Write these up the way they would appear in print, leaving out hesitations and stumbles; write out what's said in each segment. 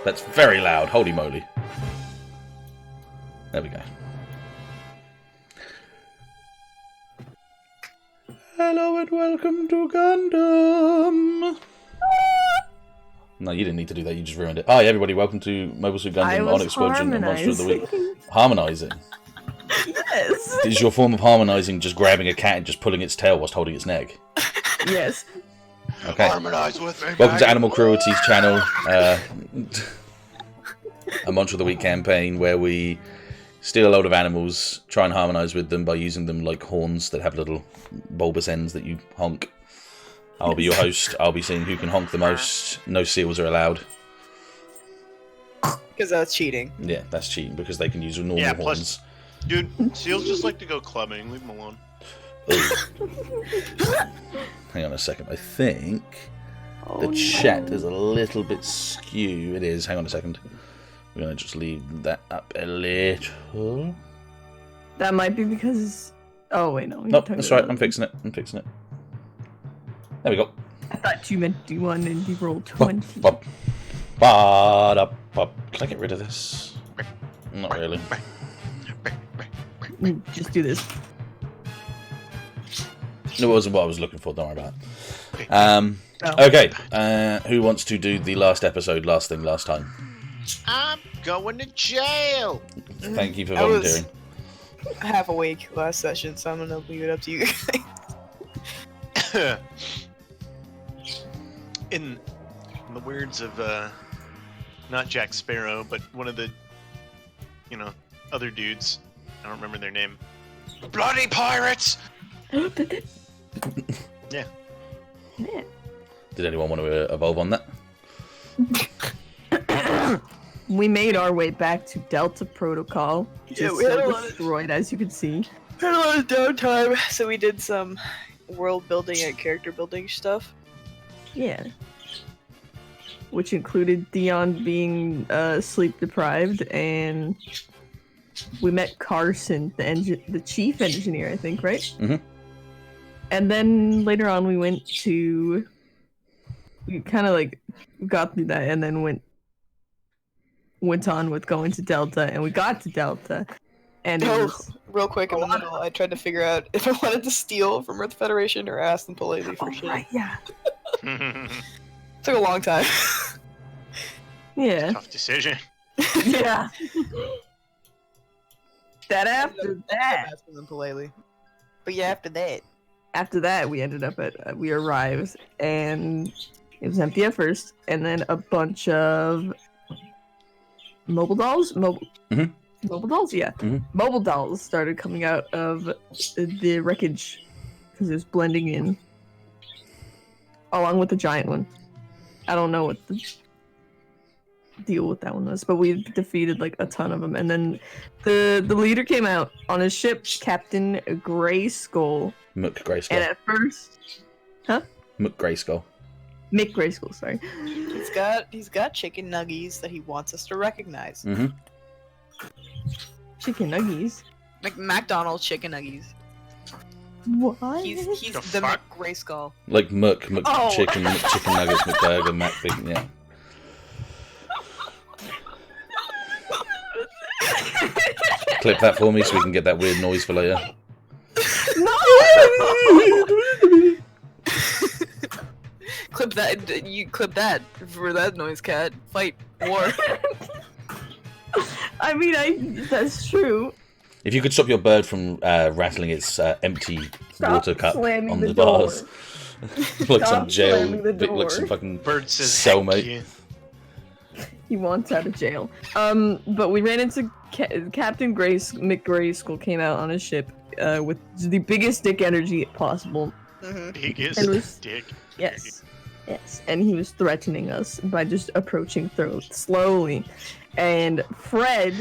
That's very loud. Holy moly. There we go. Hello and welcome to Gundam. No, you didn't need to do that. You just ruined it. Hi, everybody. Welcome to Mobile Suit Gundam Onyx Squadron and Monster of the Week. Harmonizing. Yes. Is your form of harmonizing just grabbing a cat and just pulling its tail whilst holding its neck? Yes. Okay. Harmonize with me. Welcome to Animal Cruelty's channel. A Monster of the Week campaign where we steal a load of animals, try and harmonize with them by using them like horns that have little bulbous ends that you honk. I'll be your host. I'll be seeing who can honk the most. No seals are allowed. Because that's cheating. Yeah, that's cheating because they can use normal horns. Plus, dude, seals just like to go clubbing. Leave them alone. Hang on a second. I think the chat is a little bit skew. It is. Hang on a second. We're going to just leave that up a little. That might be because... Oh, wait, no. Nope, that's right. I'm fixing it. There we go. I thought you meant D1 and you rolled 20. Can I get rid of this? Not really. Just do this. It wasn't what I was looking for. Don't worry about it. Okay. Who wants to do the last episode, last thing, last time? I'm going to jail. Thank you for volunteering. I was half awake last session, so I'm gonna leave it up to you guys. In the words of not Jack Sparrow, but one of the other dudes. I don't remember their name. Bloody pirates! Yeah. Did anyone want to evolve on that? We made our way back to Delta Protocol. Yeah, Just we had a so lot of- destroyed, as you can see. Had a lot of downtime, so we did some world building and character building stuff. Yeah. Which included Deon being sleep deprived, and we met Carson, the chief engineer, I think, right? Mm-hmm. And then later on, we kind of like got through that, and then went on with going to Delta, and we got to Delta, and it was... Real quick in the middle, I tried to figure out if I wanted to steal from Earth Federation or ask them politely for shit. Right, yeah. Took a long time. Yeah. Tough decision. Yeah. After that, Asking them politely. But yeah, after that, we ended up at we arrived, and it was empty at first, and then a bunch of mobile dolls. Mobile dolls, yeah. Mm-hmm. Mobile dolls started coming out of the wreckage because it was blending in, along with the giant one. I don't know what the deal with that one was, but we defeated like a ton of them, and then the leader came out on his ship, Captain Grayskull. Mook Grayskull. And at first, Mook Grayskull. Mick Grayskull, sorry. he's got chicken nuggies that he wants us to recognize. Mm-hmm. Chicken nuggies. Like McDonald's chicken nuggies. What? He's The the fuck? Gray Skull. Like Mook Oh. chicken nuggets, McBurger, Mac Big, yeah. Clip that for me so we can get that weird noise for later. Clip that. You clip that for that noise, cat. Fight war. I mean, that's true. If you could stop your bird from rattling its empty Stop water cup slamming on the the door. bars. Like Stop some jail, slamming the like some door. fucking Bird says heck cellmate. yeah. He wants out of jail. But we ran into Captain Mick Grayskull came out on his ship with the biggest dick energy possible. Biggest And was- dick. Yes. Yes. And he was threatening us by just approaching slowly. And Fred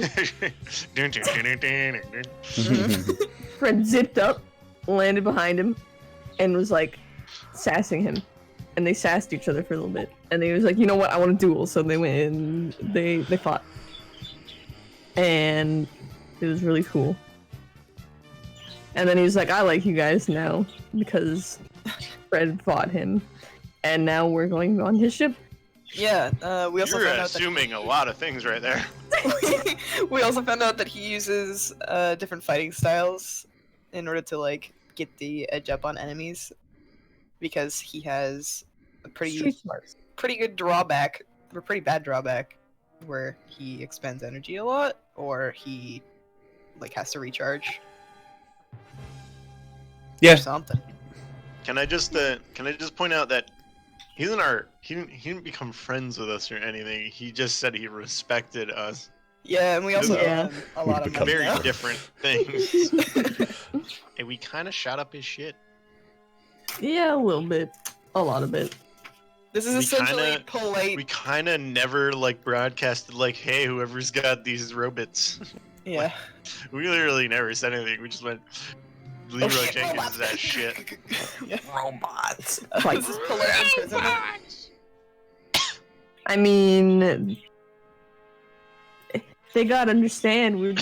zipped up, landed behind him, and was like sassing him. And they sassed each other for a little bit. And he was like, you know what, I want to duel. So they went and they fought. And it was really cool. And then he was like, I like you guys now because Fred fought him, and now we're going on his ship. Yeah, we also You're found out assuming a lot of things right there. that we also found out that he uses different fighting styles in order to like get the edge up on enemies, because he has a Street smarts. pretty good drawback, or pretty bad drawback, where he expends energy a lot, or he like has to recharge. Yeah. Or something. Can I just point out that he didn't become friends with us or anything. He just said he respected us. Yeah, and we also Yeah. owe him a lot of money. Very now. different things. And we kind of shot up his shit. Yeah, a little bit. A lot of it. This is We essentially kinda- polite. We kind of never like broadcasted like, hey, whoever's got these robots. Yeah. We literally never said anything. We just went, Leroy shit, Jenkins robots. is that shit. Yeah. Robots. This is polite imprisonment. I mean, they gotta understand.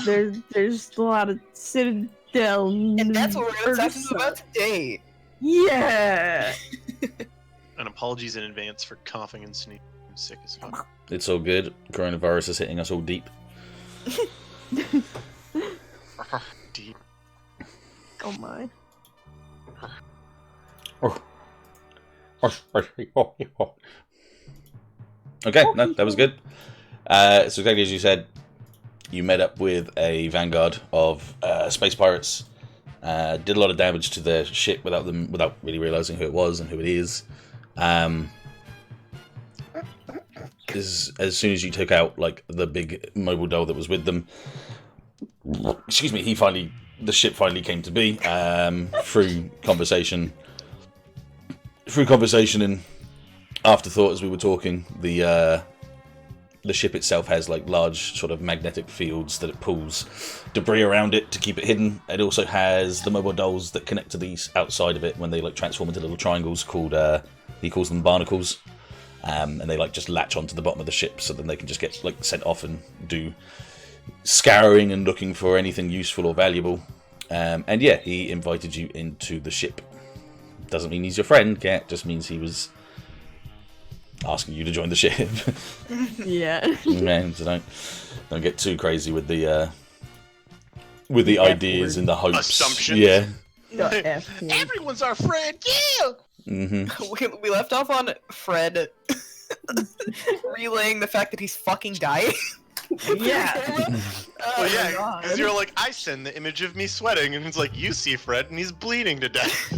There's a lot of Citadel. And that's what we're talking Ursa. about today. Yeah. And apologies in advance for coughing and sneezing. I'm sick as fuck. It's all good. Coronavirus is hitting us all deep. Deep. Oh my. Okay, no, that was good. So exactly as you said, you met up with a vanguard of space pirates. Did a lot of damage to their ship without really realizing who it was and who it is. As soon as you took out like the big mobile doll that was with them, excuse me, the ship finally came to be through conversation and afterthought as we were talking. The ship itself has like large sort of magnetic fields that it pulls debris around it to keep it hidden. It also has the mobile dolls that connect to these outside of it when they like transform into little triangles called he calls them barnacles, and they like just latch onto the bottom of the ship so then they can just get like sent off and do scouring and looking for anything useful or valuable. And yeah, he invited you into the ship. Doesn't mean he's your friend, yeah, it just means he was asking you to join the ship. Yeah. Man, so don't get too crazy with the ideas and the hopes. Assumptions. Yeah. The F word. Everyone's our friend, yeah! Mm-hmm. We left off on Fred relaying the fact that he's fucking dying. Yeah. Well, yeah, God. because you're like, I send the image of me sweating, and it's like, you see Fred, and he's bleeding to death.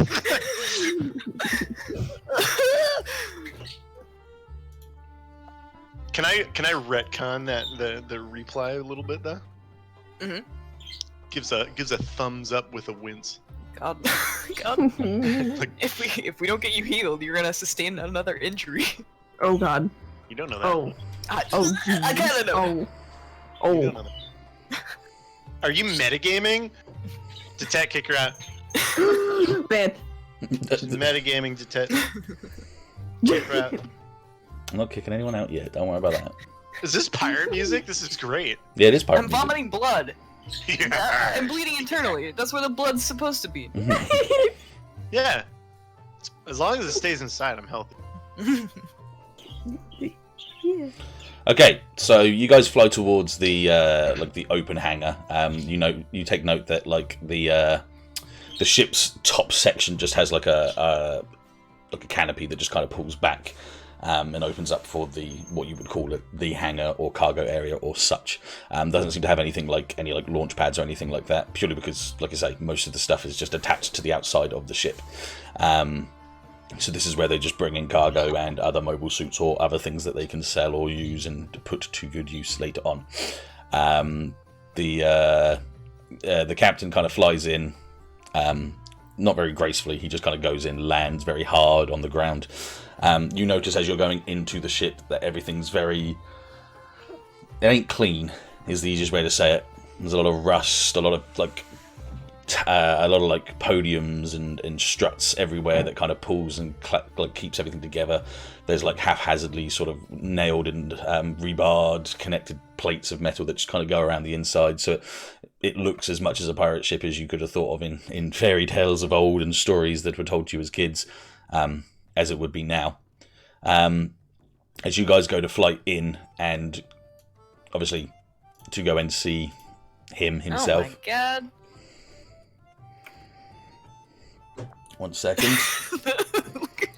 Can I retcon that the reply a little bit though? Mhm. Gives a thumbs up with a wince. God. If we don't get you healed, you're gonna sustain another injury. Oh god. You don't know that. Oh. I Oh. kinda know. Oh. You don't Oh. know that. Are you metagaming? Dettet, kick her out. Bad. She's metagaming, Dettet. Kick her out. I'm not kicking anyone out yet. Don't worry about that. Is this pirate music? This is great. Yeah, it is pirate I'm music. vomiting blood. Yeah. I'm bleeding internally. That's where the blood's supposed to be. Mhm. Yeah. As long as it stays inside, I'm healthy. Yeah. Okay, so you guys fly towards the like the open hangar. You take note that like the ship's top section just has like a canopy that just kind of pulls back and opens up for what you would call it the hangar or cargo area or such. Doesn't seem to have anything like any like launch pads or anything like that, purely because, like I say, most of the stuff is just attached to the outside of the ship. So this is where they just bring in cargo and other mobile suits or other things that they can sell or use and put to good use later on. The captain kind of flies in, not very gracefully. He just kind of goes in, lands very hard on the ground. You notice as you're going into the ship that everything's it ain't clean, is the easiest way to say it. There's a lot of rust, a lot of podiums and struts everywhere that kind of pulls and keeps everything together. There's like haphazardly sort of nailed and rebarred connected plates of metal that just kind of go around the inside, so it looks as much as a pirate ship as you could have thought of in fairy tales of old and stories that were told to you as kids. as it would be now. As you guys go to flight in, and obviously to go and see him himself. Oh my god. 1 second.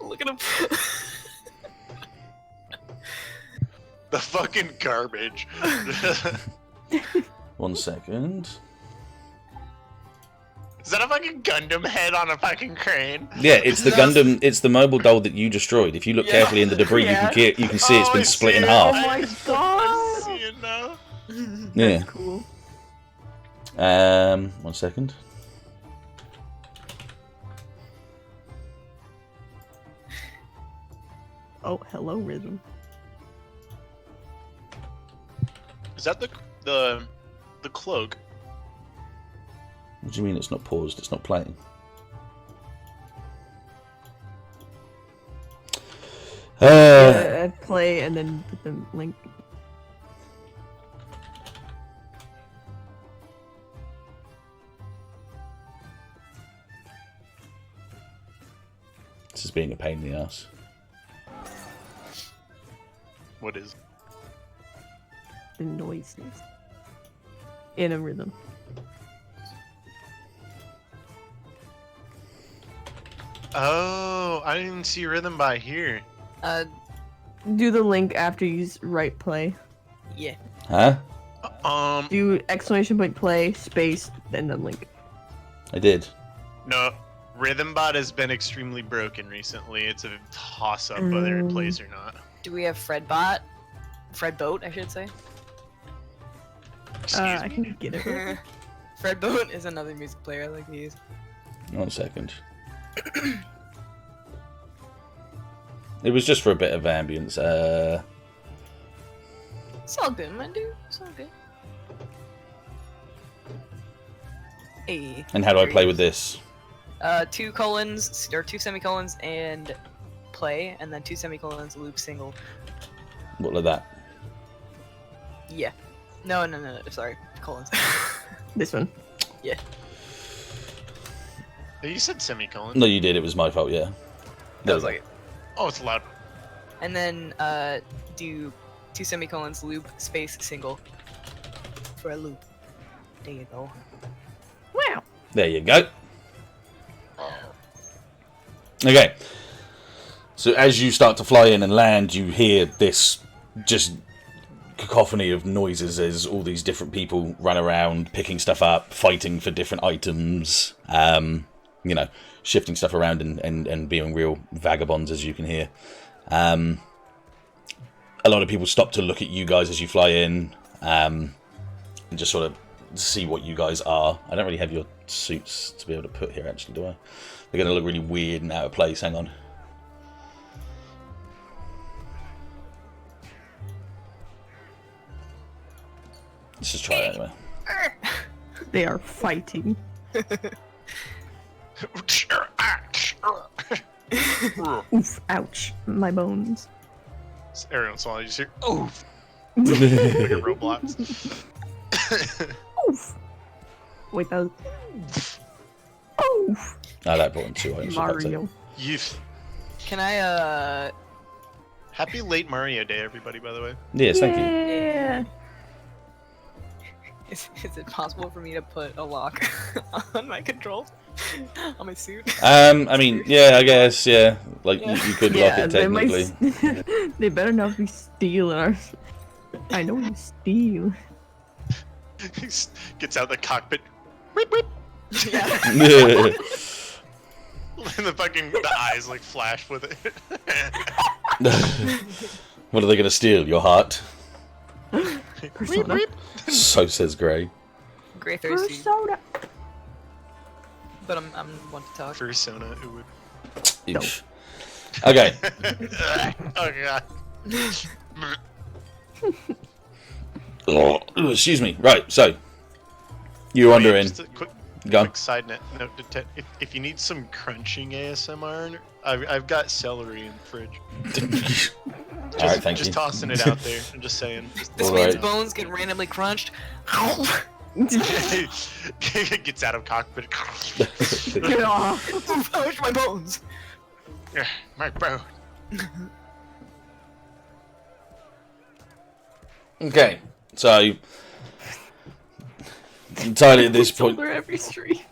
Look at him. The fucking garbage. 1 second. Is that a fucking Gundam head on a fucking crane? Yeah, it's the Gundam. It's the mobile doll that you destroyed. If you look carefully in the debris, Yeah. you can see it's been I split see in it. half. Oh my I god! see it now. Yeah. That's cool. 1 second. Oh, hello, Rhythm. Is that the cloak? What do you mean it's not paused? It's not playing. Play and then put the link. This is being a pain in the ass. What is? The noises. In a rhythm. Oh, I didn't see rhythm by here. Do the link after you right play. Yeah. Huh? Do exclamation point play, space, then the link. I did. No, Rhythm Bot has been extremely broken recently. It's a toss-up whether it plays or not. Do we have Fredbot? Fredboat, I should say. Excuse I me? can get it. Fredboat is another music player I like to use. 1 second. It was just for a bit of ambience. It's all good, my dude. It's all good. Hey. And how do I play with this? 2 colons, or 2 semicolons, and play, and then 2 semicolons, loop single. What, like that? Yeah. No, sorry. Colons. This one. Hey, you said semicolon. No, you did. It was my fault, yeah. That was like it. Oh, it's loud. And then, do 2 semicolons, loop, space, single. For a loop. There you go. Wow. There you go. Okay. So as you start to fly in and land, you hear this just cacophony of noises as all these different people run around, picking stuff up, fighting for different items, you know, shifting stuff around and being real vagabonds, as you can hear. A lot of people stop to look at you guys as you fly in, and just sort of see what you guys are. I don't really have your suits to be able to put here, actually, do I? They're going to look really weird and out of place. Hang on. Let's just try it anyway. They are fighting. Oof, ouch. My bones. Every once in a while, you just hear, oof. Like a Roblox. Oof. Wait, that was... Oof. Oh, that brought in 2 items. for fuck's sake. Mario. You've... Can I, Happy late Mario Day, everybody, by the way. Yes, thank you. Yeah. is it possible for me to put a lock on my controls? On my suit? I mean, yeah, I guess, yeah. Like, you could lock Yeah, it they might... technically. They better not be stealing our... I know you steal. He gets out of the cockpit. Whip, whip. Yeah. And the eyes like flash with it. What are they going to steal? Your heart? Persona. So says Gray. Gray thirsty. Persona. But I'm one to talk. Persona, it would. Eesh. Okay. Oh god. Oh, excuse me. Right, so. You're under in. Just a quick Go. side note, Dettet, if you need some crunching ASMR, I've got celery in the fridge. Alright, thank just you. tossing it out there. I'm just saying. This Alright. man's bones get randomly crunched. Gets out of cockpit. Get off. Ouch, my bones. My bow. Okay, so entirely at this point, Over every street.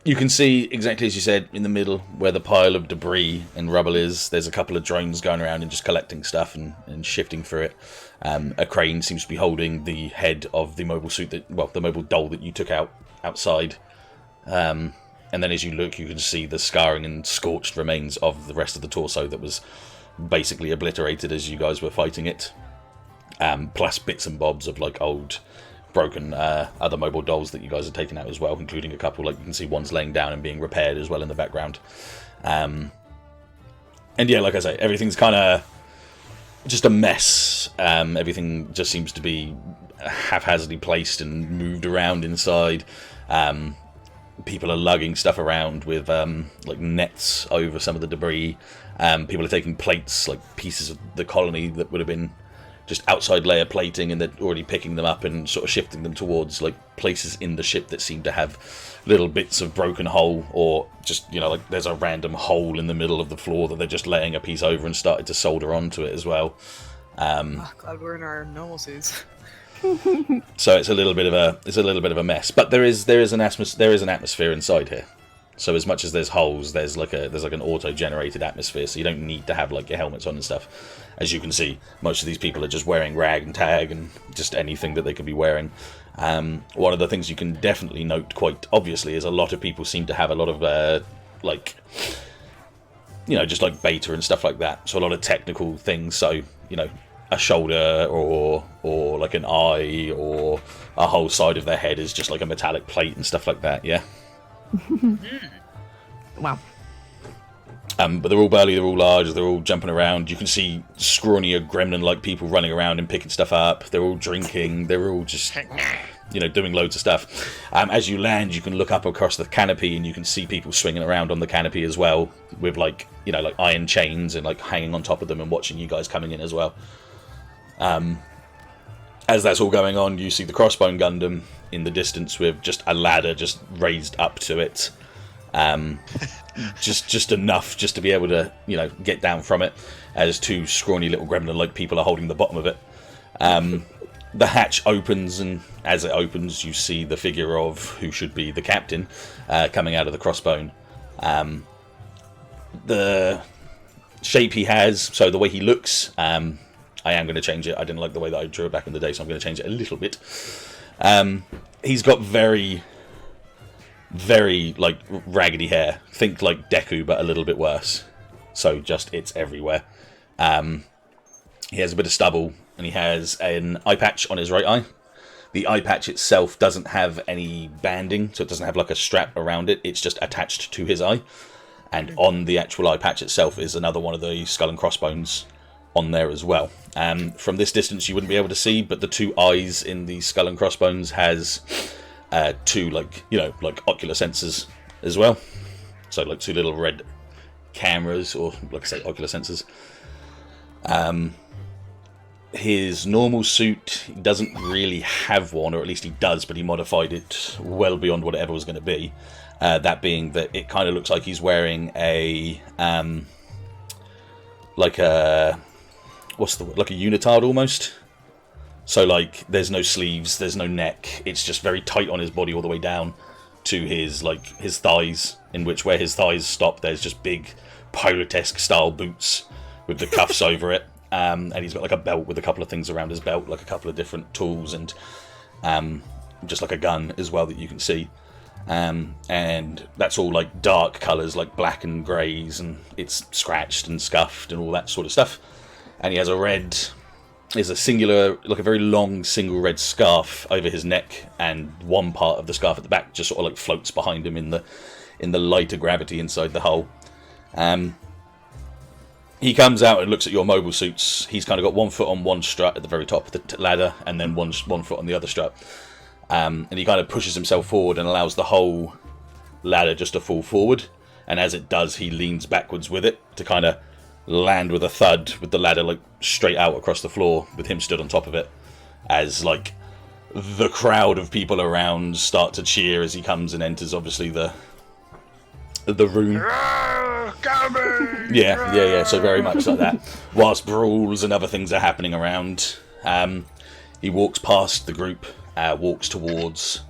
you can see exactly as you said in the middle where the pile of debris and rubble is. There's a couple of drones going around and just collecting stuff and shifting through it. A crane seems to be holding the head of the mobile suit the mobile doll that you took outside. And then as you look, you can see the scarring and scorched remains of the rest of the torso that was basically obliterated as you guys were fighting it. Plus bits and bobs of like old broken other mobile dolls that you guys have taken out as well, including a couple, like you can see one's laying down and being repaired as well in the background. And yeah, like I say, everything's kind of just a mess. Everything just seems to be haphazardly placed and moved around inside. People are lugging stuff around with like nets over some of the debris. People are taking plates, like pieces of the colony that would have been just outside layer plating, and they're already picking them up and sort of shifting them towards like places in the ship that seem to have little bits of broken hull, or just, you know, like there's a random hole in the middle of the floor that they're just laying a piece over and started to solder onto it as well. Glad we're in our normal suits. So it's a little bit of a mess, but there is an atmosphere inside here. So as much as there's holes, there's like an auto-generated atmosphere, so you don't need to have like your helmets on and stuff. As you can see, most of these people are just wearing rag and tag and just anything that they could be wearing. One of the things you can definitely note quite obviously is a lot of people seem to have a lot of like, you know, just like beta and stuff like that. So a lot of technical things. So, you know, a shoulder or like an eye or a whole side of their head is just like a metallic plate and stuff like that. Yeah. Wow. But they're all burly, they're all large, they're all jumping around. You can see scrawnier gremlin-like people running around and picking stuff up. They're all drinking. They're all just, you know, doing loads of stuff. As you land, you can look up across the canopy and you can see people swinging around on the canopy as well, with like, you know, like iron chains and like hanging on top of them and watching you guys coming in as well. As that's all going on, you see the crossbone Gundam in the distance with just a ladder just raised up to it. Just enough just to be able to, you know, get down from it, as two scrawny little gremlin-like people are holding the bottom of it. The hatch opens, and as it opens, you see the figure of who should be the captain coming out of the crossbone. The shape he has, so the way he looks, I am going to change it. I didn't like the way that I drew it back in the day, so I'm going to change it a little bit. He's got very, very, like, raggedy hair. Think like Deku, but a little bit worse. So just, it's everywhere. He has a bit of stubble, and he has an eye patch on his right eye. The eye patch itself doesn't have any banding, so it doesn't have like a strap around it. It's just attached to his eye. And on the actual eye patch itself is another one of the skull and crossbones on there as well. From this distance you wouldn't be able to see, but the two eyes in the skull and crossbones has two, like, you know, like ocular sensors as well. So like two little red cameras, or like I say, ocular sensors. His normal suit doesn't really have one, or at least he does, but he modified it well beyond what it ever was going to be. That being that it kind of looks like he's wearing a like a, what's the word, like a unitard almost. So like there's no sleeves, there's no neck, it's just very tight on his body all the way down to his, like, his thighs, in which where his thighs stop there's just big pilotesque style boots with the cuffs over it. And he's got like a belt with a couple of things around his belt, like a couple of different tools, and just like a gun as well that you can see. And that's all like dark colours, like black and greys, and it's scratched and scuffed and all that sort of stuff. And he has a singular, like a very long single red scarf over his neck, and one part of the scarf at the back just sort of like floats behind him in the lighter gravity inside the hull. He comes out and looks at your mobile suits. He's kind of got 1 foot on one strut at the very top of the ladder, and then one foot on the other strut. And he kind of pushes himself forward and allows the whole ladder just to fall forward. And as it does, he leans backwards with it to kind of land with a thud, with the ladder like straight out across the floor, with him stood on top of it. As like the crowd of people around start to cheer as he comes and enters, obviously, the the rune. Yeah. So very much like that. Whilst brawls and other things are happening around, he walks past the group, walks towards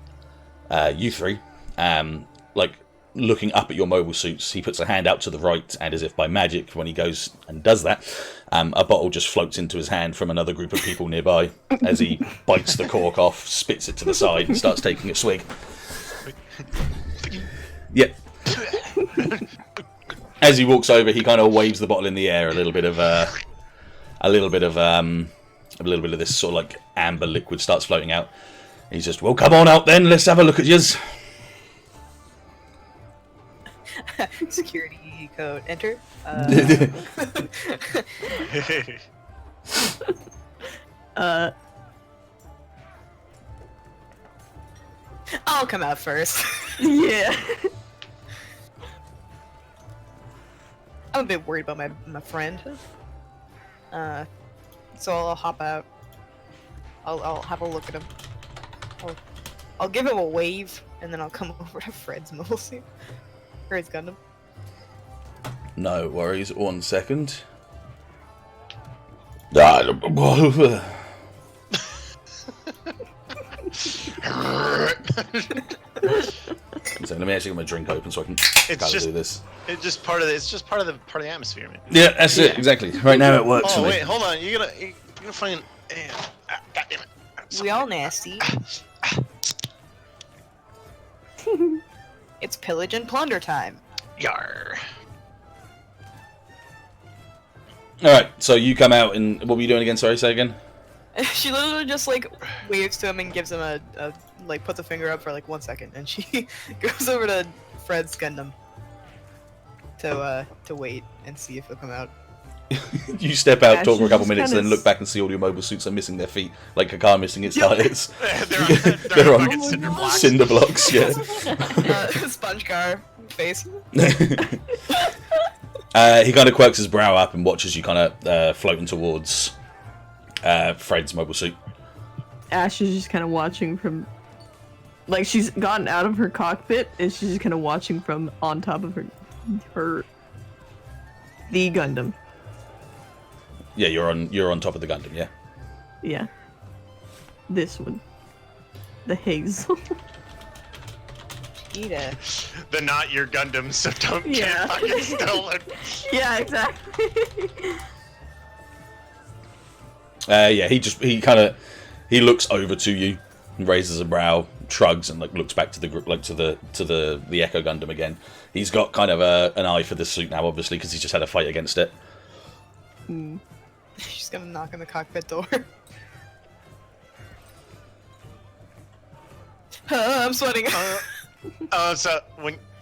you three, like looking up at your mobile suits. He puts a hand out to the right, and as if by magic, when he goes and does that, a bottle just floats into his hand from another group of people nearby. As he bites the cork off, spits it to the side, and starts taking a swig. Yep. As he walks over, he kind of waves the bottle in the air. A little bit of this sort of like amber liquid starts floating out. He's just, well, come on out then. Let's have a look at yours. Security code enter. I'll come out first. Yeah. I'm a bit worried about my friend. So I'll hop out. I'll have a look at him. I'll give him a wave, and then I'll come over to Fred's mobile suit. Or his Gundam. No worries. 1 second. So let me actually get my drink open so I can do this. It's just part of the atmosphere, man. Yeah, that's it exactly. Right now it works. Oh for wait, me. hold on. You're gonna find. God damn it. We all nasty. It's pillage and plunder time. Yar. All right, so you come out and what were you doing again? Sorry, say again. She literally just like waves to him and gives him a like puts a finger up for like 1 second, and she goes over to Fred's Gundam to wait and see if he'll come out. You step out, talk for a couple just minutes, kinda then look back and see all your mobile suits are missing their feet, like a car missing its tires. they're on on fucking cinder blocks. Yeah. Sponge car face. He kind of quirks his brow up and watches you kind of floating towards Fred's mobile suit. Ashe is just kind of watching from, like, she's gotten out of her cockpit and she's just kind of watching from on top of the Gundam. Yeah, you're on top of the Gundam. Yeah. Yeah. This one. The Hazel. The not your Gundam, so don't Yeah. get fucking stolen. Yeah, exactly. Yeah, he looks over to you, raises a brow, shrugs, and like looks back to the group, like to the Echo Gundam again. He's got kind of an eye for this suit now, obviously, because he's just had a fight against it. She's gonna knock on the cockpit door. I'm sweating. So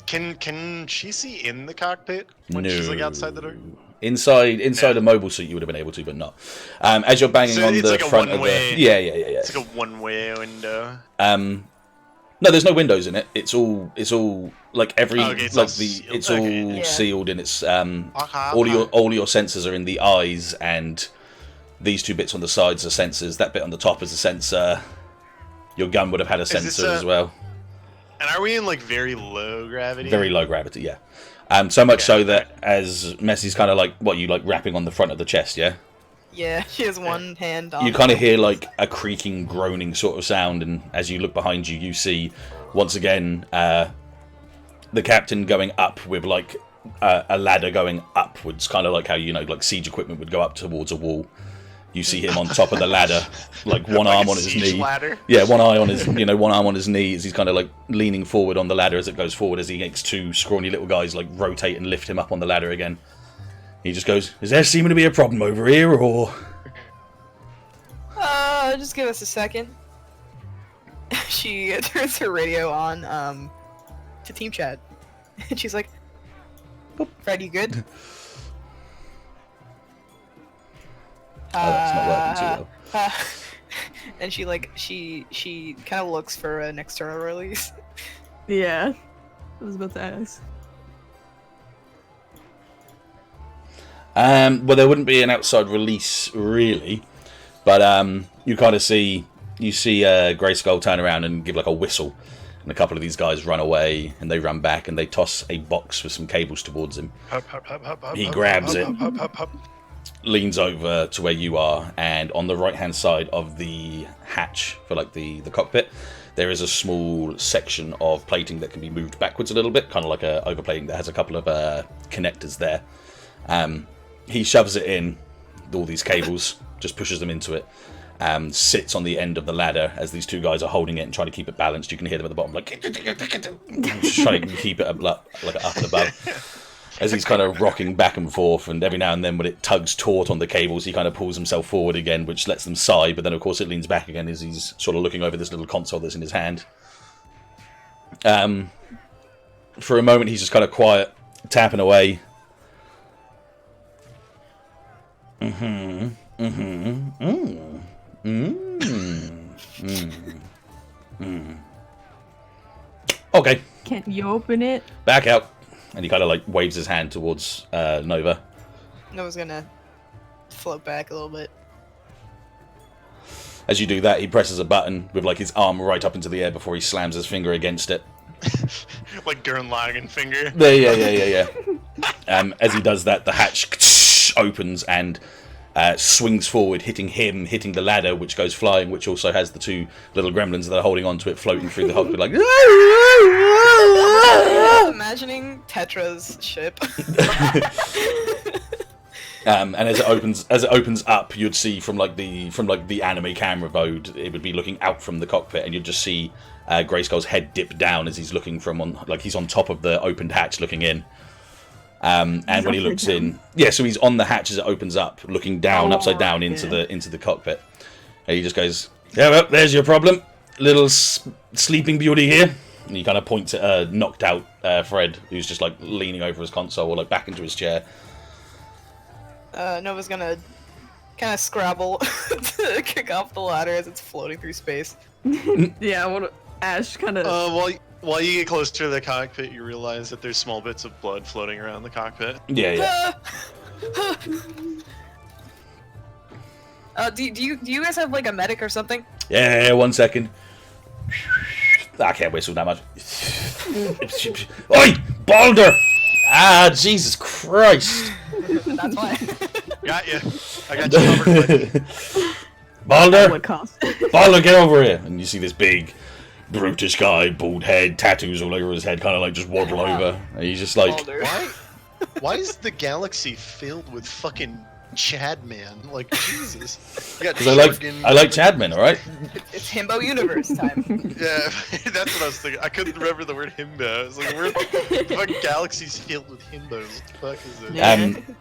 can she see in the cockpit when she's like outside the door? Inside a mobile suit, you would have been able to, but not. As you're banging on the like front of the yeah. It's like a one-way window. No, there's no windows in it. It's all like every it's like all the sealed. it's all Yeah. sealed, and it's all your sensors are in the eyes, and these two bits on the sides are sensors. That bit on the top is a sensor. Your gun would have had a sensor as well. And are we in like very low gravity? Very low gravity, yeah. So much so that as Messi's kind of like wrapping on the front of the chest, yeah. Yeah, she has one hand on. You kind of hear like a creaking, groaning sort of sound, and as you look behind you, you see once again the captain going up with like a ladder going upwards, kind of like how like siege equipment would go up towards a wall. You see him on top of the ladder, like one arm on his knee. Ladder? Yeah, one arm on his knee as he's kind of like leaning forward on the ladder as it goes forward, as he makes two scrawny little guys like rotate and lift him up on the ladder again. He just goes, "Is there seeming to be a problem over here, or?" Just give us a second. She turns her radio on to team chat, and she's like, "Fred, you good?" Oh, that's not working too well. And she kind of looks for an external release. Yeah. I was about to ask. Well, there wouldn't be an outside release really, but you kind of see Grey Skull turn around and give like a whistle, And a couple of these guys run away, and they run back, and they toss a box with some cables towards him. He grabs it, leans over to where you are, and on the right-hand side of the hatch for like the cockpit, there is a small section of plating that can be moved backwards a little bit, kind of like a overplating that has a couple of connectors there. He shoves it in, all these cables, just pushes them into it, sits on the end of the ladder as these two guys are holding it and trying to keep it balanced. You can hear them at the bottom, like, just trying to keep it up and above. As he's kind of rocking back and forth, and every now and then when it tugs taut on the cables, he kind of pulls himself forward again, which lets them sigh, but then of course it leans back again as he's sort of looking over this little console that's in his hand. For a moment he's just kind of quiet, tapping away. Okay. Can you open it? Back out. And he kind of like waves his hand towards Nova. Nova's gonna float back a little bit. As you do that, he presses a button with like his arm right up into the air before he slams his finger against it. Like Gurren Lagann finger. Yeah. As he does that, the hatch opens and swings forward, hitting the ladder, which goes flying, which also has the two little gremlins that are holding onto it, floating through the cockpit like. Imagining Tetra's ship. And as it opens up, you'd see from the anime camera mode, it would be looking out from the cockpit, and you'd just see Grayskull's head dip down as he's looking he's on top of the opened hatch, looking in. And when he looks in, so he's on the hatch as it opens up, looking down, upside down into the cockpit. And he just goes, "Yeah, well, there's your problem, little sleeping beauty here." And he kind of points at a knocked out Fred, who's just like leaning over his console or like back into his chair. Nova's gonna kind of scrabble to kick off the ladder as it's floating through space. Yeah, I want to. Ashe kind of. While you get close to the cockpit, you realize that there's small bits of blood floating around the cockpit. Yeah. Do you guys have like a medic or something? Yeah, 1 second. I can't whistle that much. Oi, Balder! Ah, Jesus Christ! That's why. Got you. I got you covered. Balder! Balder, get over here! And you see this big, brutish guy, bald head, tattoos all over his head, kind of like just waddle over. And he's just like, why is the galaxy filled with fucking Chadman? Like, Jesus. Because I like Chadman, alright? It's Himbo Universe time. Yeah, that's what I was thinking. I couldn't remember the word himbo. I was like, the fucking galaxy's filled with himbos. What the fuck is it?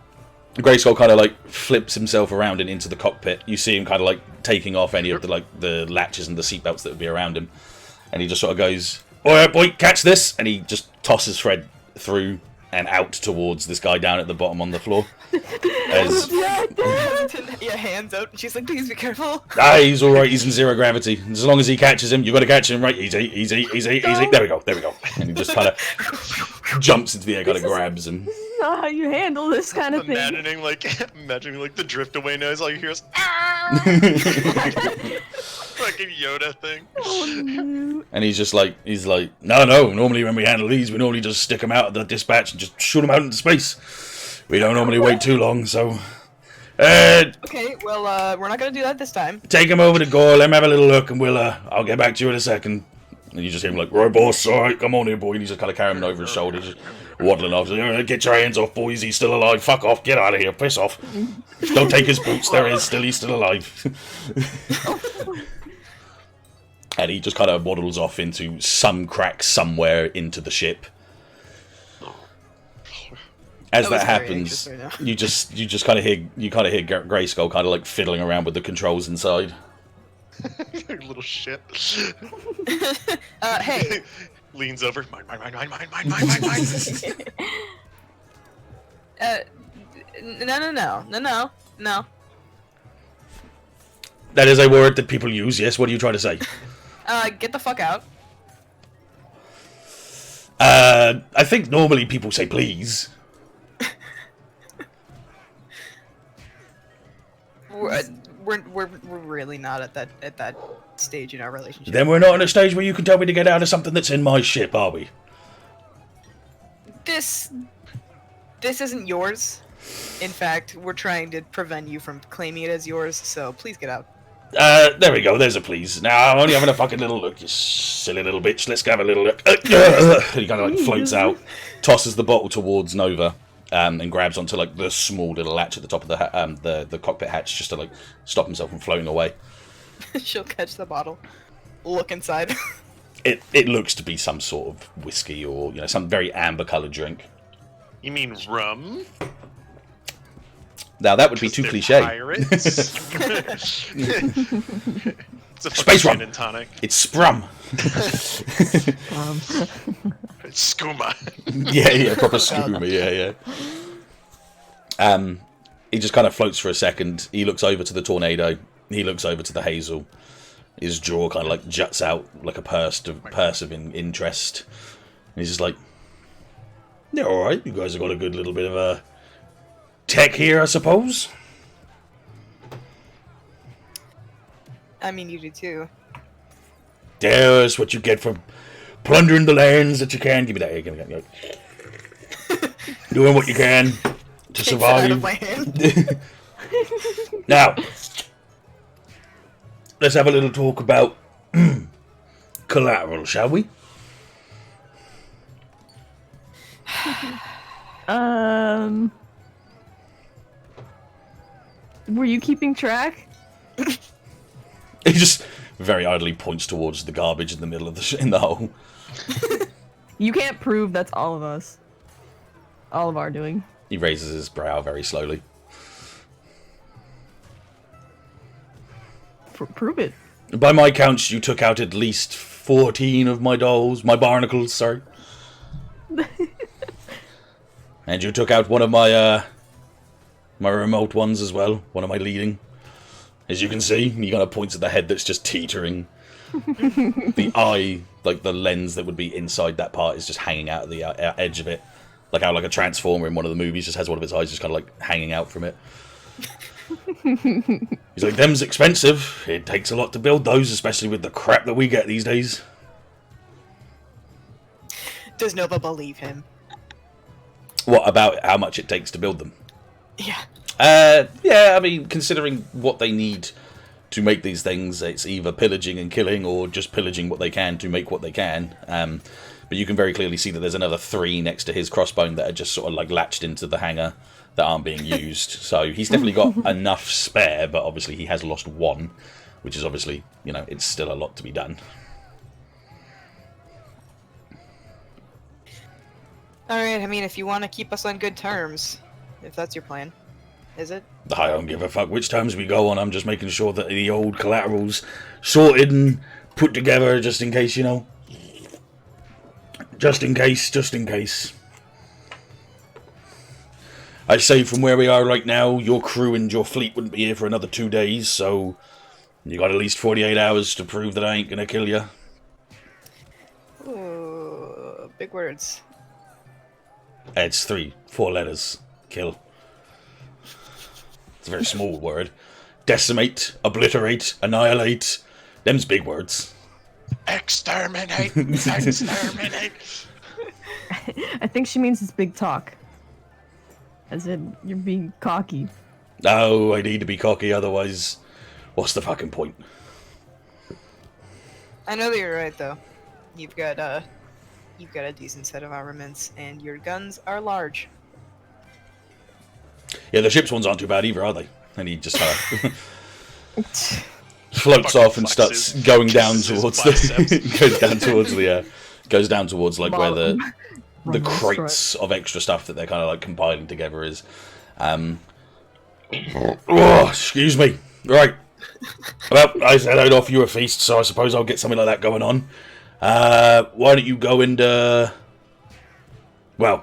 Grayskull kind of like flips himself around and into the cockpit. You see him kind of like taking off any of the latches and the seatbelts that would be around him. And he just sort of goes, "Alright, boy, catch this!" And he just tosses Fred through and out towards this guy down at the bottom on the floor. Your hands out, and she's like, "Please be careful." He's alright, he's in zero gravity. As long as he catches him, you got to catch him, right? Easy. There we go. And he just kind of jumps into the air, kind of grabs him. This is not how you handle this kind of thing. Imagining like the drift away noise, all you hear is fucking Yoda thing. Oh, no. And he's like, no, normally when we handle these, we normally just stick them out of the dispatch and just shoot them out into space. We don't normally wait too long, so... Okay, well, we're not gonna do that this time. Take him over to Gore, let him have a little look, and I'll get back to you in a second. And you just hear him like, "Right, boss, alright, come on here, boy." And you just kind of carry him over his shoulder, just waddling off. So, "Get your hands off, boys, he's still alive. Fuck off, get out of here, piss off. Don't take his boots, he's still alive." And he just kind of waddles off into some crack somewhere into the ship. As that happens, right, you just kind of hear Grayskull kind of like fiddling around with the controls inside. Little shit. Hey. Leans over. Mine. No. That is a word that people use, yes? What are you trying to say? Get the fuck out. I think normally people say please. We're We're really not at that stage in our relationship. Then we're not in a stage where you can tell me to get out of something that's in my ship, are we? This isn't yours. In fact, we're trying to prevent you from claiming it as yours, so please get out. There we go, there's a please. Now, I'm only having a fucking little look, you silly little bitch. Let's go have a little look. He kind of like floats out, tosses the bottle towards Nova, and grabs onto like the small little latch at the top of the cockpit hatch just to like stop himself from floating away. She'll catch the bottle, look inside. It looks to be some sort of whiskey or, some very amber-coloured drink. You mean rum? Now, that would be too cliched. Pirates? It's a Space rum. gin and tonic. It's sprum. It's skooma. Yeah, proper skooma, yeah. He just kind of floats for a second. He looks over to the tornado. He looks over to the hazel. His jaw kind of like juts out like a purse of interest. And he's just like, yeah, alright, you guys have got a good little bit of a tech here, I suppose. I mean, you do too. There's what you get for plundering the lands that you can. Give me that. Here, give me that. Doing what you can to Takes it out of survive. my hand. Now, let's have a little talk about collateral, shall we? Were you keeping track? He just very idly points towards the garbage in the middle of in the hole. You can't prove that's all of us. All of our doing. He raises his brow very slowly. Prove it. By my counts, you took out at least 14 of my dolls, my barnacles, sorry. And you took out one of my my remote ones as well, one of my leading. As you can see, he kind of points at the head that's just teetering. The eye, like the lens that would be inside that part, is just hanging out of the edge of it. Like how like a transformer in one of the movies just has one of its eyes just kind of like hanging out from it. He's like, them's expensive. It takes a lot to build those, especially with the crap that we get these days. Does Nova believe him? What about how much it takes to build them? Yeah. Yeah, I mean, considering what they need to make these things, it's either pillaging and killing or just pillaging what they can to make what they can. But you can very clearly see that there's another 3 next to his crossbone that are just sort of like latched into the hangar that aren't being used. So he's definitely got enough spare, but obviously he has lost 1, which is obviously, it's still a lot to be done. Alright, I mean, if you want to keep us on good terms, if that's your plan. Is it? I don't give a fuck which terms we go on. I'm just making sure that the old collateral's sorted and put together just in case, Just in case. I say from where we are right now, your crew and your fleet wouldn't be here for another 2 days, so you got at least 48 hours to prove that I ain't gonna kill you. Ooh, big words. It's 4 letters. Kill. It's a very small word. Decimate, obliterate, annihilate. Them's big words. Exterminate! Exterminate! I think she means it's big talk. As in, you're being cocky. No, I need to be cocky, otherwise, what's the fucking point? I know that you're right, though. You've got a decent set of armaments, and your guns are large. Yeah, the ship's ones aren't too bad either, are they? And he just floats off and starts going down towards goes down towards like where the crates of extra stuff that they're kind of like compiling together is. Oh, excuse me. Right. Well, I said I'd offer you a feast, so I suppose I'll get something like that going on. Why don't you go and well,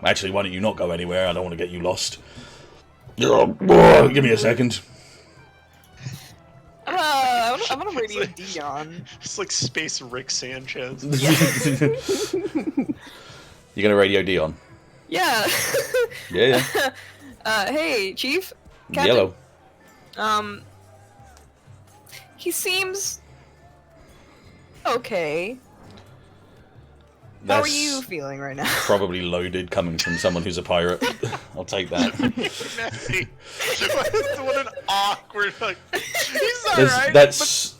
actually, why don't you not go anywhere? I don't want to get you lost. Give me a second. I want to radio Deon. It's like Space Rick Sanchez. You're gonna radio Deon? Yeah. Yeah. Hey, Chief. Captain. Yellow. He seems Okay. How are you feeling right now? Probably loaded coming from someone who's a pirate. I'll take that. Messi. What an awkward. Like, he's alright. That's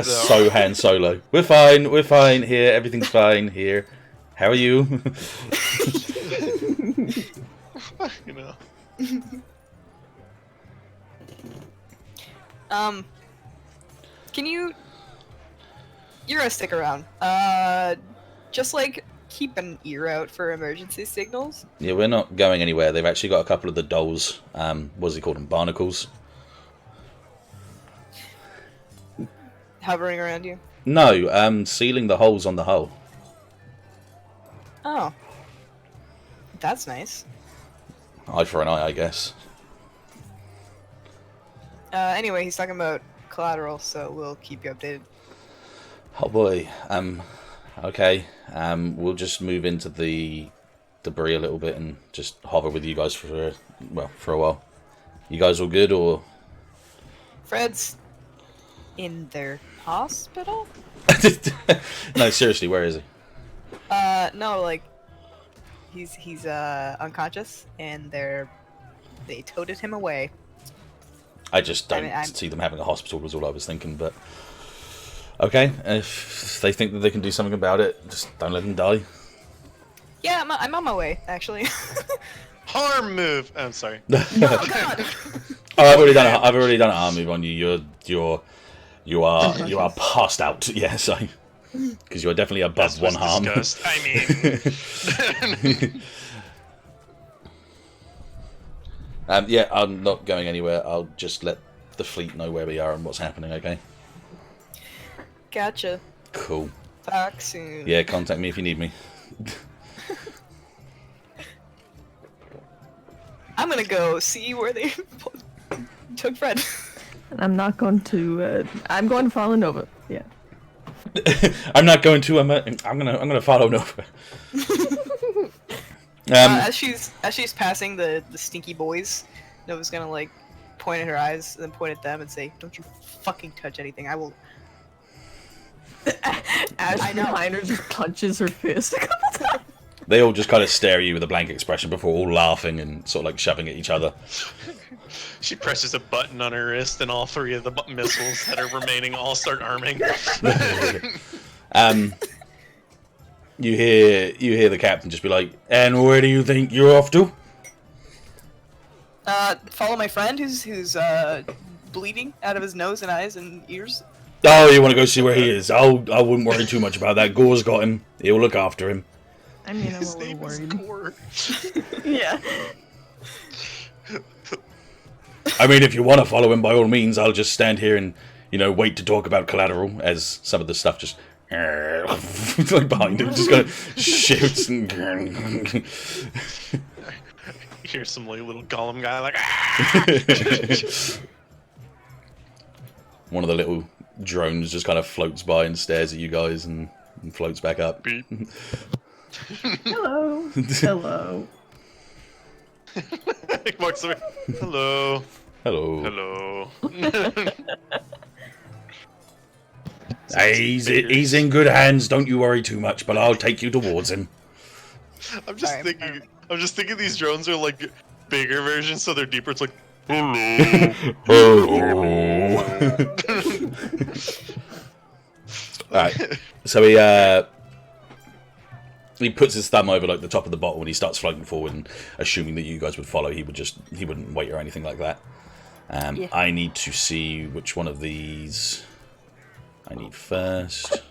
so Han Solo. We're fine. We're fine here. Everything's fine here. How are you? You know. Can you? You're gonna stick around. Just like keep an ear out for emergency signals. Yeah, we're not going anywhere. They've actually got a couple of the dolls. What does he call them? Barnacles. Hovering around you. No, sealing the holes on the hull. Oh, that's nice. Eye for an eye, I guess. Anyway, he's talking about collateral, so we'll keep you updated. Oh boy. Okay. We'll just move into the debris a little bit and just hover with you guys for a while. You guys all good, or? Fred's in their hospital? No, seriously, where is he? No, like he's unconscious, and they toted him away. I just don't see them having a hospital was all I was thinking, but okay, if they think that they can do something about it, just don't let them die. Yeah, I'm on my way, actually. Arm move. I'm sorry. Oh God! Oh, I've already done an arm move on you. You are passed out. Yeah, so because you are definitely above one harm. I mean, yeah, I'm not going anywhere. I'll just let the fleet know where we are and what's happening. Okay. Gotcha. Cool. Talk soon. Yeah, contact me if you need me. I'm gonna go see where they took Fred. I'm not going to. I'm going to follow Nova. Yeah. I'm not going to. I'm gonna follow Nova. As she's passing the stinky boys, Nova's gonna like point at her eyes and then point at them and say, "Don't you fucking touch anything. I will." Ashe behind her just punches her fist a couple times. They all just kind of stare at you with a blank expression before all laughing and sort of like shoving at each other. she presses a button on her wrist, and all three of the missiles that are remaining all start arming. You hear the captain just be like, "And where do you think you're off to?" Follow my friend who's bleeding out of his nose and eyes and ears. Oh, you want to go see where he is? I wouldn't worry too much about that. Gore's got him. He'll look after him. I mean, I'm His a little name is worried. Gore. Yeah. I mean, if you want to follow him, by all means, I'll just stand here and, wait to talk about collateral as some of the stuff just like behind him, just kind of shoots and You hear some like, little golem guy like, One of the little drones just kind of floats by and stares at you guys and floats back up. beep. Hello. Hello. He walks away. Hello. Hello. Hello. He's in good hands. Don't you worry too much, but I'll take you towards him. I'm just Sorry, thinking. I'm just thinking these drones are like bigger versions, so they're deeper. It's like, hello. Alright, so he puts his thumb over like the top of the bottle and he starts floating forward, and assuming that you guys would follow, he wouldn't wait or anything like that. Yeah. I need to see which one of these I need first.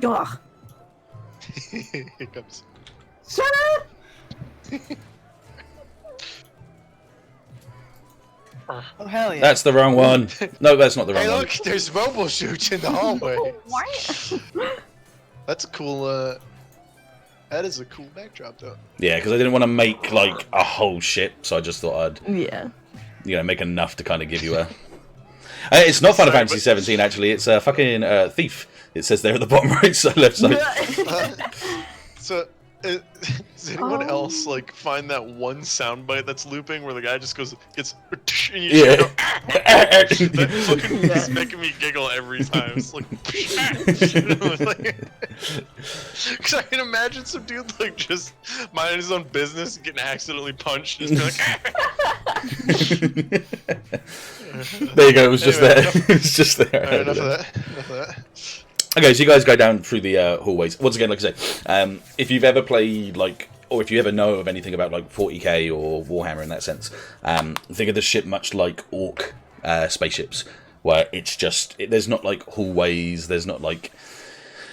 Ugh. Here comes. Shut up! Oh hell yeah! That's the wrong one. No, that's not the wrong Hey, one. look! There's mobile shoots in the hallway. What? That's a cool. That is a cool backdrop, though. Yeah, because I didn't want to make like a whole ship, so I just thought I'd Yeah. make enough to kind of give you a. It's not Final Fantasy 17 actually. It's a fucking Thief. It says there at the bottom right side, left side. So, does anyone else like find that one soundbite that's looping where the guy just gets and you Yeah. just go, that fucking is making me giggle every time. It's like, because I can imagine some dude like just minding his own business, getting accidentally punched, and just be like, There you go. It was just Anyway, there. It was just there. Alright, enough of that. Okay, so you guys go down through the hallways. Once again, like I say, if you've ever played, like, or if you ever know of anything about, like, 40k or Warhammer in that sense, think of the ship much like Orc spaceships, where it's just, there's not, like, hallways, there's not, like,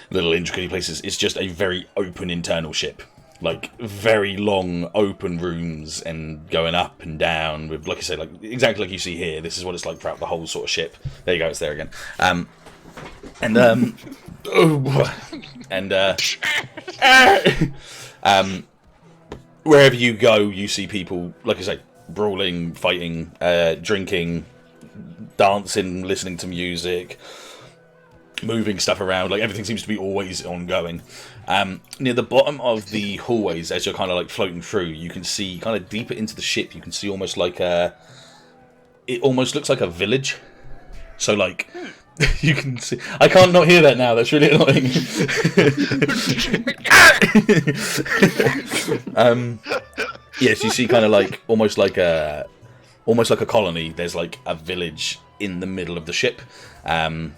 little intricate places. It's just a very open internal ship. Like, very long, open rooms and going up and down with, like I say, like exactly like you see here. This is what it's like throughout the whole sort of ship. There you go, it's there again. Wherever you go, you see people, like I say, brawling, fighting, drinking, dancing, listening to music, moving stuff around. Like, everything seems to be always ongoing. Near the bottom of the hallways, as you're kind of like floating through, you can see kind of deeper into the ship. You can see almost like a, it almost looks like a village. So like, you can see. I can't not hear that now. That's really annoying. Yes, you see kind of like almost like a colony. There's like a village in the middle of the ship, kind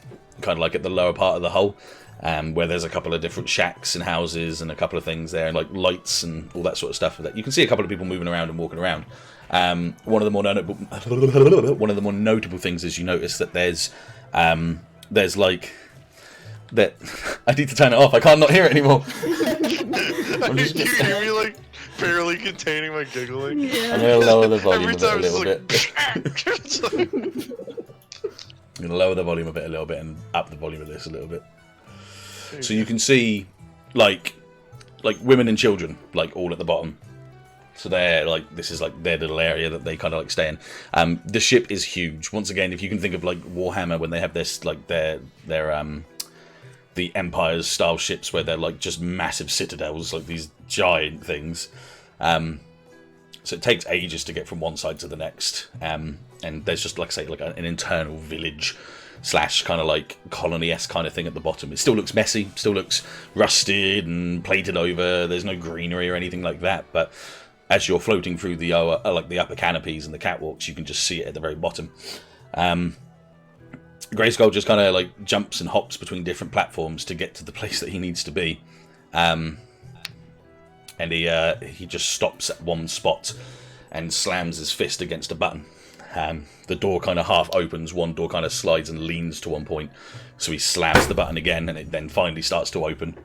of like at the lower part of the hull, where there's a couple of different shacks and houses and a couple of things there, and like lights and all that sort of stuff. That you can see a couple of people moving around and walking around. One of the more notable things is you notice that there's like that. I need to turn it off. I can't not hear it anymore. I'm just you hear me like barely containing my giggling. Yeah. I'm gonna lower the volume Every of it a time little it's like, bit. I'm gonna lower the volume of it a little bit and up the volume of this a little bit. So you can see like women and children like all at the bottom. So they're like, this is like their little area that they kind of like stay in. The ship is huge. Once again, if you can think of like Warhammer when they have this like their the Empire's style ships where they're like just massive citadels, like these giant things. So it takes ages to get from one side to the next. And there's just, like I say, like an internal village slash kind of like colony-esque kind of thing at the bottom. It still looks messy, still looks rusted and plated over. There's no greenery or anything like that. But as you're floating through the like the upper canopies and the catwalks, you can just see it at the very bottom. Grayskull just kind of like jumps and hops between different platforms to get to the place that he needs to be. And he just stops at one spot and slams his fist against a button. The door kind of half opens, one door kind of slides and leans to one point, so he slams the button again, and it then finally starts to open.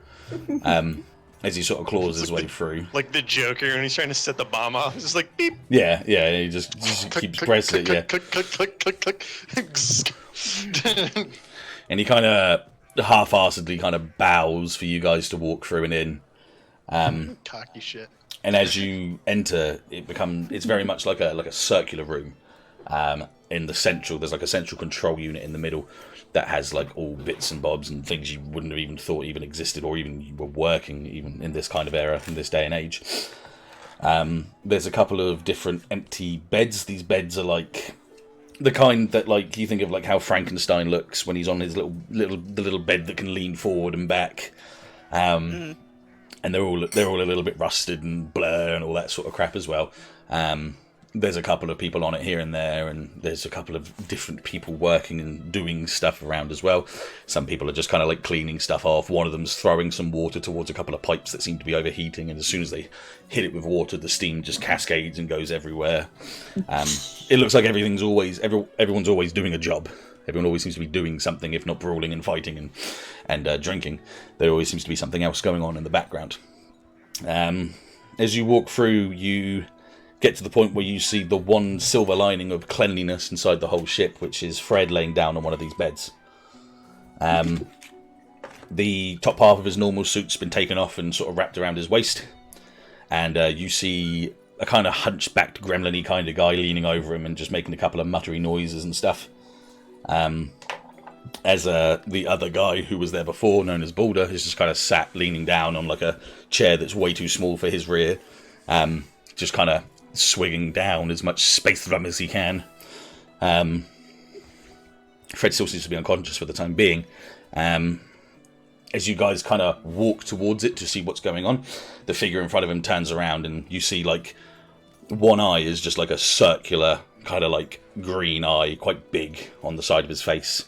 As he sort of claws his way through. Like the Joker when he's trying to set the bomb off. It's just like beep. Yeah, he just keeps pressing it, yeah. Click. And he kind of half-assedly kind of bows for you guys to walk through and in. Cocky shit. And as you enter, it's very much like a circular room. In the central, there's like a central control unit in the middle that has like all bits and bobs and things you wouldn't have even thought even existed or even you were working even in this kind of era, in this day and age. There's a couple of different empty beds. These beds are like the kind that like you think of like how Frankenstein looks when he's on his little bed that can lean forward and back. And they're all a little bit rusted and blur and all that sort of crap as well. There's a couple of people on it here and there, and there's a couple of different people working and doing stuff around as well. Some people are just kind of like cleaning stuff off. One of them's throwing some water towards a couple of pipes that seem to be overheating, and as soon as they hit it with water, the steam just cascades and goes everywhere. It looks like everyone's always doing a job. Everyone always seems to be doing something, if not brawling and fighting and drinking. There always seems to be something else going on in the background. As you walk through, you get to the point where you see the one silver lining of cleanliness inside the whole ship, which is Fred laying down on one of these beds. The top half of his normal suit's been taken off and sort of wrapped around his waist, and you see a kind of hunchbacked, gremlin-y kind of guy leaning over him and just making a couple of muttery noises and stuff. As the other guy who was there before, known as Balder, is just kind of sat leaning down on like a chair that's way too small for his rear, just kind of swigging down as much space rum as he can. Fred still seems to be unconscious for the time being. As you guys kind of walk towards it to see what's going on, the figure in front of him turns around and you see like one eye is just like a circular kind of like green eye, quite big on the side of his face.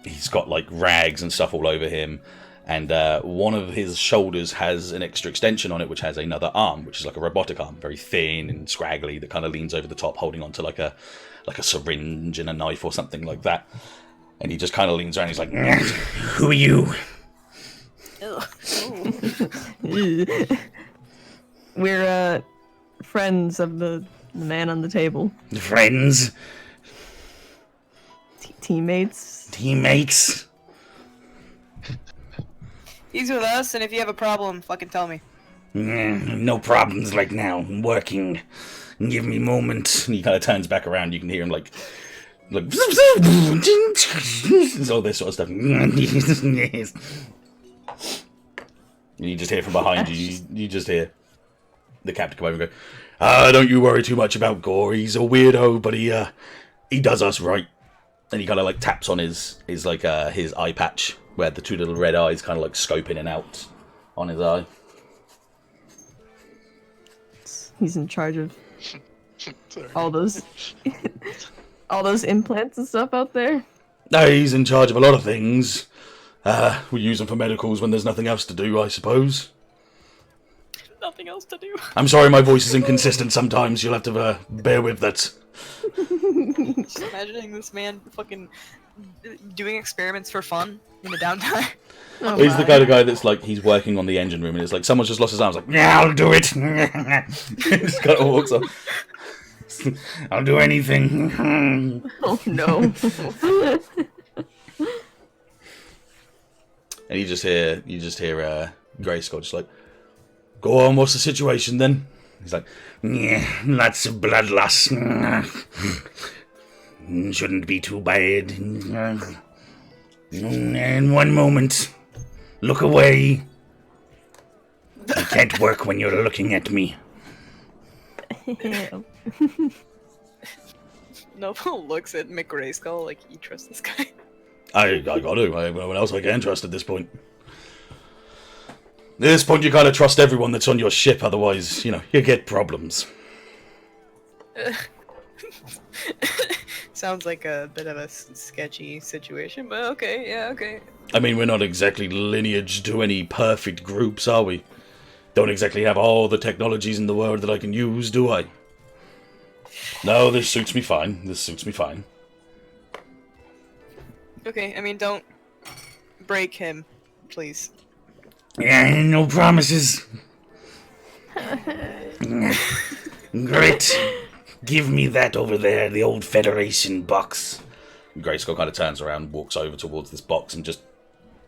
He's got like rags and stuff all over him, and one of his shoulders has an extra extension on it which has another arm, which is like a robotic arm, very thin and scraggly, that kind of leans over the top holding onto like a syringe and a knife or something like that. And he just kind of leans around. He's like, "Who are you?" We're friends of the man on the table. Friends? Teammates? Teammates? He's with us, and if you have a problem, fucking tell me. No problems like now. I'm working. Give me a moment. And he kind of turns back around. You can hear him like all this sort of stuff. And you just hear from behind you. You just hear the captain come over and go, "Don't you worry too much about Gore. He's a weirdo, but he does us right." And he kind of like taps on his eye patch where the two little red eyes kind of like scope in and out on his eye. He's in charge of all those implants and stuff out there. He's in charge of a lot of things. We use them for medicals when there's nothing else to do, I suppose. Nothing else to do. I'm sorry my voice is inconsistent sometimes. You'll have to bear with that. Just imagining this man fucking doing experiments for fun in the downtime. Oh He's the my. kind of guy that's like, he's working on the engine room and it's like someone's just lost his arms, like, "Yeah, I'll do it." Just kind of walks off. "I'll do anything." Oh no. And you just hear Grayskull just like, "Go on, what's the situation then?" He's like, "Yeah, lots of blood loss. Shouldn't be too bad. And one moment, look away. I can't work when you're looking at me." Noble looks at McGrayskull like, you trust this guy? I got to. What else I can trust at this point? At this point, you gotta trust everyone that's on your ship, otherwise, you get problems. Sounds like a bit of a sketchy situation, but okay, yeah, okay. I mean, we're not exactly lineage to any perfect groups, are we? Don't exactly have all the technologies in the world that I can use, do I? No, this suits me fine. Okay, I mean, don't break him, please. Yeah, no promises. Grit, give me that over there, the old Federation box. Grayskull kind of turns around, walks over towards this box, and just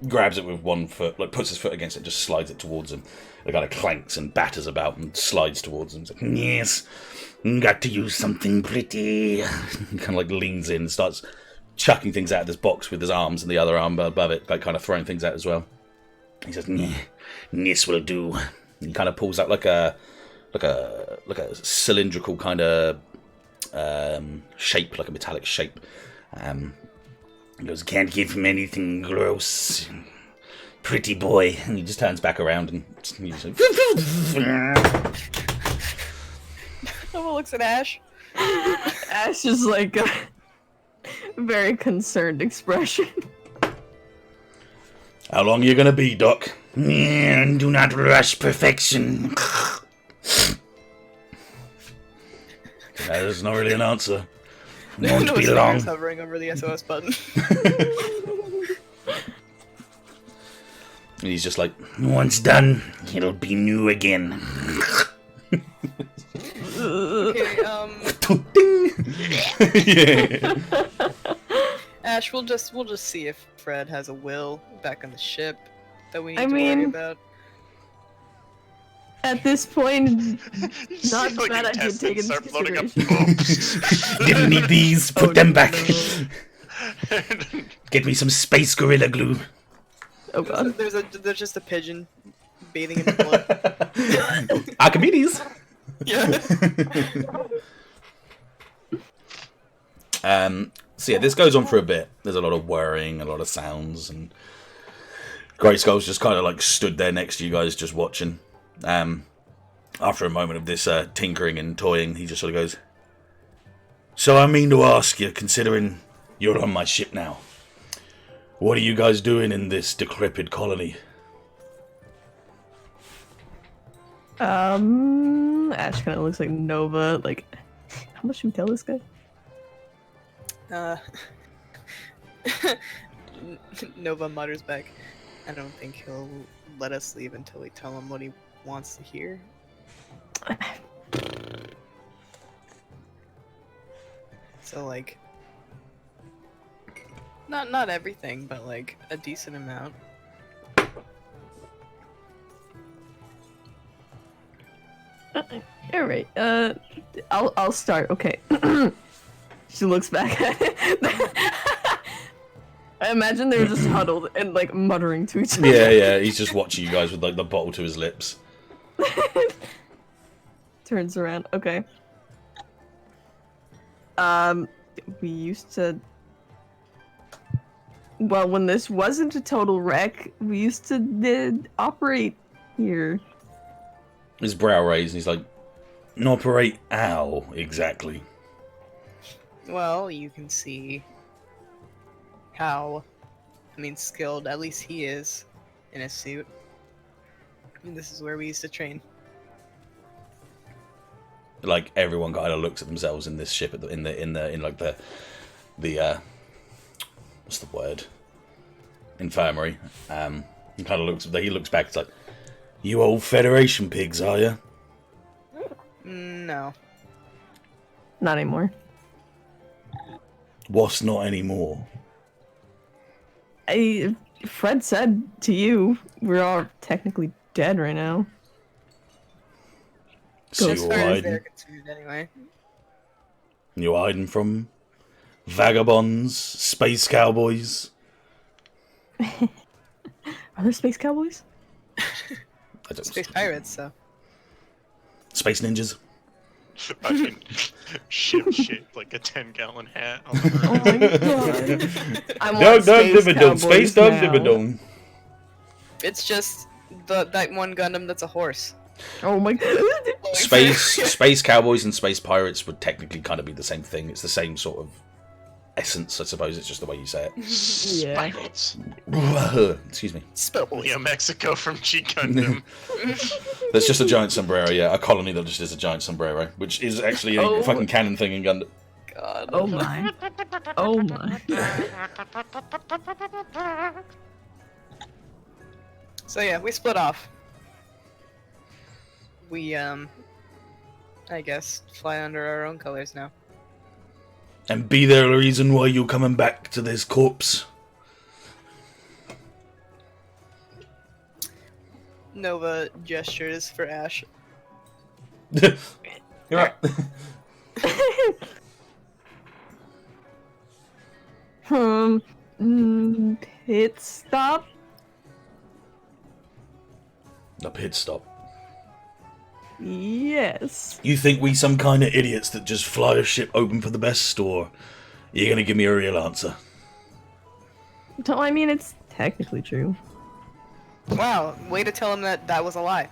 grabs it with one foot, like puts his foot against it, just slides it towards him. It kind of clanks and batters about and slides towards him. He's like, "Yes, got to use something pretty." He kind of like leans in and starts chucking things out of this box with his arms and the other arm above it, like kind of throwing things out as well. He says, "This will do." And he kind of pulls out like a cylindrical kind of shape, like a metallic shape. He goes, "Can't give him anything gross. Pretty boy." And he just turns back around and he's like, Noble looks at Ashe. Ash is like a very concerned expression. "How long are you gonna be, Doc?" "Do not rush perfection." That is not really an answer. Won't be long. Hovering over the SOS button. And he's just like, "Once done, it'll be new again." Okay, Yeah. Ashe, we'll just see if Fred has a will back on the ship that we need I to worry mean- about. At this point, You not see, like, bad you idea test it, taken start floating up. consideration. "Didn't need these. Put Oh, them back. no. Get me some space gorilla glue." Oh god. There's just a pigeon bathing in the blood. Archimedes. Yeah. So yeah, this goes on for a bit. There's a lot of whirring, a lot of sounds, and Grey Skull's just kind of like stood there next to you guys, just watching. After a moment of this tinkering and toying, he just sort of goes, "So I mean to ask you, considering you're on my ship now, what are you guys doing in this decrepit colony?" Ash kind of looks like Nova. Like, how much should we tell this guy? Nova mutters back, "I don't think he'll let us leave until we tell him what he wants to hear." So like, not everything, but like a decent amount. All right. I'll start. Okay. She looks back at it. I imagine they were just huddled and like muttering to each other. Yeah. He's just watching you guys with like the bottle to his lips. Turns around. Okay. We used to. Well, when this wasn't a total wreck, we used to operate here. His brow raised, and he's like, "Operate how exactly?" Well, you can see how, skilled at least he is in his suit. And this is where we used to train. Like everyone kind of looks at themselves in this ship at in like the what's the word? Infirmary. He kind of looks. He looks back. It's like, "You old Federation pigs, are you?" No. Not anymore. What's not anymore? Fred said to you, we're all technically dead right now. So As you're far as hiding. they're concerned, anyway. You're hiding from vagabonds, space cowboys. Are there space cowboys? I don't Space pirates, so. Space ninjas. Fucking ship shaped like a 10-gallon hat. On the Oh front. my god. I want space cowboys Space dog now. dividend. It's just that one Gundam that's a horse. Oh my god. Space cowboys and space pirates would technically kind of be the same thing. It's the same sort of essence, I suppose. It's just the way you say Yeah. Pirates. it. Excuse me. Leo Mexico from G Gundam. There's just a giant sombrero, yeah. A colony that just is a giant sombrero, which is actually a Oh. fucking canon thing in Gundam. God. Oh my. Oh my. So yeah, we split off. We, I guess, fly under our own colors now. And be there a reason why you're coming back to this corpse? Nova gestures for Ashe. You're right. Pit stop? A pit stop. Yes. You think we some kind of idiots that just fly a ship open for the best, or you're gonna give me a real answer? No, I mean, it's technically true. Wow, way to tell him that was a lie.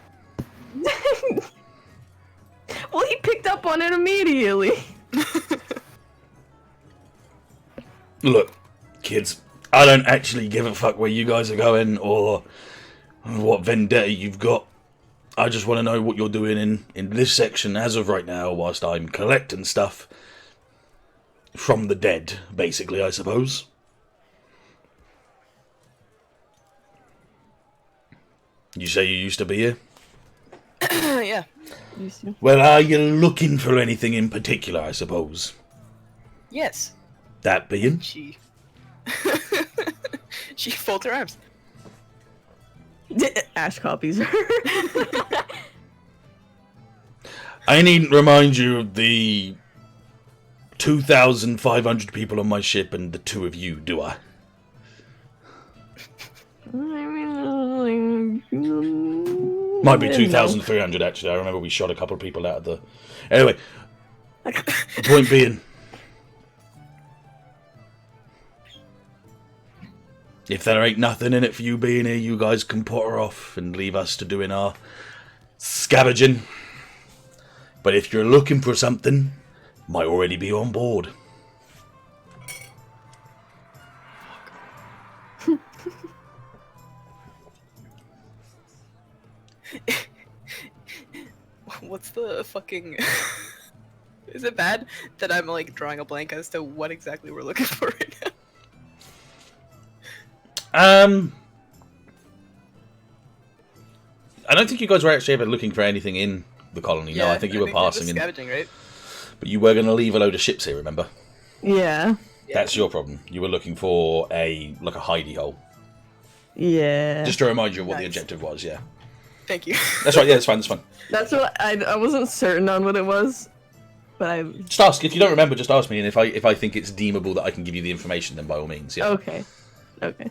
Well, he picked up on it immediately. Look, kids, I don't actually give a fuck where you guys are going or what vendetta you've got. I just want to know what you're doing in this section as of right now, whilst I'm collecting stuff from the dead, basically, I suppose. You say you used to be here? Yeah. Well, are you looking for anything in particular, I suppose? Yes. That being? She... she folds her arms. Ash copies her. I needn't remind you of the 2,500 people on my ship and the two of you, do I? Might be 2,300 actually. I remember we shot a couple of people out of the... Anyway, the point being, If there ain't nothing in it for you being here, you guys can put her off and leave us to doing our scavenging. But if you're looking for something, might already be on board. What's the fucking... Is it bad that I'm like drawing a blank as to what exactly we're looking for right now? I don't think you guys were actually ever looking for anything in the colony. No, I think you were passing in. Scavenging, right? But you were going to leave a load of ships here, remember? Yeah. That's your problem. You were looking for a hidey hole. Yeah. Just to remind you of what the Nice. objective was, yeah. Thank you. That's right, yeah, that's fine, that's fine. That's what I wasn't certain on what it was, but I. Just ask. If you don't remember, just ask me, and if I think it's deemable that I can give you the information, then by all means, yeah. Okay. Okay.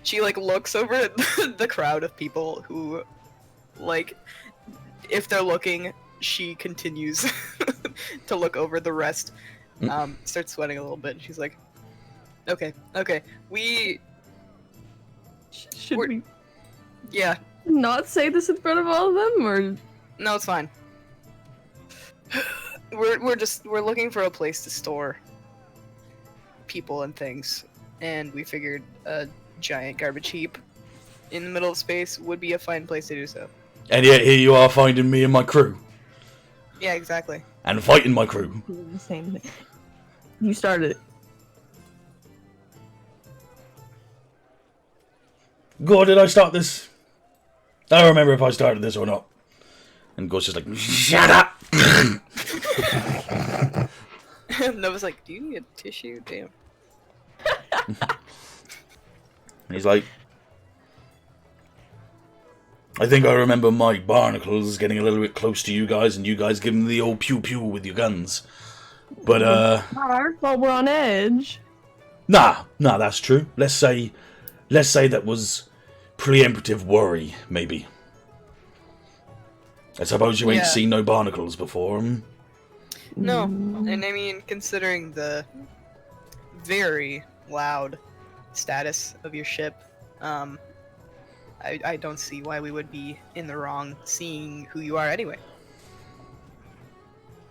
She like looks over at the crowd of people who, like, if they're looking, she continues to look over the rest. Starts sweating a little bit. And she's like, "Okay, we Should We're- we yeah, not say this in front of all of them, or? no, it's fine. We're looking for a place to store people and things, and we figured a giant garbage heap in the middle of space would be a fine place to do so." And yet here you are finding me and my crew. Yeah, exactly. And fighting my crew. The same thing. You started it. God, did I start this? I don't remember if I started this or not. And Gor's just like, shut up! Nova's like, "Do you need a tissue? Damn." And he's like, I think I remember my barnacles getting a little bit close to you guys, and you guys giving the old pew-pew with your guns. But, Not our fault. We're on edge. nah, that's true. Let's say that was preemptive worry, maybe. I suppose you ain't Yeah. seen no barnacles before, No, and I mean, considering the very loud status of your ship, I don't see why we would be in the wrong seeing who you are anyway.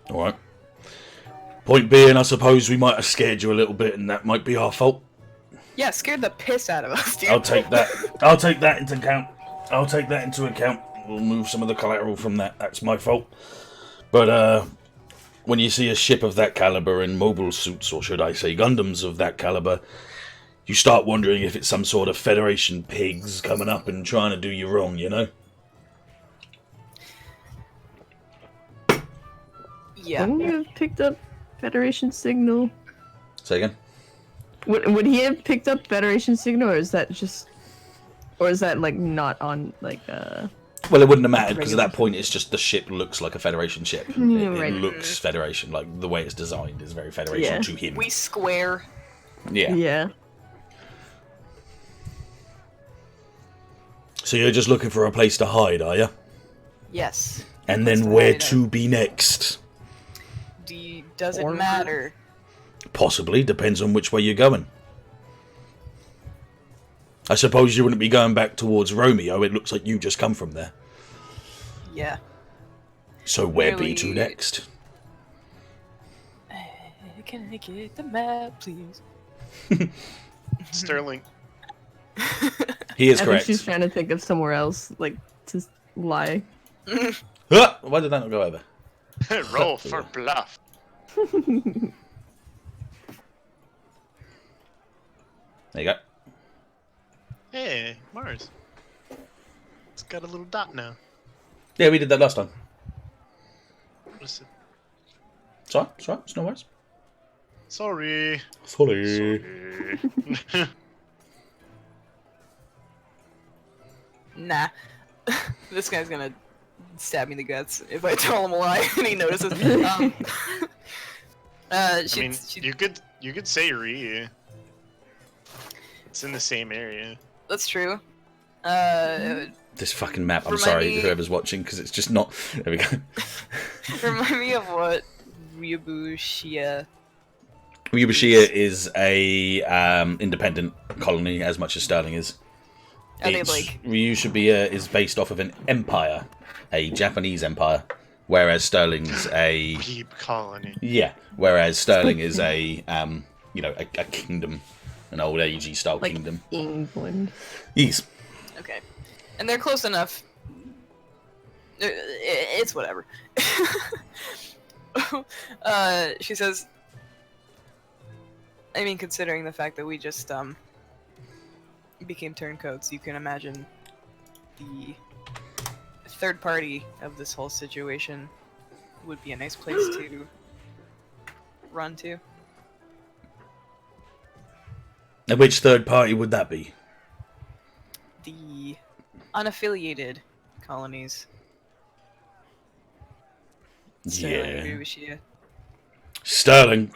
Alright. Point being, I suppose we might have scared you a little bit, and that might be our fault. Yeah, scared the piss out of us, dude. I'll take that into account. We'll move some of the collateral from that. That's my fault. But, when you see a ship of that caliber in mobile suits, or should I say Gundams of that caliber, you start wondering if it's some sort of Federation pigs coming up and trying to do you wrong, you know? Yeah. Wouldn't you have picked up Federation signal? Say again? Would he have picked up Federation signal, or is that like not on like Well, it wouldn't have mattered, because at that point it's just the ship looks like a Federation ship. It Right. looks Federation, like the way it's designed is very Federation Yeah. to him. We square. Yeah. Yeah. So you're just looking for a place to hide, are you? Yes. And Place then to where hide. to be next? Does it Or- matter? Possibly, depends on which way you're going. I suppose you wouldn't be going back towards Romeo, it looks like you just come from there. Yeah. So where be Really- to next? Can I get the map, please? Sterling. He is I think correct. she's trying to think of somewhere else, like to lie. Ah, why did that not go over? Roll for bluff. There you go. Hey, Mars. It's got a little dot now. Yeah, we did that last time. What is it? It's alright, it's no worries. Sorry. Sorry. Sorry. Nah. This guy's gonna stab me in the guts if I tell him a lie and he notices. I She, mean, she, you could say Ryu. It's in the same area. that's true. This fucking map, I'm Remind sorry me- whoever's watching, because it's just not... There we go. Remind me of what Ryubushia. Ryubushia is a independent colony, as much as Sterling is. Are they like... Ryubushia is based off of an empire, a Japanese empire, whereas Sterling's a Peep colony. yeah. Whereas Sterling is a a kingdom, an old agey style Like kingdom. England. Yes. Okay. And they're close enough. It's whatever. She says, I mean, considering the fact that we just became turncoats, you can imagine the third party of this whole situation would be a nice place to run to. And which third party would that be? The unaffiliated colonies. Yeah. Ryubushia. Sterling.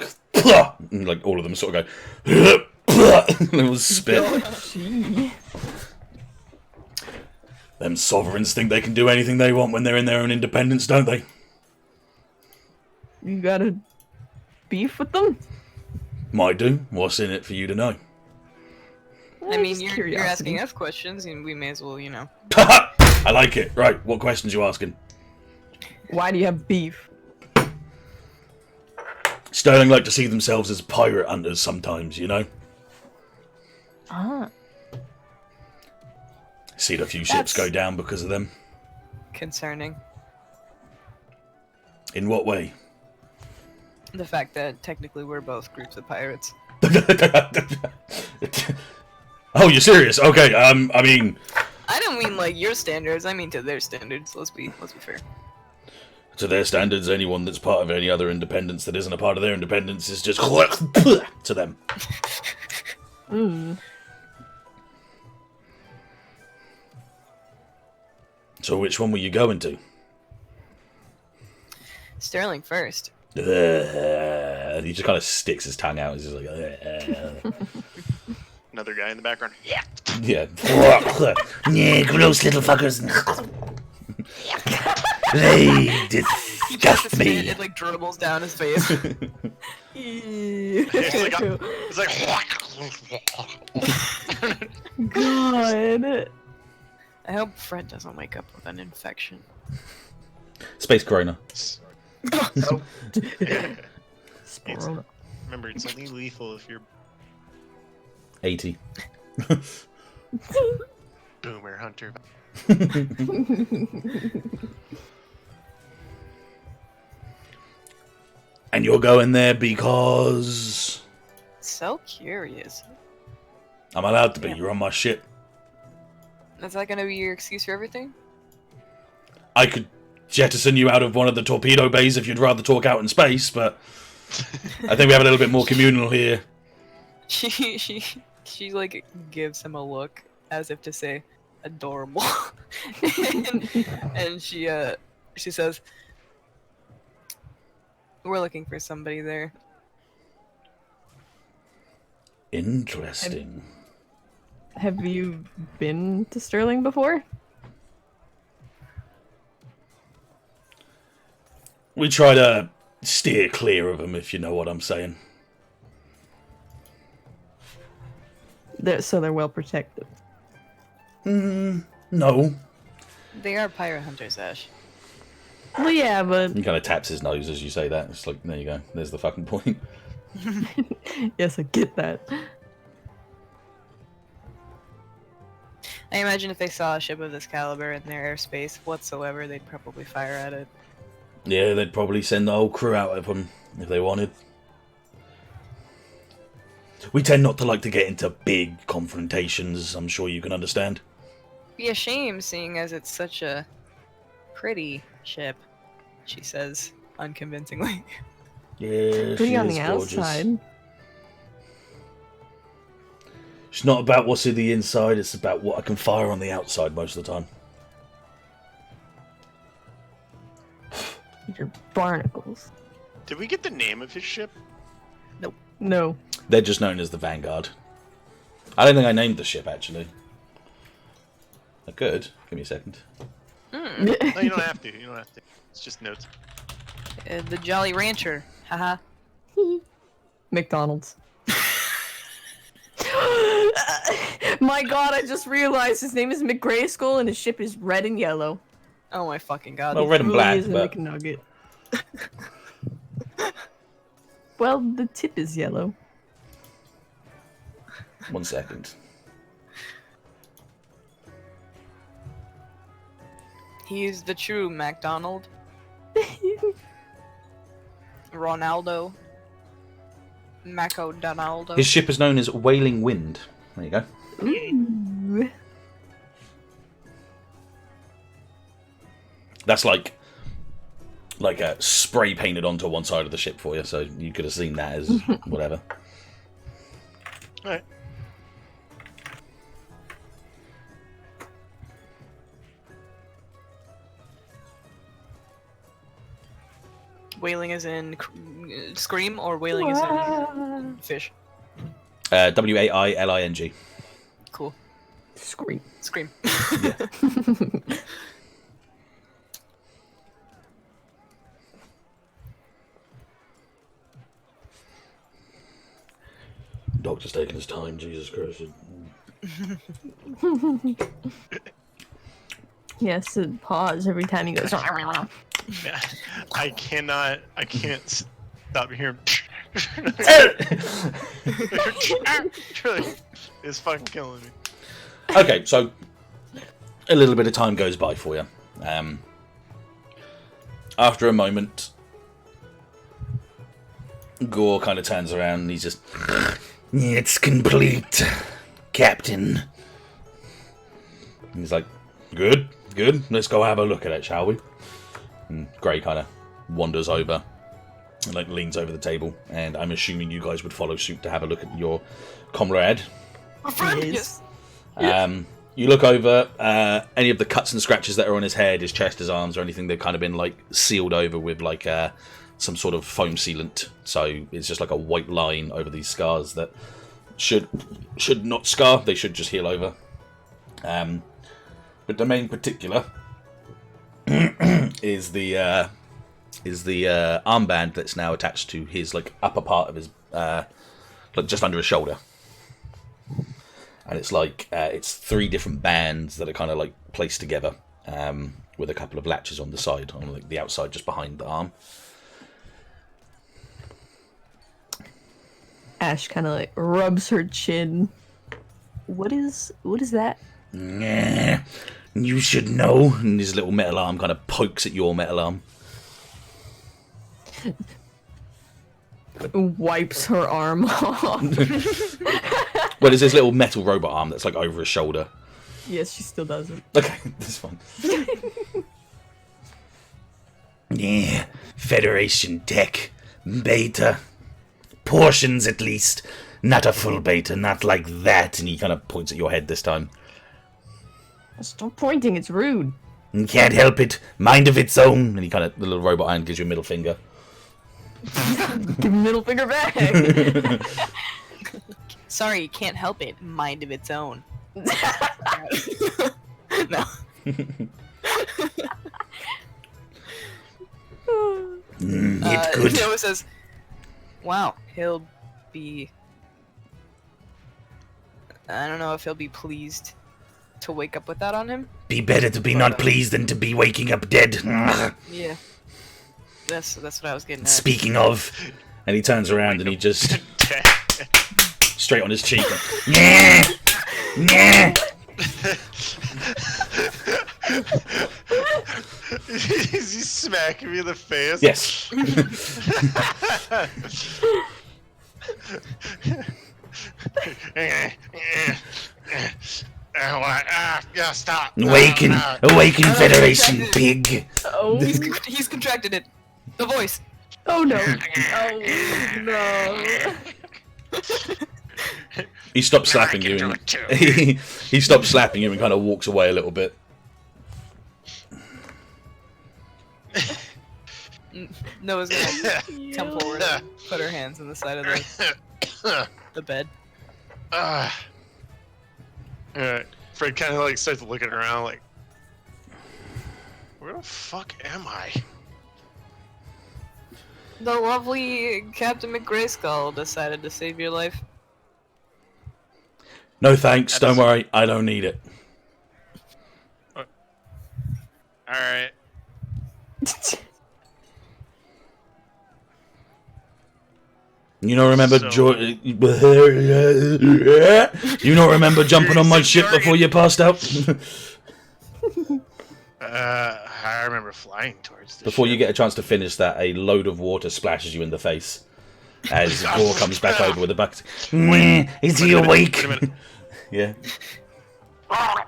And, like all of them sort of go. And it was spit. Gee. Them sovereigns think they can do anything they want when they're in their own independence, don't they? You got a beef with them? Might do. What's in it for you to know? I mean, Just you're curiosity. asking us questions, and we may as well, you know. I like it. Right, what questions you asking? Why do you have beef? Sterling like to see themselves as pirate hunters sometimes, you know? Ah. Seen a few ships That's- go down because of them. Concerning In what way? the fact that technically we're both groups of pirates. Oh, you're serious? Okay, I mean, I don't mean like your standards. I mean to their standards. Let's be fair. to their standards, anyone that's part of any other independence that isn't a part of their independence is just to them. Mm. So which one were you going to? Sterling first. He just kind of sticks his tongue out. He's just like, Another guy in the background. Yeah. yeah. Yeah, gross little fuckers. They He disgust just spit, me. it like dribbles down his face. It's like God. I hope Fred doesn't wake up with an infection. Space Corona. Sporona. Remember, it's only lethal if you're 80. boomer hunter. And you're going there because So curious. I'm allowed to be. Yeah. You're on my ship. Is that gonna be your excuse for everything? I could jettison you out of one of the torpedo bays if you'd rather talk out in space, but I think we have a little bit more communal here. She like gives him a look as if to say adorable. and she says, we're looking for somebody there. Interesting. Have you been to Sterling before? We try to steer clear of them, if you know what I'm saying. So they're well protected. No. They are pirate hunters, Ash. Well, yeah, but He kind of taps his nose as you say that. It's like, there you go. There's the fucking point. yes, I get that. I imagine if they saw a ship of this caliber in their airspace whatsoever, they'd probably fire at it. Yeah, they'd probably send the whole crew out of them if they wanted. We tend not to like to get into big confrontations, I'm sure you can understand. Be a shame, seeing as it's such a pretty ship, she says unconvincingly. Yeah, Pretty she on is the gorgeous. outside. It's not about what's in the inside, it's about what I can fire on the outside most of the time. Your barnacles. Did we get the name of his ship? No. They're just known as the Vanguard. I don't think I named the ship, actually. I could. Give me a second. No, you don't have to. You don't have to. It's just notes. The Jolly Rancher. Haha. McDonald's. My god, I just realized his name is McGrayskull and his ship is red and yellow. Oh my fucking god. Well, red and Truly black, is a but McNugget. Well, the tip is yellow. 1 second. He's the true MacDonald. Ronaldo. Maco Donaldo. His ship is known as Wailing Wind. There you go. Ooh. That's like a spray painted onto one side of the ship for you, so you could have seen that as whatever. Alright. Whaling is in scream or whaling is in fish? Wailing. Cool. Scream. Scream. Yeah. Doctor's taking his time, Jesus Christ. He has to pause every time he goes. Yeah. I can't stop hearing. It's fucking killing me. Okay, so a little bit of time goes by for you. After a moment, Gore kind of turns around and he's just, "It's complete, Captain." And he's like, good, let's go have a look at it, shall we? And Gray kind of wanders over and like leans over the table, and I'm assuming you guys would follow suit to have a look at your comrade. Yes. You look over, any of the cuts and scratches that are on his head, his chest, his arms, or anything, they've kind of been like sealed over with like some sort of foam sealant. So it's just like a white line over these scars that should not scar. They should just heal over. But the main particular is the armband that's now attached to his like upper part of his like just under his shoulder. And it's like it's 3 different bands that are kind of like placed together with a couple of latches on the side, on like the outside, just behind the arm. Ashe kind of like rubs her chin. What is that? Nah, you should know. And his little metal arm kind of pokes at your metal arm. Wipes her arm off. Well, it's his little metal robot arm that's like over his shoulder. Yes, she still does it. Okay, that's fine. Yeah, Federation tech. Beta. Portions at least. Not a full beta, not like that. And he kind of points at your head this time. Stop pointing, it's rude. Can't help it. Mind of its own. And he kind of, the little robot hand gives you a middle finger. Give me middle finger back. Sorry, you can't help it. Mind of its own. No. It could. He always says, "Wow, he'll be." I don't know if he'll be pleased to wake up with that on him. Be better to be not pleased than to be waking up dead. Yeah. That's what I was getting at. Speaking of, and he turns around and he just straight on his cheek. Yeah, yeah. Is he smacking me in the face? Yes. Yeah, stop. Awaken, Federation pig. Oh, He's contracted it. The voice. oh no. Oh no. He stops slapping you. And, he stops slapping you and kind of walks away a little bit. Noah's gonna come forward and put her hands on the side of the bed. Alright. Fred kind of like starts looking around like, where the fuck am I? the lovely Captain McGrayskull decided to save your life. No thanks, don't worry, I don't need it. Alright. You don't remember you don't remember jumping on my ship before you passed out? I remember flying towards the Before ship. you get a chance to finish that, a load of water splashes you in the face as Gore comes back over with a bucket. Is he awake? Wait a minute. Yeah. What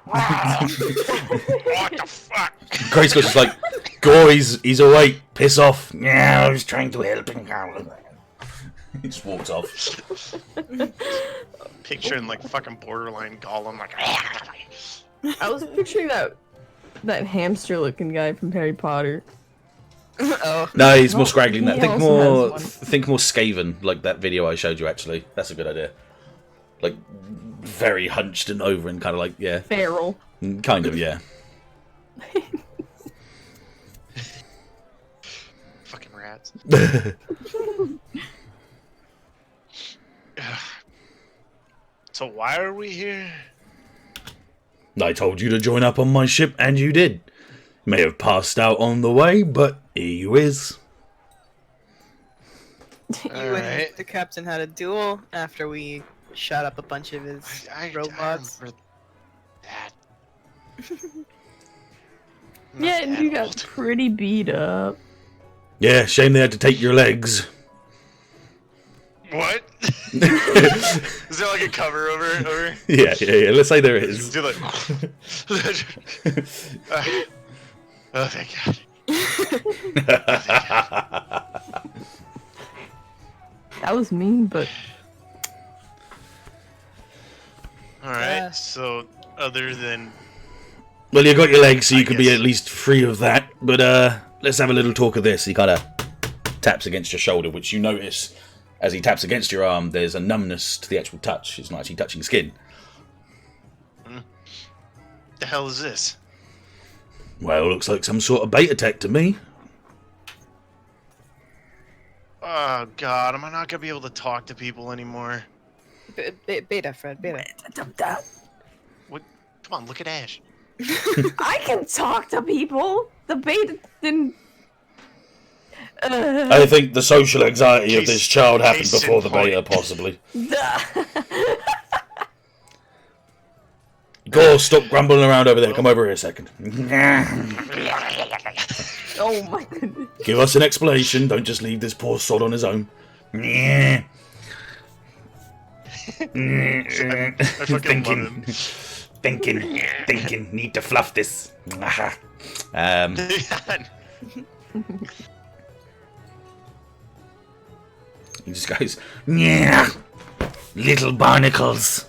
the fuck? Grayskull's just like, Gore, he's awake. Piss off. Yeah, I was trying to help him. He just walks off. Picturing like fucking borderline Gollum, like. I was picturing that hamster-looking guy from Harry Potter. Oh. No, he's more scraggly than that. He Think also more, has one. think more Skaven, like that video I showed you. Actually, that's a good idea. Like very hunched and over, and kind of like Feral. kind of yeah. Fucking rats. So why are we here? I told you to join up on my ship, and you did. May have passed out on the way, but here you is. You Alright. and the captain had a duel after we shot up a bunch of his robots. I remember that. Not Yeah, and that you got old. pretty beat up. Yeah, shame they had to take your legs. What? Is there like a cover over? Yeah. Let's say there is. Do like. Oh, thank God. That was mean, but All right. So, other than Well, you got your legs, so you I could be guess. at least free of that. But let's have a little talk of this. He kind of taps against your shoulder, which you notice as he taps against your arm. There's a numbness to the actual touch. It's not actually touching skin. the hell is this? Well, looks like some sort of beta tech to me. Oh God, am I not gonna be able to talk to people anymore? Beta, Fred, beta. What? Come on, look at Ashe. I can talk to people. The beta didn't. I think the social anxiety of Case- this child happened case in before the beta, point. possibly. Gore, stop grumbling around over there. Come over here a second. Oh my goodness. Give us an explanation. Don't just leave this poor sod on his own. I fucking love him. Thinking. Need to fluff this. He just goes, yeah, little barnacles.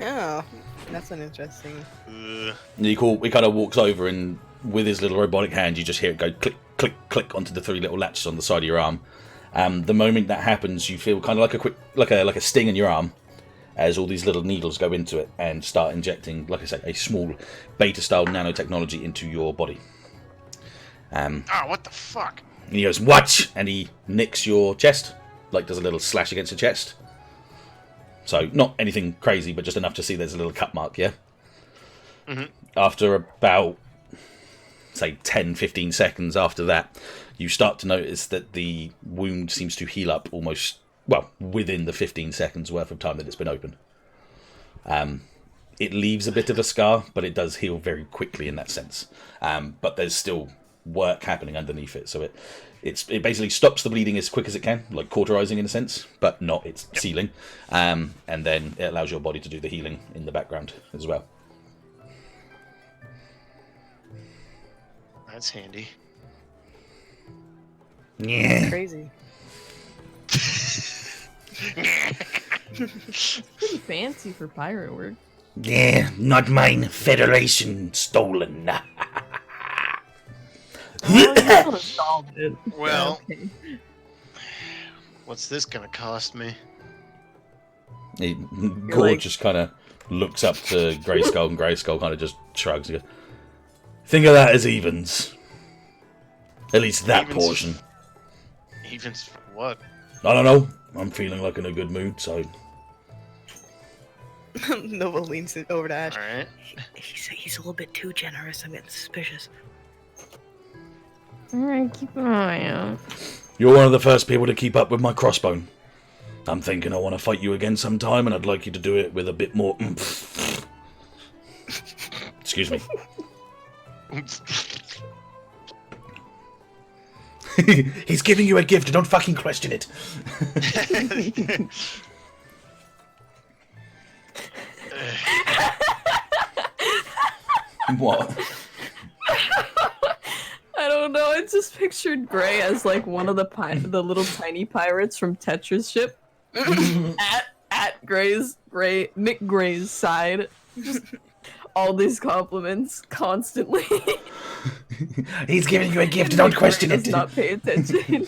Oh, that's an interesting. Ugh. And he kind of walks over, and with his little robotic hand, you just hear it go click, click, click onto the three little latches on the side of your arm. The moment that happens, you feel kind of like a quick, like a sting in your arm, as all these little needles go into it and start injecting, like I say, a small beta-style nanotechnology into your body. Oh, what the fuck? And he goes, watch! And he nicks your chest, like does a little slash against your chest. So, not anything crazy, but just enough to see there's a little cut mark, yeah? Mhm. After about, say, 10-15 seconds after that, you start to notice that the wound seems to heal up almost, well, within the 15 seconds worth of time that it's been open. It leaves a bit of a scar, but it does heal very quickly in that sense. But there's still work happening underneath it, so it basically stops the bleeding as quick as it can, like cauterizing in a sense, but not its sealing. And then it allows your body to do the healing in the background as well. That's handy. Yeah. Crazy. Pretty fancy for pirate work. Yeah, not mine. Federation stolen. Oh, you could have solved it. Well, Okay. what's this gonna cost me? Gore like- just kind of looks up to Grayskull, and Grayskull kind of just shrugs and goes, think of that as evens. At least that Evens. portion. Allegiance for what? I don't know. I'm feeling like in a good mood, so... Nova leans it over to Ashe. Alright. He's a little bit too generous. I'm getting suspicious. Alright, keep an eye out. You're one of the first people to keep up with my crossbone. I'm thinking I want to fight you again sometime, and I'd like you to do it with a bit more oomph. Excuse me. He's giving you a gift, don't fucking question it. What? I don't know. I just pictured Gray as like one of the little tiny pirates from Tetris ship. at Mick Gray's side. Just all these compliments constantly. He's giving you a gift, don't question it. Does not pay attention.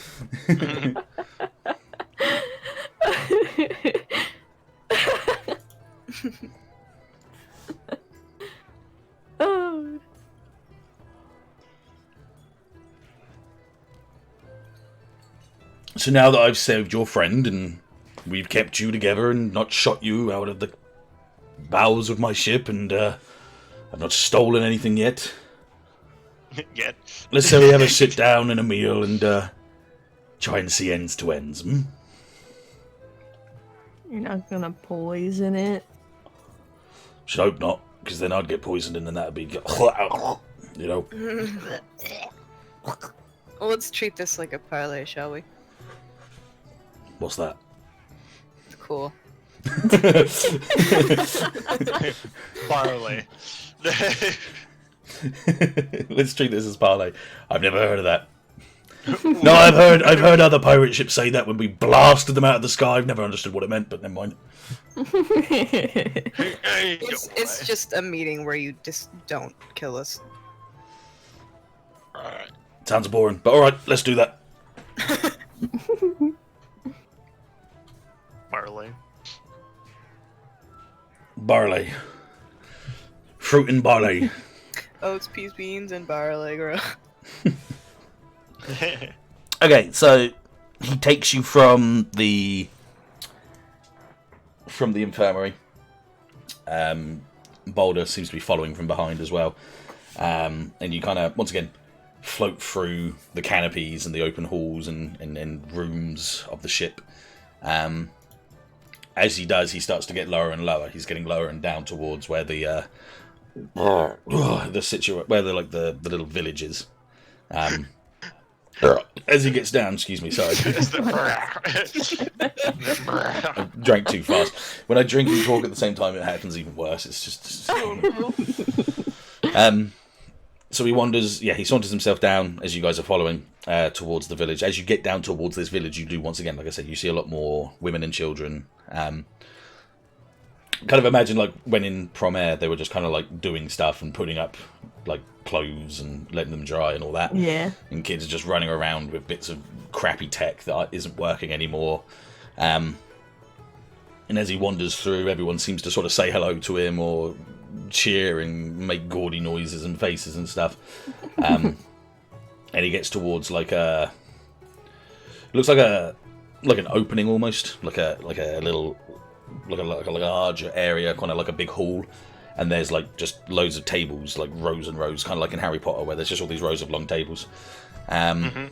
Oh. So now that I've saved your friend and we've kept you together and not shot you out of the bowels of my ship and I've not stolen anything yet, Yet. let's say we have a sit down and a meal and try and see ends to ends. Hmm? You're not gonna poison it. Should hope not, because then I'd get poisoned and then that'd be, you know. Well, let's treat this like a parlay, shall we? What's that? Cool. Barley. Let's treat this as parlay. I've never heard of that. No, I've heard other pirate ships say that when we blasted them out of the sky. I've never understood what it meant, but never mind. It's just a meeting where you just don't kill us. Alright. Sounds boring, but alright, let's do that. Barley. Barley. Fruit and barley. Oats, peas, beans, and barley. Okay, so he takes you from the infirmary. Boulder seems to be following from behind as well. And you kind of, once again, float through the canopies and the open halls and rooms of the ship. As he does, he starts to get lower and lower. He's getting lower and down towards where the where the little village is. As he gets down, excuse me, sorry. I drank too fast. When I drink and talk at the same time, it happens even worse. It's just... So he wanders, he saunters himself down as you guys are following towards the village. As you get down towards this village, you do, once again, like I said, you see a lot more women and children. Kind of imagine like when in Prom Air, they were just kind of like doing stuff and putting up like clothes and letting them dry and all that. Yeah. And kids are just running around with bits of crappy tech that isn't working anymore. And as he wanders through, everyone seems to sort of say hello to him or cheer and make gaudy noises and faces and stuff. And he gets towards like a... looks like an opening almost, like a little... like a larger area, kind of like a big hall, and there's like just loads of tables, like rows and rows, kind of like in Harry Potter, where there's just all these rows of long tables, and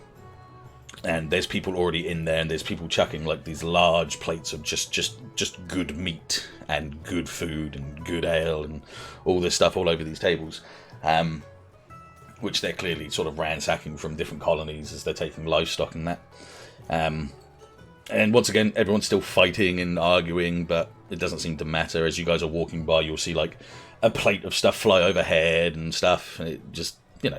there's people already in there, and there's people chucking like these large plates of just good meat and good food and good ale and all this stuff all over these tables, which they're clearly sort of ransacking from different colonies as they're taking livestock and that. And once again, everyone's still fighting and arguing, but it doesn't seem to matter. As you guys are walking by, you'll see like a plate of stuff fly overhead and stuff. And it just,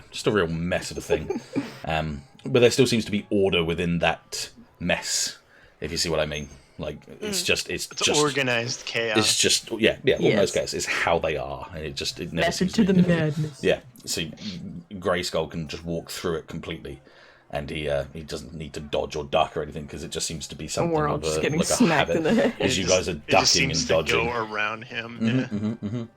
just a real mess of a thing. But there still seems to be order within that mess, if you see what I mean. Like, it's just organized chaos. It's just, organized chaos is how they are. And it never Method seems to the be madness. Yeah, so Greyskull can just walk through it completely. And he doesn't need to dodge or duck or anything because it just seems to be something We're all of just a, getting like a smacked habit in the head. as you guys are ducking and dodging. To go around him. And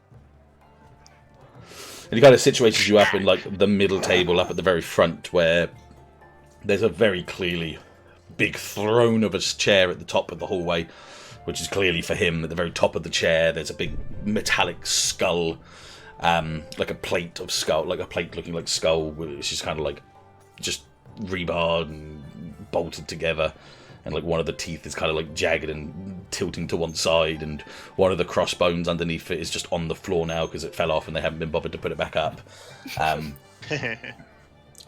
he kind of situates you up in like the middle table up at the very front where there's a very clearly big throne of a chair at the top of the hallway, which is clearly for him. At the very top of the chair, there's a big metallic skull, like a plate of skull, like a plate looking like skull, which is kind of like just rebarred and bolted together. And like one of the teeth is kind of like jagged and tilting to one side, and one of the crossbones underneath it is just on the floor now because it fell off and they haven't been bothered to put it back up.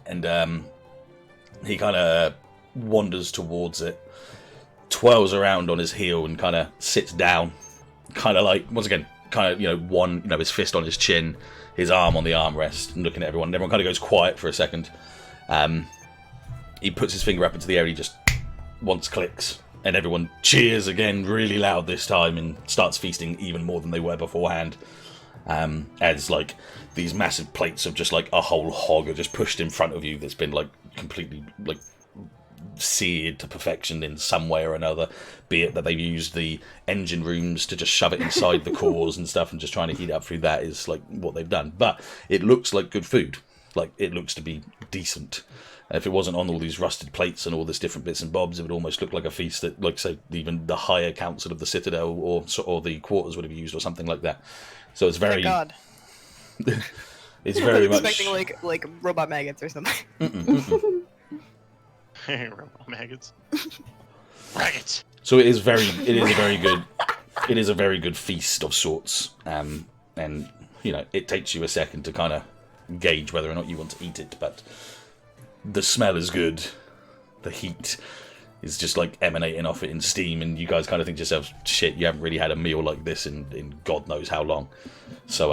And he kind of wanders towards it, twirls around on his heel, and kind of sits down, kind of like, once again, kind of, his fist on his chin, his arm on the armrest, and looking at everyone. And everyone kind of goes quiet for a second. He puts his finger up into the air, he just once clicks, and everyone cheers again really loud this time and starts feasting even more than they were beforehand, as like these massive plates of just like a whole hog are just pushed in front of you that's been like completely like seared to perfection in some way or another, be it that they've used the engine rooms to just shove it inside the cores and stuff and just trying to heat it up through that is like what they've done. But it looks like good food, like it looks to be decent. If it wasn't on all these rusted plates and all this different bits and bobs, it would almost look like a feast that, like, say, even the higher council of the Citadel or the quarters would have used or something like that. So it's very... Thank God. It's very much... expecting, like robot maggots or something. Robot maggots. Maggots! So it is a very good feast of sorts. And, it takes you a second to kind of gauge whether or not you want to eat it, but... The smell is good. The heat is just like emanating off it in steam, and you guys kind of think to yourselves, shit, you haven't really had a meal like this in God knows how long. So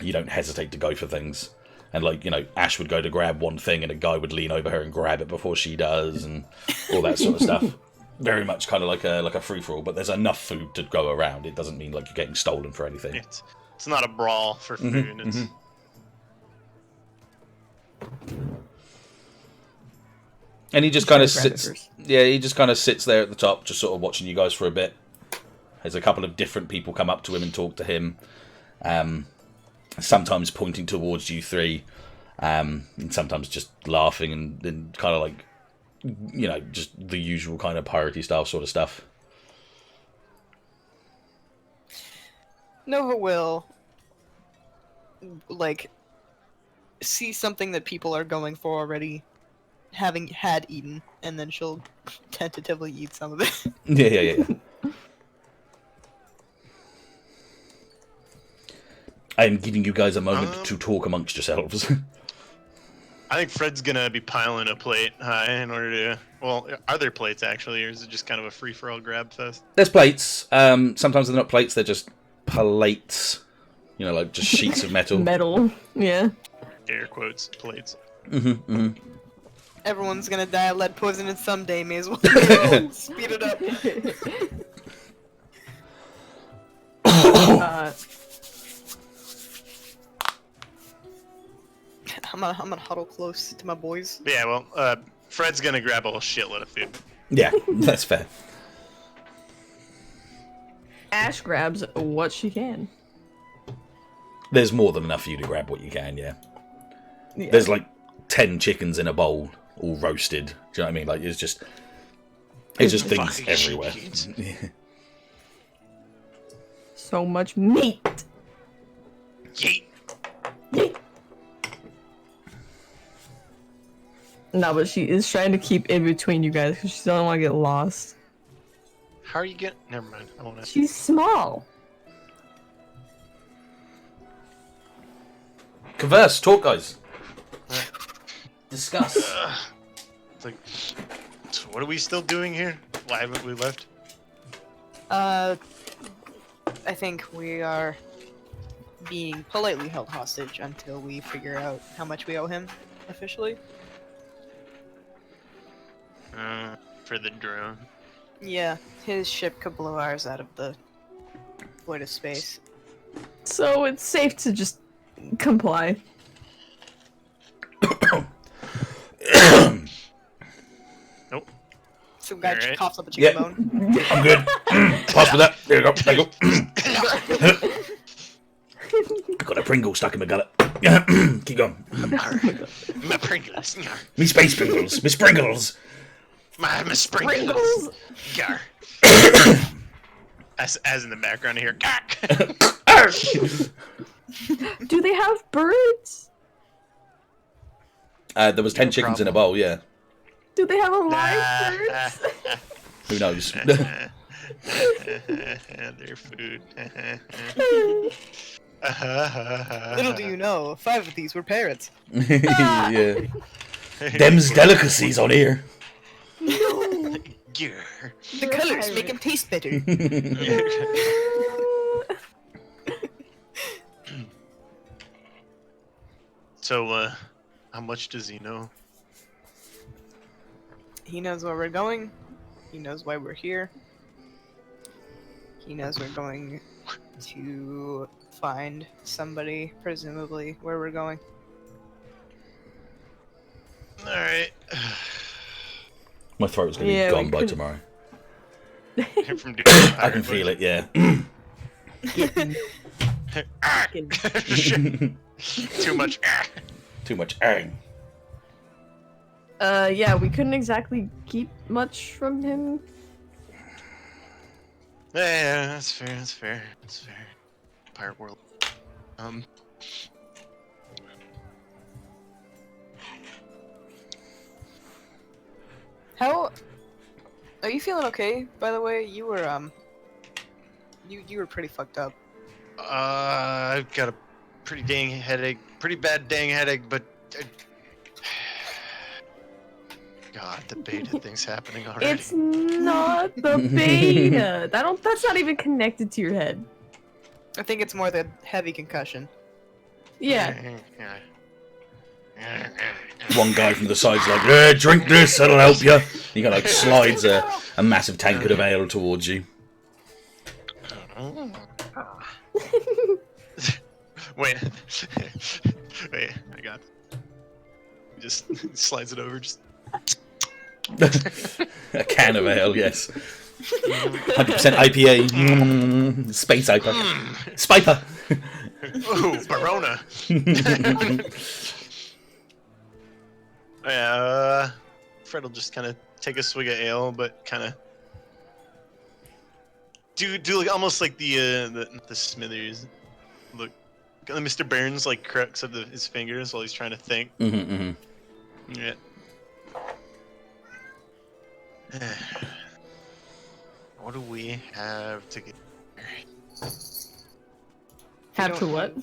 you don't hesitate to go for things. And like, Ashe would go to grab one thing and a guy would lean over her and grab it before she does, and all that sort of stuff. Very much kind of like a free-for-all, but there's enough food to go around. It doesn't mean like you're getting stolen for anything. It's not a brawl for food. It's... And he just kind of sits. Yeah, he just kind of sits there at the top, just sort of watching you guys for a bit. There's a couple of different people come up to him and talk to him, sometimes pointing towards you three, and sometimes just laughing and kind of like, just the usual kind of piratey style sort of stuff. Nova will, like, see something that people are going for already, having had eaten, and then she'll tentatively eat some of it. Yeah. I'm giving you guys a moment to talk amongst yourselves. I think Fred's gonna be piling a plate high in order to... Well, are there plates actually, or is it just kind of a free-for-all grab fest? There's plates. Sometimes they're not plates, they're just plates. Like just sheets of metal. Metal, yeah. Air quotes, plates. Everyone's gonna die of lead poisoning someday, may as well speed it up. I'm gonna huddle close to my boys. Yeah, well, Fred's gonna grab a whole shitload of food. Yeah, that's fair. Ashe grabs what she can. There's more than enough for you to grab what you can, yeah. There's like 10 chickens in a bowl, all roasted. Do you know what I mean? Like, it's just things everywhere. So much meat. Yeet. No, but she is trying to keep in between you guys because she doesn't want to get lost. How are you getting? Never mind. I won't ask. She's small. Converse, talk, guys. Discuss. It's like, so what are we still doing here? Why haven't we left? I think we are being politely held hostage until we figure out how much we owe him officially. For the drone. Yeah, his ship could blow ours out of the void of space. So it's safe to just comply. Nope. Some guy Alright. coughs up a chicken bone. I'm good. Pass for that. There you go. There you go. Got a Pringle stuck in my gullet. Keep going. My Pringles. Me space Pringles. Me Sprinkles. My sprinkles. Gar. As in the background here. Do they have birds? There was 10 chickens in a bowl, yeah. Do they have a live birds? Who knows? Their food. Little do you know, 5 of these were parrots. Yeah. Them's delicacies on here. No. The colors make them taste better. So, how much does he know? He knows where we're going. He knows why we're here. He knows we're going to find somebody, presumably, where we're going. Alright. My throat's going to be gone by tomorrow. From I can feel it, yeah. Too much. Too much. Yeah, we couldn't exactly keep much from him. Yeah, that's fair. Pirate world. How are you feeling? Okay, by the way, you were you were pretty fucked up. I've got a pretty bad dang headache, but God, the beta thing's happening already. It's not the beta. That's not even connected to your head. I think it's more the heavy concussion. Yeah. One guy from the side's like, "Yeah, drink this, that'll help you." He kind of like slides a massive tankard of ale towards you. Wait, I got it. He just slides it over, just... A can of ale, yes. 100% IPA. Space IPA. Spiper. Ooh, Barona. Yeah, Fred will just kind of take a swig of ale, but kind of do like almost like the Smithers look. Mr. Burns like cracks up his fingers while he's trying to think. Yeah. What do we have to get? Have to what?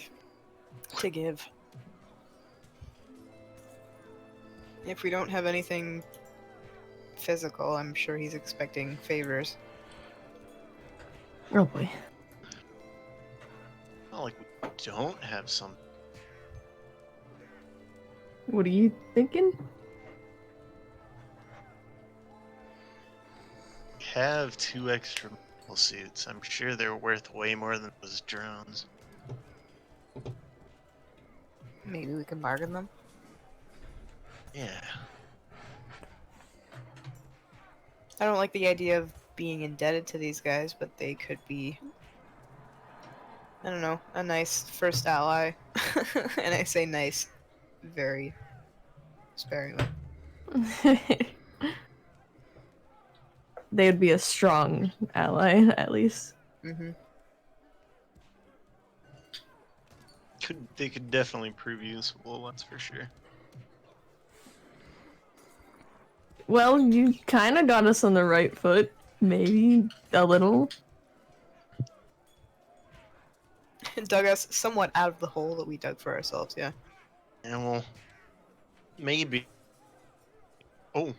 To give. If we don't have anything physical, I'm sure he's expecting favors. Oh boy. Not like we don't have some. What are you thinking? We have 2 extra mobile suits. I'm sure they're worth way more than those drones. Maybe we can bargain them. Yeah. I don't like the idea of being indebted to these guys, but they could be, I don't know, a nice first ally. And I say nice very sparingly. They would be a strong ally, at least. Mm-hmm. They could definitely prove useful, that's for sure. Well, you kind of got us on the right foot. Maybe a little. Dug us somewhat out of the hole that we dug for ourselves, yeah. Yeah, well, maybe. Oh.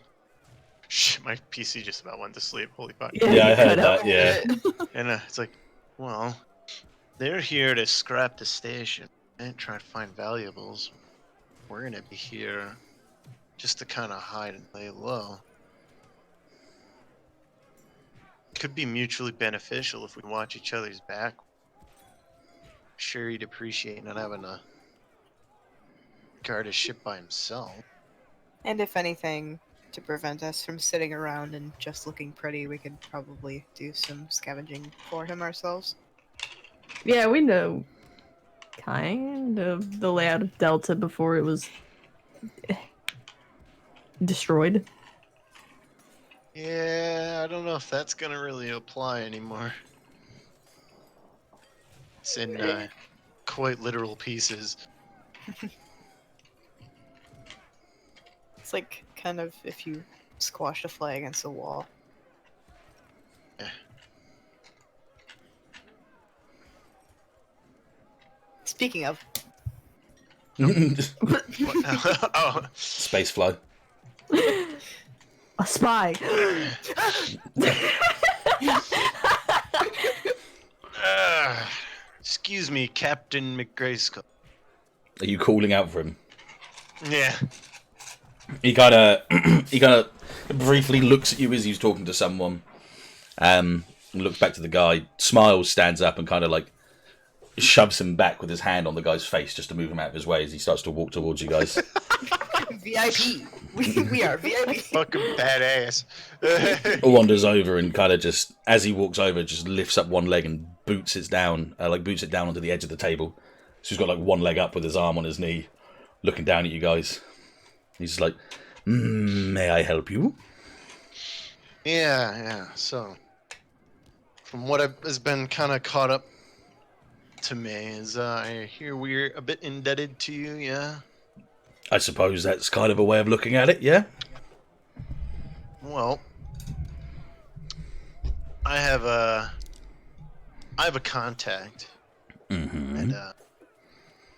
Shh, my PC just about went to sleep. Holy fuck. Yeah, I heard that, yeah. And it's like, well, they're here to scrap the station and try to find valuables. We're gonna be here just to kind of hide and lay low. Could be mutually beneficial if we watch each other's back. Sure, he'd appreciate not having to guard his ship by himself. And if anything, to prevent us from sitting around and just looking pretty, we could probably do some scavenging for him ourselves. Yeah, we know kind of the layout of Delta before it was destroyed. Yeah, I don't know if that's gonna really apply anymore. It's in quite literal pieces. It's like kind of if you squashed a fly against a wall. Yeah. Speaking of, Oh. Space fly. A spy. Excuse me, Captain McGrayskull. Are you calling out for him? Yeah. He kind of briefly looks at you as he's talking to someone. And looks back to the guy, smiles, stands up, and kind of like shoves him back with his hand on the guy's face just to move him out of his way as he starts to walk towards you guys. VIP. We are VIP. Fucking badass. Wanders over and kind of just, as he walks over, just lifts up one leg and boots it down onto the edge of the table. So he's got like one leg up with his arm on his knee, looking down at you guys. He's just like, may I help you? Yeah. So, from what has been kind of caught up to me is I hear we're a bit indebted to you, yeah? I suppose that's kind of a way of looking at it, yeah? Well, I have a contact, and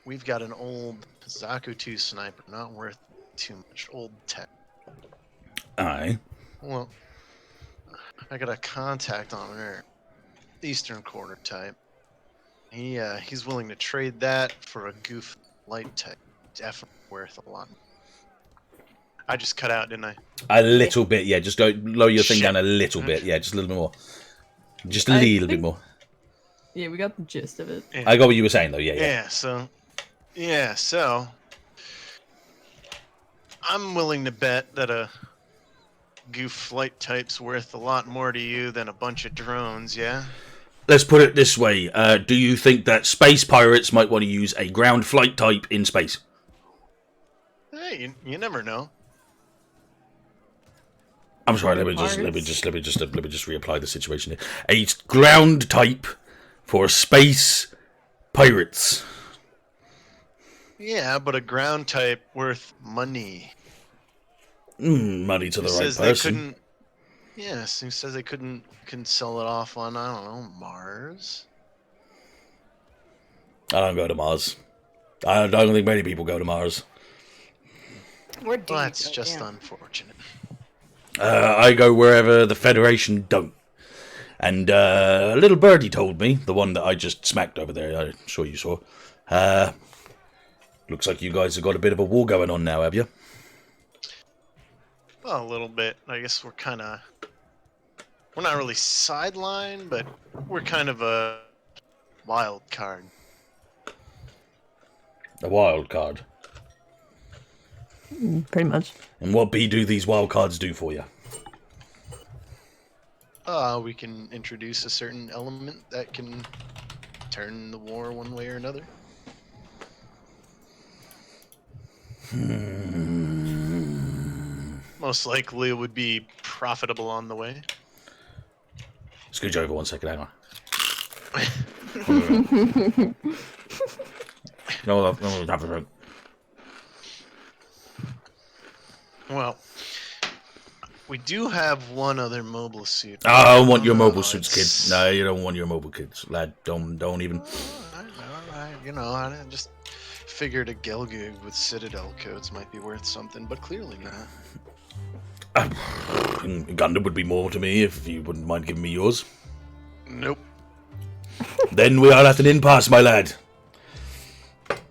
we've got an old Zaku 2 sniper, not worth too much, old tech. Aye. Well, I got a contact on her, Eastern Quarter type. He's willing to trade that for a goof light type. Definitely worth a lot. I just cut out, didn't I? A little bit, yeah. Just go lower your thing Shit. down a little bit, yeah. Just a little bit more. Just a little bit more. Yeah, we got the gist of it. Yeah. I got what you were saying, though. Yeah. So I'm willing to bet that a goof flight type's worth a lot more to you than a bunch of drones, yeah? Let's put it this way. Do you think that space pirates might want to use a ground flight type in space? Hey, you never know. I'm sorry. Let me just reapply the situation here. A ground type for space pirates. Yeah, but a ground type worth money. Money to the Who right says they person. couldn't? Yes, who says they couldn't sell it off on, I don't know, Mars? I don't go to Mars. I don't think many people go to Mars. Where do Well, you that's go? just Yeah. unfortunate. I go wherever the Federation don't. And a little birdie told me, the one that I just smacked over there, I'm sure you saw. Looks like you guys have got a bit of a war going on now, have you? Well, a little bit. I guess we're not really sidelined, but we're kind of a wild card. A wild card. Pretty much. And what do these wild cards do for you? We can introduce a certain element that can turn the war one way or another. Most likely it would be profitable on the way. Scooch over 1 second, hang on. No, have a drink. Well, we do have one other mobile suit. I don't want your mobile Oh, suits, it's- kid. No, you don't want your mobile kids, lad. Don't even. I just figured a Gelgug with Citadel coats might be worth something, but clearly not. Gundam would be more to me if you wouldn't mind giving me yours. Nope. Then we are at an impasse, my lad.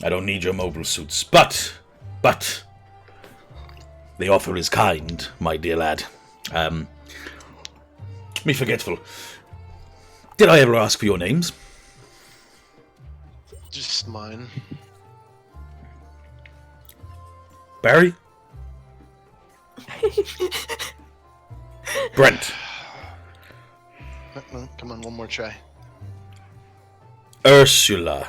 I don't need your mobile suits, but the offer is kind, my dear lad. Me forgetful. Did I ever ask for your names? Just mine. Barry? Brent? No, come on, one more try. Ursula?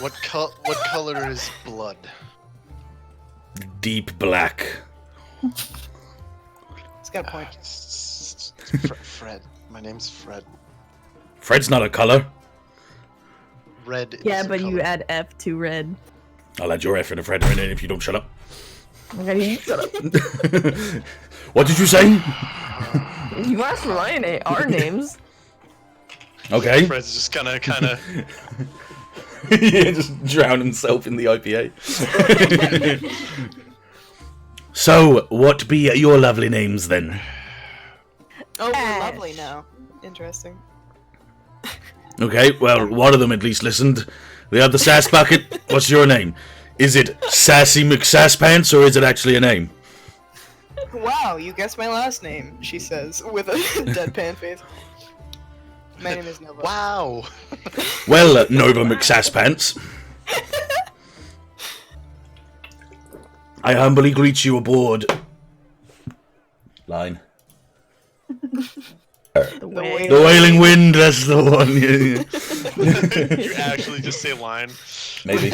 What color is blood? Deep black? He's got a point. Fred. My name's Fred. Fred's not a color. Red is Yeah, a but you color. add F to red. I'll add your F and a Fred in it if you don't shut up. Okay, you shut up. What did you say? You asked for our names. Okay. Fred's just kind of. Yeah, just drown himself in the IPA. So, what be your lovely names then? Oh, we're Ash. lovely now. Interesting. Okay, well, one of them at least listened. We have the Sass Bucket. What's your name? Is it Sassy McSasspants or is it actually a name? Wow, you guessed my last name, she says, with a deadpan face. My name is Nova. Wow. Well, Nova McSasspants. I humbly greet you aboard. Line. The way. The Wailing Wind, that's the one. Yeah. You actually just say line. Maybe.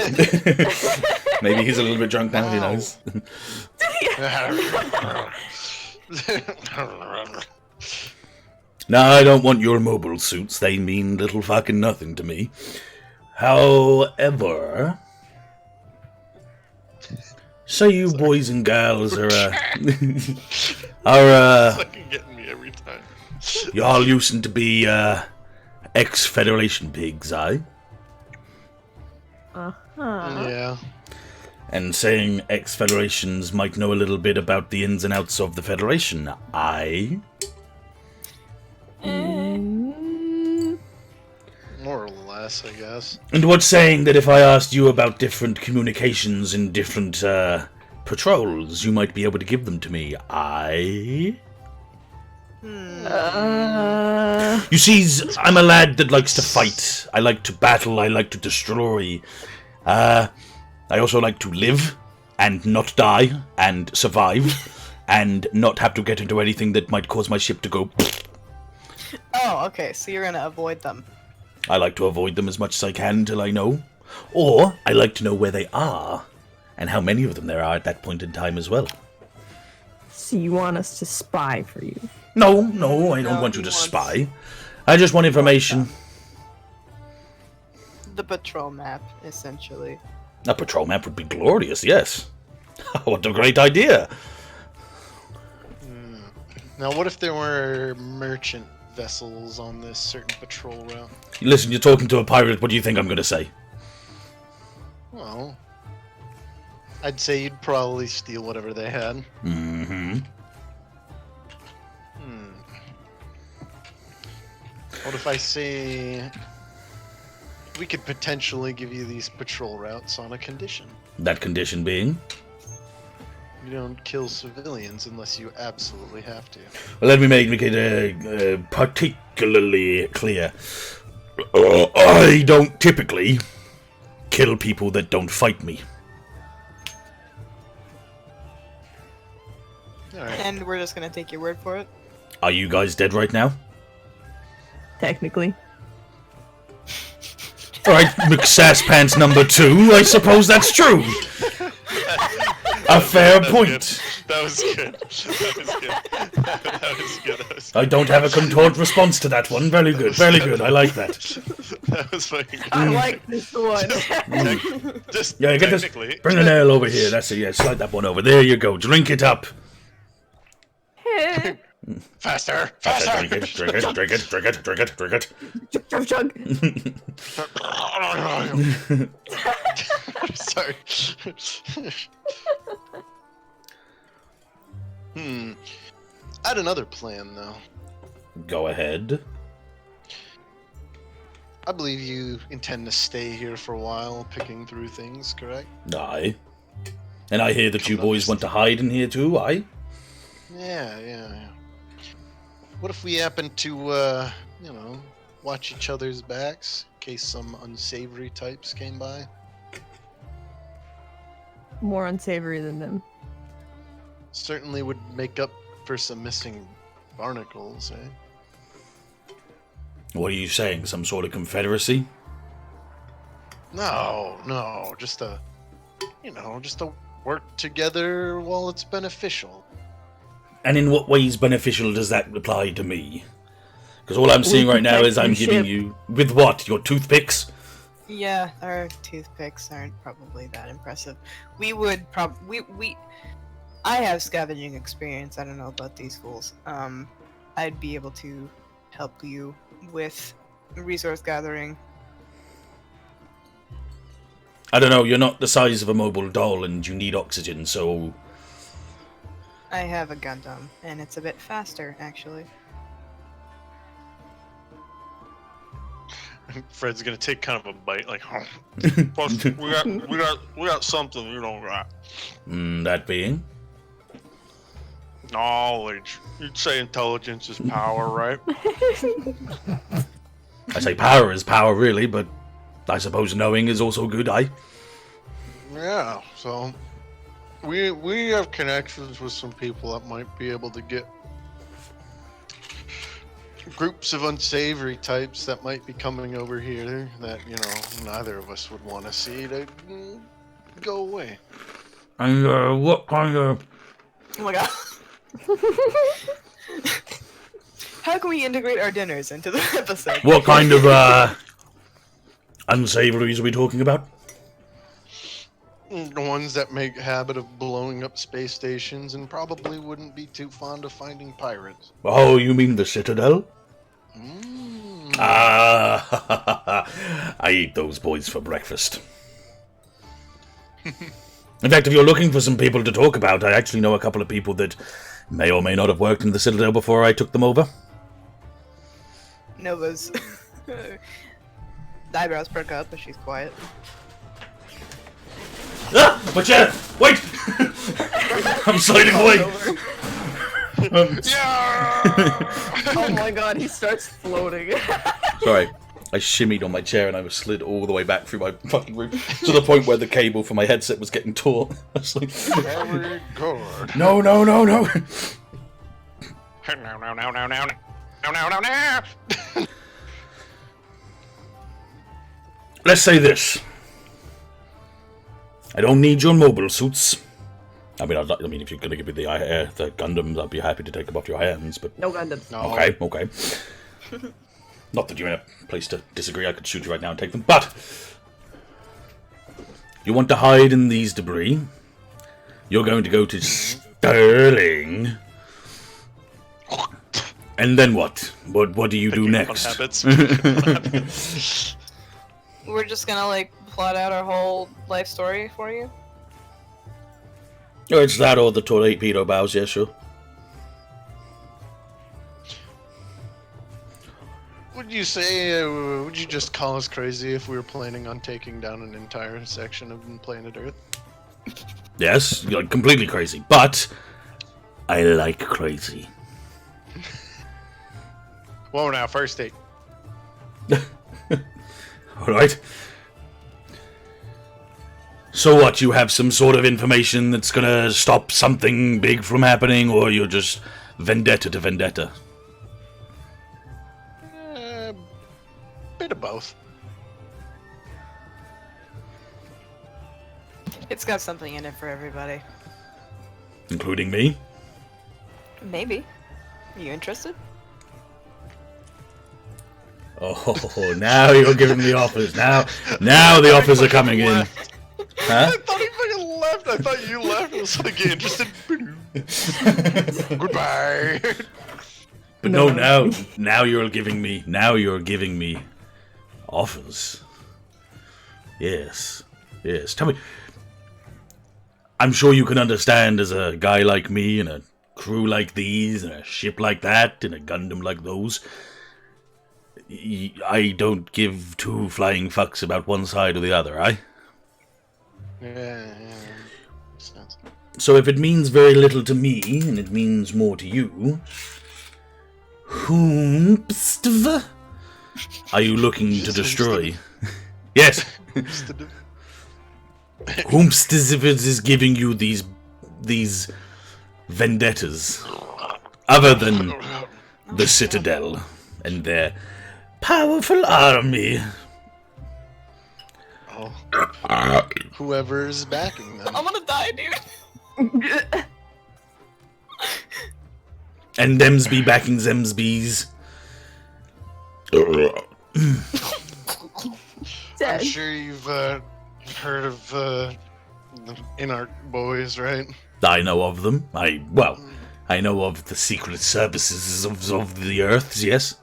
Maybe he's a little bit drunk now, who Wow. knows? Now, I don't want your mobile suits. They mean little fucking nothing to me. However... So you boys and gals are, Fucking getting me every time. y'all used to be, ex-Federation pigs, aye? Uh-huh. Yeah. And saying ex-Federations might know a little bit about the ins and outs of the Federation, aye? Mm, More or less, I guess. And what's saying that if I asked you about different communications in different, patrols, you might be able to give them to me, aye? You see, I'm a lad that likes to fight. I like to battle. I like to destroy. I also like to live and not die and survive and not have to get into anything that might cause my ship to go. Oh, okay, so you're gonna avoid them. I like to avoid them as much as I can until I know. Or I like to know where they are and how many of them there are at that point in time as well. so you want us to spy for you? No, I don't No, want you he to wants- spy. I just want information. The patrol map, essentially. A patrol map would be glorious, yes. What a great idea. Now, what if there were merchant vessels on this certain patrol route? Listen, you're talking to a pirate. What do you think I'm going to say? Well, I'd say you'd probably steal whatever they had. Mm-hmm. What if I say we could potentially give you these patrol routes on a condition? That condition being? You don't kill civilians unless you absolutely have to. Well, let me make it particularly clear. I don't typically kill people that don't fight me. Alright. And we're just gonna take your word for it. Are you guys dead right now? Technically. Alright, McSasspants number 2, I suppose that's true. A fair point. That was good. That was good. That was good. That was I don't have a contort response to that one. Very good, very good. I like that. That was fucking good. I like this one. Just Yeah, get this. technically. Bring the nail over here. That's it. Yeah, slide that one over. There you go. Drink it up. Faster! Drink Faster! it, drink it, drink it, drink it, drink it, drink it. Chug, chug. Sorry. I had another plan, though. Go ahead. I believe you intend to stay here for a while, picking through things, correct? Aye. And I hear that you boys want to hide in here too, aye? Yeah. What if we happen to, watch each other's backs in case some unsavory types came by? More unsavory than them. Certainly would make up for some missing barnacles, eh? What are you saying? Some sort of confederacy? No, just to work together while it's beneficial. And in what ways beneficial does that apply to me? Because all I'm seeing right now is I'm giving you... With what? Your toothpicks? Yeah, our toothpicks aren't probably that impressive. We would we I have scavenging experience. I don't know about these fools. I'd be able to help you with resource gathering. I don't know, you're not the size of a mobile doll and you need oxygen, so... I have a Gundam, and it's a bit faster, actually. Fred's gonna take kind of a bite, like, plus, we got something you don't got. That being? Knowledge. You'd say intelligence is power, right? I say power is power, really, but I suppose knowing is also good, aye? Yeah, so we have connections with some people that might be able to get groups of unsavory types that might be coming over here that, you know, neither of us would want to see to go away. And what kind of... Oh my god. How can we integrate our dinners into the episode? What kind of, unsavories are we talking about? The ones that make habit of blowing up space stations and probably wouldn't be too fond of finding pirates. Oh, you mean the Citadel? Ah, I eat those boys for breakfast. In fact, if you're looking for some people to talk about, I actually know a couple of people that may or may not have worked in the Citadel before I took them over. Nova's the eyebrows perk up, but she's quiet. Ah! My chair! Wait! I'm sliding away! Oh my god, he starts floating. Sorry, I shimmied on my chair and I was slid all the way back through my fucking room to the point where the cable for my headset was getting taut. I was like, Very good. no. No, no, no, no. Let's say this. I don't need your mobile suits. I mean, if you're gonna give me the Gundams, I'd be happy to take them off your hands. But No Gundams. No. okay. Not that you're in a place to disagree. I could shoot you right now and take them. But you want to hide in these debris. You're going to go to Sterling. And then what? What do you do next? We're just gonna, like, plot out our whole life story for you? Oh, it's that or the torpedo bows, yeah, sure. Would you say, would you just call us crazy if we were planning on taking down an entire section of planet Earth? Yes, you're completely crazy, but I like crazy. Whoa, now, first date. Alright. So what, you have some sort of information that's gonna stop something big from happening, or you're just vendetta to vendetta? Bit of both. It's got something in it for everybody. Including me? Maybe. Are you interested? Oh, now you're giving me offers. Now the offers are coming in. Huh? I thought he fucking left. I thought you left. I was like, interested. Goodbye. But no, now you're giving me offers. Yes. Tell me. I'm sure you can understand, as a guy like me, and a crew like these, and a ship like that, and a Gundam like those, I don't give two flying fucks about one side or the other, aye? Yeah. Makes sense. So if it means very little to me, and it means more to you, whomstv are you looking to destroy? Yes. Whomstv is giving you these vendettas, other than the Citadel and their powerful army. Oh. Whoever's backing them. I'm gonna die, dude. And thems be backing thems bees. I'm Dead. sure you've heard of the Inarch boys, right? I know of them. I know of the secret services of the Earths, yes.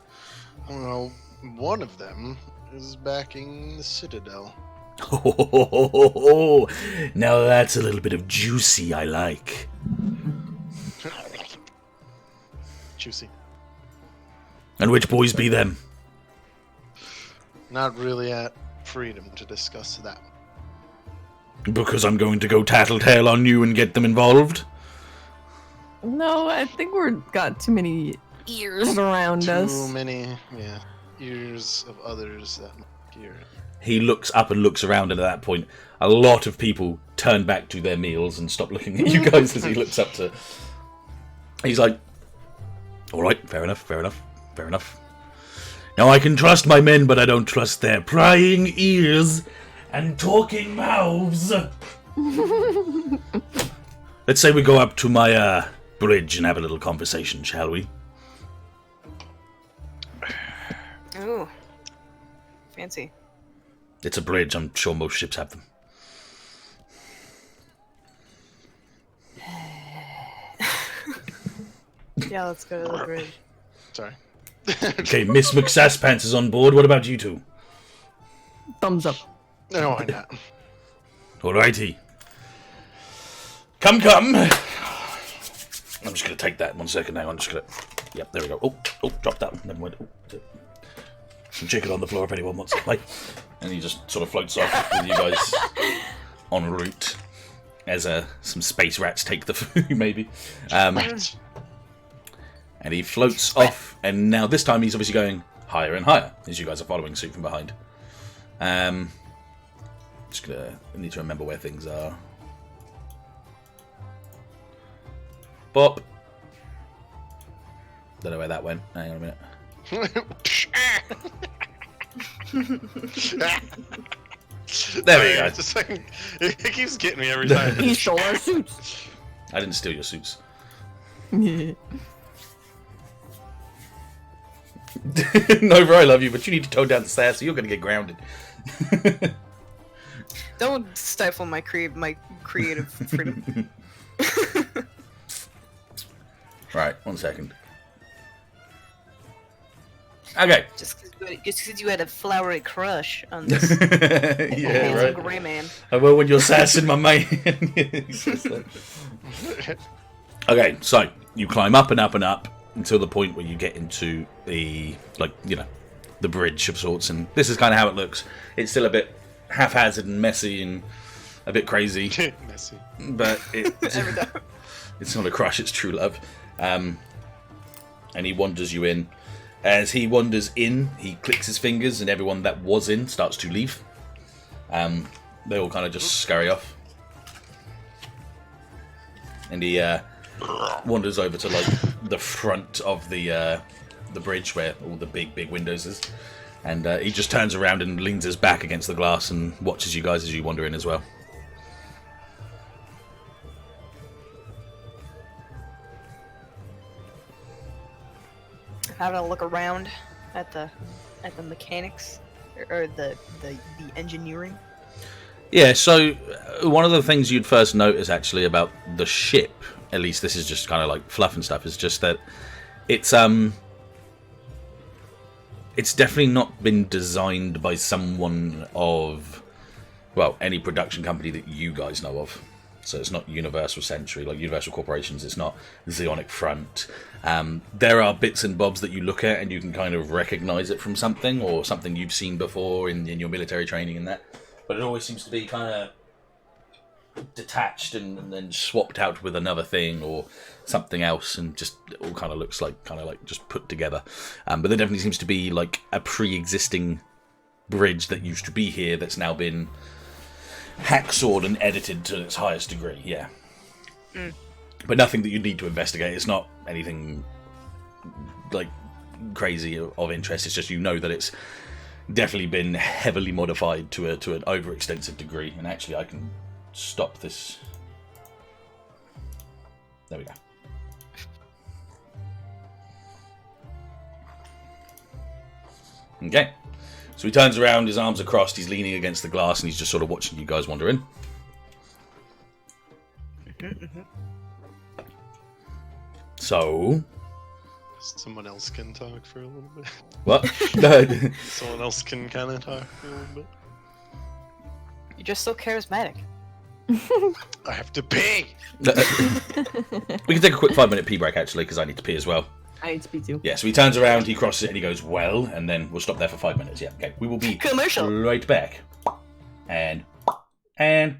Well, one of them is backing the Citadel. Oh, now that's a little bit of juicy I like. Juicy. And which boys be them? Not really at freedom to discuss that. Because I'm going to go tattletale on you and get them involved? No, I think we're got too many ears around Too us. many, ears of others that might hear it. He looks up and looks around, and at that point, a lot of people turn back to their meals and stop looking at you guys as he looks up to... He's like, alright, fair enough. Now I can trust my men, but I don't trust their prying ears and talking mouths. Let's say we go up to my bridge and have a little conversation, shall we? Ooh. Fancy. It's a bridge. I'm sure most ships have them. Yeah, let's go to the bridge. Sorry. Okay, Miss McSasspants is on board. What about you two? Thumbs up. No, why not? Alrighty. Come. I'm just going to take that 1 second. Hang on. Yep, there we go. Oh, drop that one. Never mind. Oh, some chicken on the floor if anyone wants it. Like, and he just sort of floats off with you guys en route as some space rats take the food, maybe. And he floats off, and now this time he's obviously going higher and higher as you guys are following suit from behind. I need to remember where things are. Bop. Don't know where that went. Hang on a minute. There we go. Just like, it keeps getting me every time. He stole our suits. I didn't steal your suits. Nova, I love you, but you need to tone down the sass, so you're going to get grounded. Don't stifle my creative freedom. Right, 1 second. Okay. Just because you had a flowery crush on this Yeah, handsome right. gray man. I will when you're sassing my mate. Okay, so you climb up and up and up until the point where you get into the, the bridge of sorts, and this is kind of how it looks. It's still a bit haphazard and messy and a bit crazy. Messy. But it's not a crush, it's true love. And he wanders you in. As he wanders in, he clicks his fingers, and everyone that was in starts to leave. They all kind of just scurry off. And he wanders over to the front of the bridge where all the big windows is, and he just turns around and leans his back against the glass and watches you guys as you wander in as well. Having a look around at the mechanics or the engineering. Yeah, so one of the things you'd first notice actually about the ship, at least this is just kind of like fluff and stuff, is just that it's definitely not been designed by someone of, well, any production company that you guys know of. So it's not Universal Century, like Universal Corporations, it's not Zeonic Front. There are bits and bobs that you look at and you can kind of recognize it from something, or something you've seen before in your military training and that. But it always seems to be kind of detached and then swapped out with another thing or something else, and just it all kind of looks like just put together. But there definitely seems to be like a pre-existing bridge that used to be here that's now been hacksawed and edited to its highest degree. Yeah. But nothing that you need to investigate. It's not anything like crazy of interest. It's just you know that it's definitely been heavily modified to an overextensive degree. And actually, I can stop this. There we go. Okay. So he turns around, his arms are crossed, he's leaning against the glass, and he's just sort of watching you guys wander in. So... Someone else can talk for a little bit. What? Someone else can kind of talk for a little bit. You're just so charismatic. I have to pee! We can take a quick 5-minute pee break, actually, because I need to pee as well. I need to be too. Yeah, so he turns around, he crosses it, and he goes, well, and then we'll stop there for 5 minutes. Yeah, okay. We will be Commercial. right back. And... And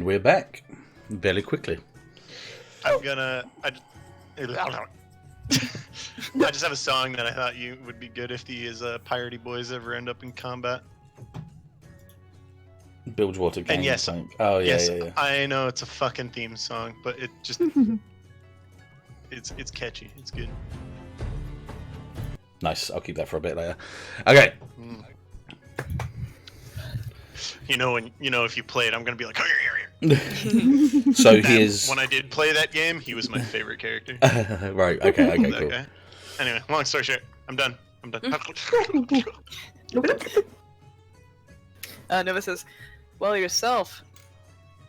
we're back. Very quickly. I'm gonna. I just have a song that I thought you would be good if these piratey boys ever end up in combat. Bilgewater Gang. And yes, tank. Oh yeah, yes, yeah. I know it's a fucking theme song, but it just it's catchy. It's good. Nice. I'll keep that for a bit later. Okay. Mm. If you play it, I'm gonna be like, oh, So That- he is When I did play that game, he was my favorite character. right. Okay. Okay. That Cool. guy. Anyway, long story short, I'm done. Nova says, "Well, yourself.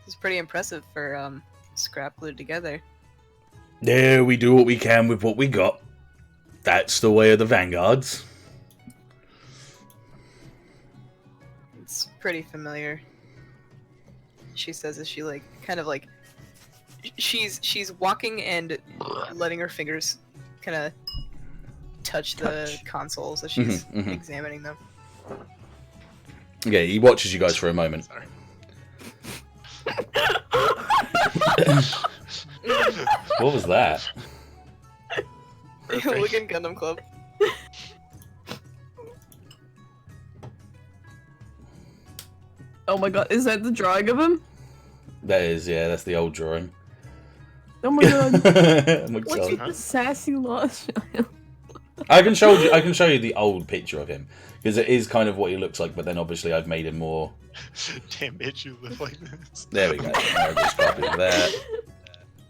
This is pretty impressive for scrap glued together." Yeah, we do what we can with what we got. That's the way of the vanguards. It's pretty familiar. She says as she she's walking and letting her fingers kind of touch the consoles as she's Mhm, mhm. examining them. Okay, he watches you guys for a moment. Sorry. What was that? Look in Gundam Club. Oh my god, is that the drawing of him? That is, yeah, that's the old drawing. Oh my god. I'm What's excited. with the sassy lost child? I can show you the old picture of him because it is kind of what he looks like, but then obviously I've made him more. Damn bitch, you live like this. There we go. I'll just copy that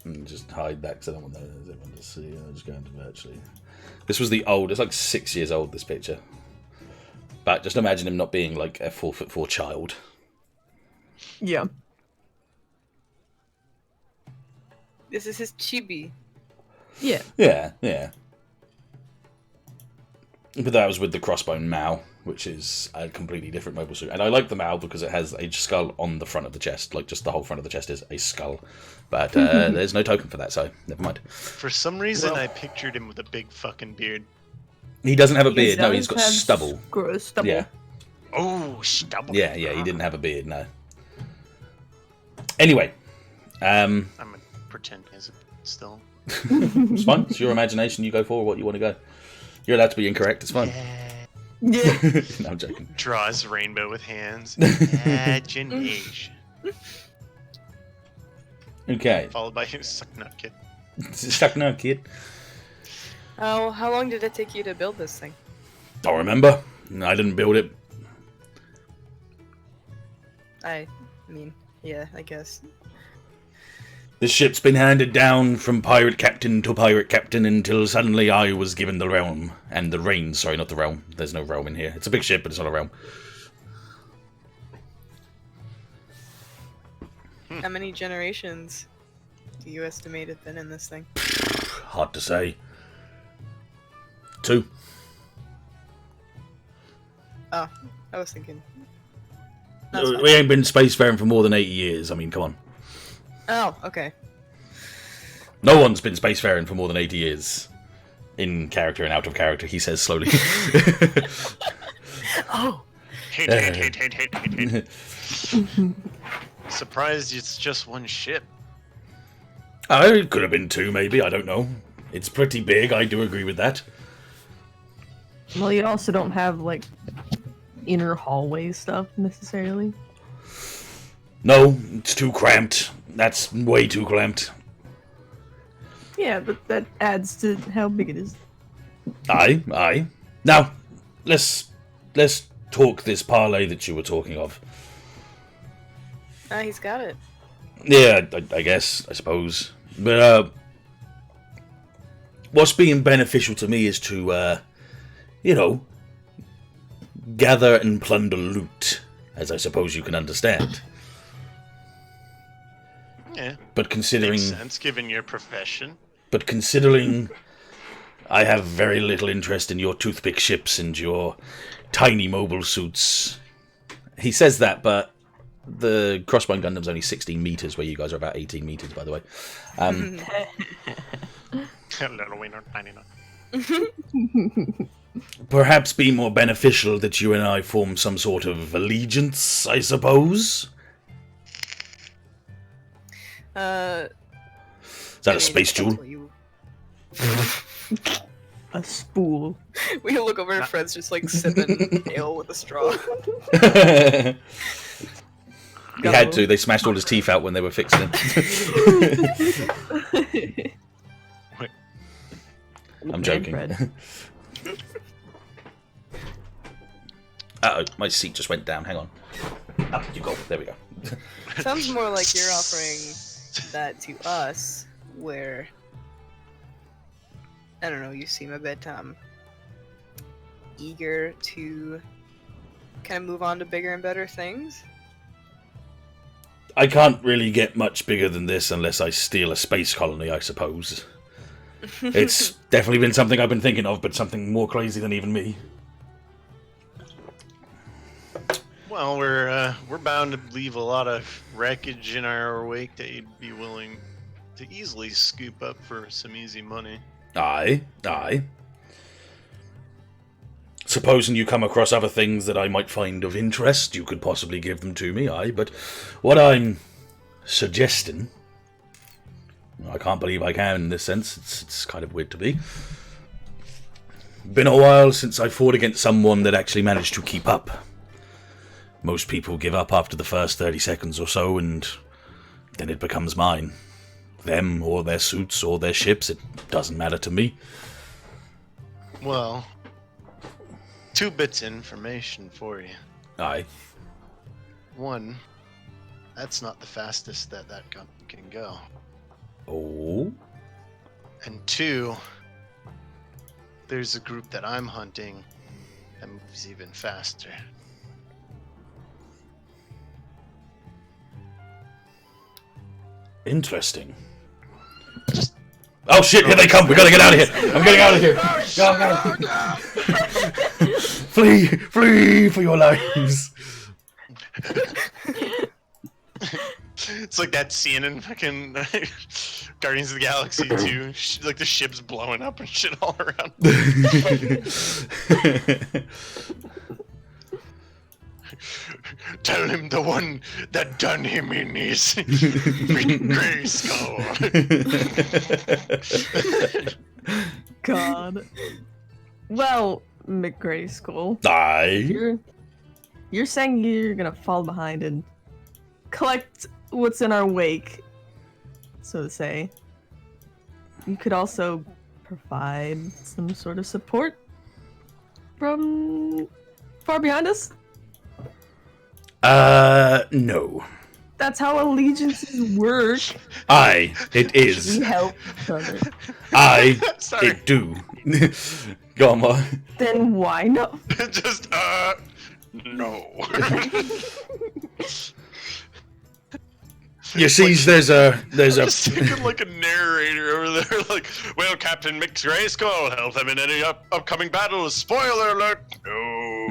and just hide that because I don't want everyone to see. I'll just go into virtually. This was the old. It's like 6 years old. This picture, but just imagine him not being like a 4'4" child. Yeah. This is his chibi. Yeah. Yeah, yeah. But that was with the crossbone Mao, which is a completely different mobile suit. And I like the Mao because it has a skull on the front of the chest. Like, just the whole front of the chest is a skull. But there's no token for that, so never mind. For some reason, Well- I pictured him with a big fucking beard. He doesn't have a He beard. No, does he's got have stubble. Stubble. Yeah, Oh, stubble. yeah, yeah. He didn't have a beard, no. Anyway. I'm gonna pretend as a still. It's fine. It's your imagination. You go for what you want to go. You're allowed to be incorrect. It's fine. Yeah. No, I'm joking. Draws rainbow with hands. Imagination. Okay. Followed by his suck nut kid. Stuck now, kid. Oh, how long did it take you to build this thing? Don't remember. I didn't build it. I mean, yeah, I guess. This ship's been handed down from pirate captain to pirate captain until suddenly I was given the realm. And the reign. Sorry, not the realm. There's no realm in here. It's a big ship, but it's not a realm. How many generations do you estimate have been in this thing? Hard to say. 2. Oh, I was thinking. We ain't been spacefaring for more than 80 years. I mean, come on. Oh, okay. No one's been spacefaring for more than 80 years. In character and out of character, he says slowly. Oh, Hate. Surprised it's just one ship. It could have been 2, maybe. I don't know. It's pretty big. I do agree with that. Well, you also don't have, like, inner hallway stuff, necessarily. No, it's too cramped. That's way too cramped. Yeah, but that adds to how big it is. Aye. Now, let's talk this parlay that you were talking of. he's got it. Yeah, I guess, I suppose. But, what's being beneficial to me is to, gather and plunder loot, as I suppose you can understand. Yeah, But considering... makes sense given your profession. But considering I have very little interest in your toothpick ships and your tiny mobile suits. He says that, but the Crossbone Gundam's only 16 meters, where you guys are about 18 meters, by the way. Little wiener, tiny nut. Perhaps be more beneficial that you and I form some sort of allegiance, I suppose? Uh, Is that a space jewel? A spool. We look over at Fred's just like sipping ale with a straw. He had to. They smashed all his teeth out when they were fixing him. I'm joking. Uh-oh, my seat just went down. Hang on. Up you go. There we go. Sounds more like you're offering that to us, where I don't know. You seem a bit eager to kind of move on to bigger and better things. I can't really get much bigger than this unless I steal a space colony, I suppose. It's definitely been something I've been thinking of, but something more crazy than even me. Well, we're bound to leave a lot of wreckage in our wake that you'd be willing to easily scoop up for some easy money. Aye. Supposing you come across other things that I might find of interest, you could possibly give them to me, aye, but what I'm suggesting... I can't believe I can in this sense, it's kind of weird to be. Been a while since I fought against someone that actually managed to keep up. Most people give up after the first 30 seconds or so, and then it becomes mine. Them, or their suits, or their ships, it doesn't matter to me. Well... 2 bits of information for you. Aye. 1, that's not the fastest that gun can go. Oh? And 2, there's a group that I'm hunting that moves even faster. Interesting. Oh shit, here they come! We gotta get out of here! I'm getting out of here! Go. Flee for your lives! It's like that scene in fucking Guardians of the Galaxy 2, like the ship's blowing up and shit all around. Tell him the one that done him in his gray skull. God. Well, McGrayskull. Aye. You're saying you're gonna fall behind and collect what's in our wake, so to say. You could also provide some sort of support from far behind us? No. That's how allegiances work. Aye, it is. We help each other. Aye, Sorry. it do. Go on, Ma. Then why not? Just, no. You see, there's a... Just thinking like a narrator over there, like, well, Captain Mick Grayskull, help them in any upcoming battles. Spoiler alert! No.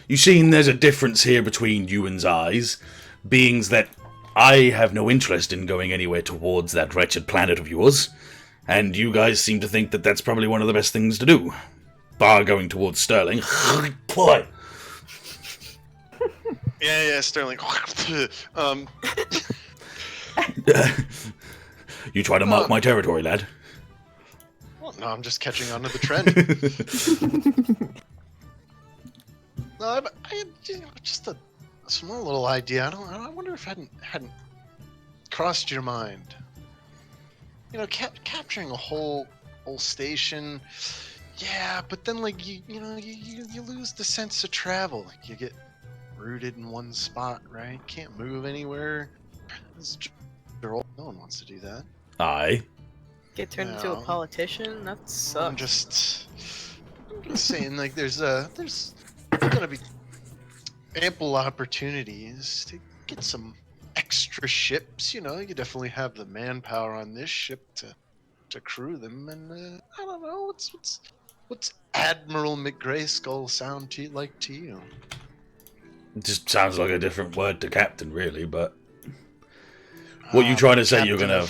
You seen there's a difference here between you and's eyes, beings that I have no interest in going anywhere towards that wretched planet of yours, and you guys seem to think that that's probably one of the best things to do, bar going towards Sterling. Boy. Yeah, Sterling. You try to mark my territory, lad. Well, no, I'm just catching on to the trend. No, I just a small little idea. I wonder if it hadn't crossed your mind. You know, capturing a whole station. Yeah, but then like you lose the sense of travel. Like you get rooted in one spot, right? Can't move anywhere. No one wants to do that. Aye. Get turned into a politician? That sucks. I'm just saying, like, there's gonna be ample opportunities to get some extra ships. You know, you definitely have the manpower on this ship to crew them, and I don't know, what's Admiral McGrayskull sound like to you? It just sounds like a different word to captain, really, but... What you trying to say you're gonna...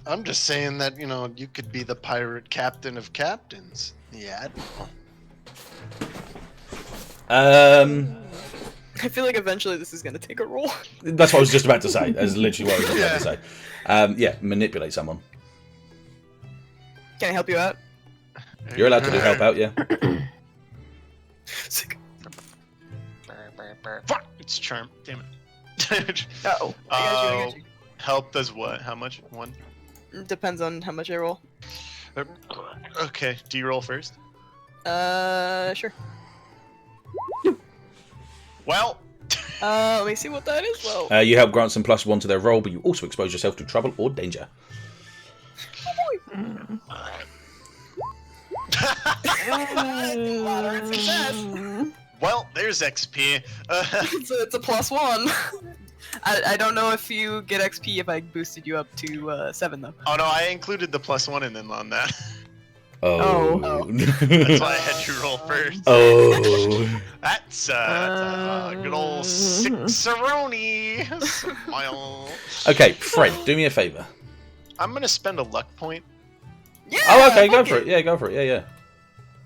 I'm just saying that, you know, you could be the pirate captain of captains. The Admiral. I feel like eventually this is gonna take a roll. That's what I was just about to say. That's literally what I was just about to say. Yeah, manipulate someone. Can I help you out? You're allowed to do help out, yeah. Sick. Fuck! It's charm. Damn it. Uh-oh. I got you. Help does what? How much? 1? Depends on how much I roll. Okay. Do you roll first? Sure. Well. Let me see what that is. Well, You help grant some +1 to their roll, but you also expose yourself to trouble or danger. moderate success. Well, there's XP. It's a +1. I don't know if you get XP if I boosted you up to 7 though. Oh no, I included the +1 in them on that. Oh. That's why I had you roll first. Oh. That's a good old sixeroni. Smile. Okay, Fred, do me a favour. I'm gonna spend a luck point. Yeah. Oh, okay, go fuck for it. Yeah, go for it. Yeah, yeah.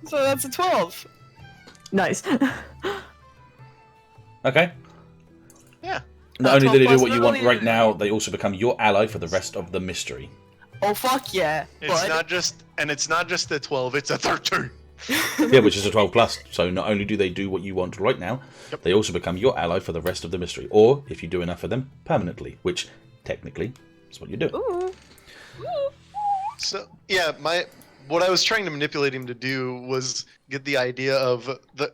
So that's a 12. Nice. Okay. Yeah. Not only do they do 12 what you want plus right now, they also become your ally for the rest of the mystery. Oh fuck yeah. It's Bud. not just a 12, it's a 13. Yeah, which is a 12 plus. So not only do they do what you want right now, Yep. they also become your ally for the rest of the mystery. Or, if you do enough of them, permanently, which technically is what you do. Ooh. So yeah, what I was trying to manipulate him to do was get the idea of the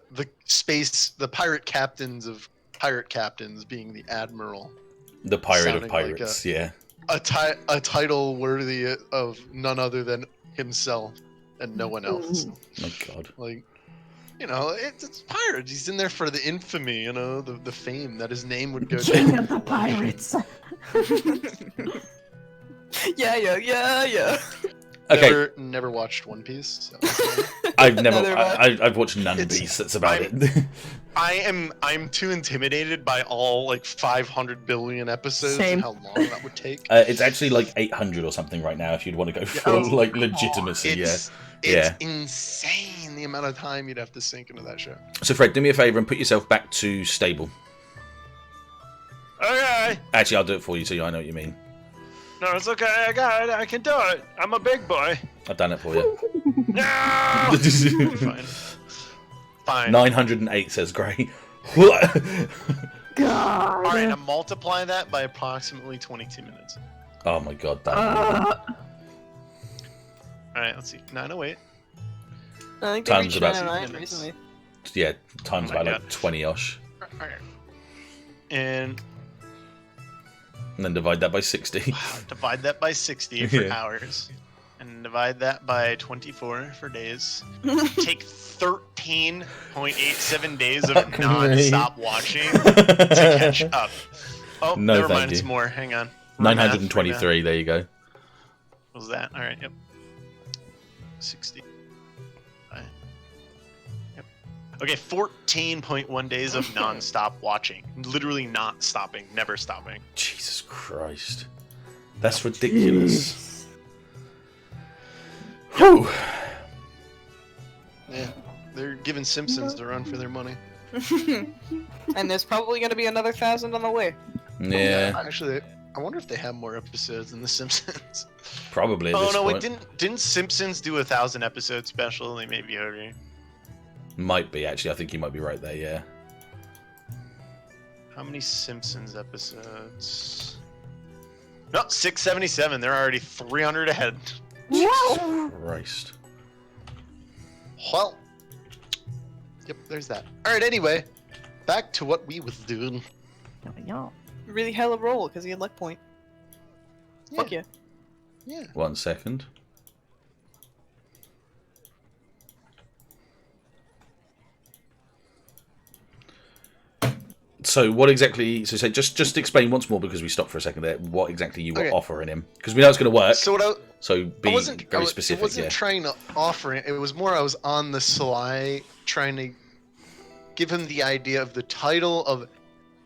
pirate captains of pirate captains being the admiral. The pirate of Sounding like pirates, yeah. A title worthy of none other than himself and no one else. My god. Like, you know, it's pirates. He's in there for the infamy, you know, the fame that his name would go King down. of the pirates. Yeah. Okay, Never watched One Piece. So. I've never. Neither have I've watched none of these. That's about it. I'm too intimidated by all like 500 billion episodes Same. and how long that would take. It's actually like 800 or something right now. If you'd want to go for like legitimacy, It's Yeah. insane the amount of time you'd have to sink into that show. So Fred, do me a favour and put yourself back to stable. Okay. Actually, I'll do it for you, so I know what you mean. No, it's okay. I got it. I can do it. I'm a big boy. I've done it for you. No. Fine. Fine. 908 says Gray. God. All right, now multiply that by approximately 22 minutes. Oh my god, that. All right, let's see. 908. I think Times they about reached 99 minutes. recently. Yeah, times Oh my by like God. 20-osh. Okay. And And then divide that by 60. divide that by 60 for Yeah. hours. And divide that by 24 for days. Take 13.87 days of Fuck me. non-stop watching to catch up. Oh, No, never thank mind. It's you. more. Hang on. 923, there you go. What was that? All right. Yep. 60. Right. Yep. Okay, 14.1 days of non-stop watching. Literally not stopping, never stopping. Jesus Christ. That's ridiculous. Whew. Yeah. They're giving Simpsons the run for their money. And there's probably going to be another 1,000 on the way. Yeah, Actually, I wonder if they have more episodes than The Simpsons. probably at Oh this no, point. wait, didn't Simpsons do 1,000 episode special? They may be over. Might be, actually. I think you might be right there, yeah. How many Simpsons episodes? No, 677. They're already 300 ahead. Christ. Well, yep, there's that. All right, anyway, back to what we was doing. Really hella roll because he had luck point. Fuck yeah. Yeah. 1 second. So what exactly? So say just explain once more because we stopped for a second there. What exactly you were Okay. offering him? Because we know it's going to work. So what I So be wasn't very I specific. wasn't Yeah. trying to offer it. It was more I was on the sly trying to give him the idea of the title of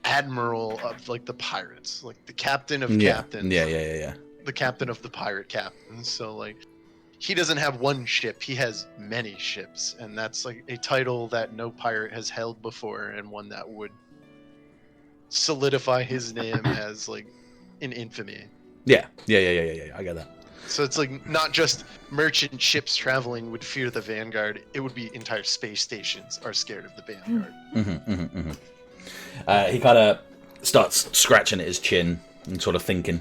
admiral of like the pirates, like the captain of Yeah. captains. Yeah. The captain of the pirate captains. So like he doesn't have one ship, he has many ships, and that's like a title that no pirate has held before and one that would solidify his name as like in infamy. Yeah. I got that. So it's like not just merchant ships traveling would fear the Vanguard; it would be entire space stations are scared of the Vanguard. He kind of starts scratching at his chin and sort of thinking.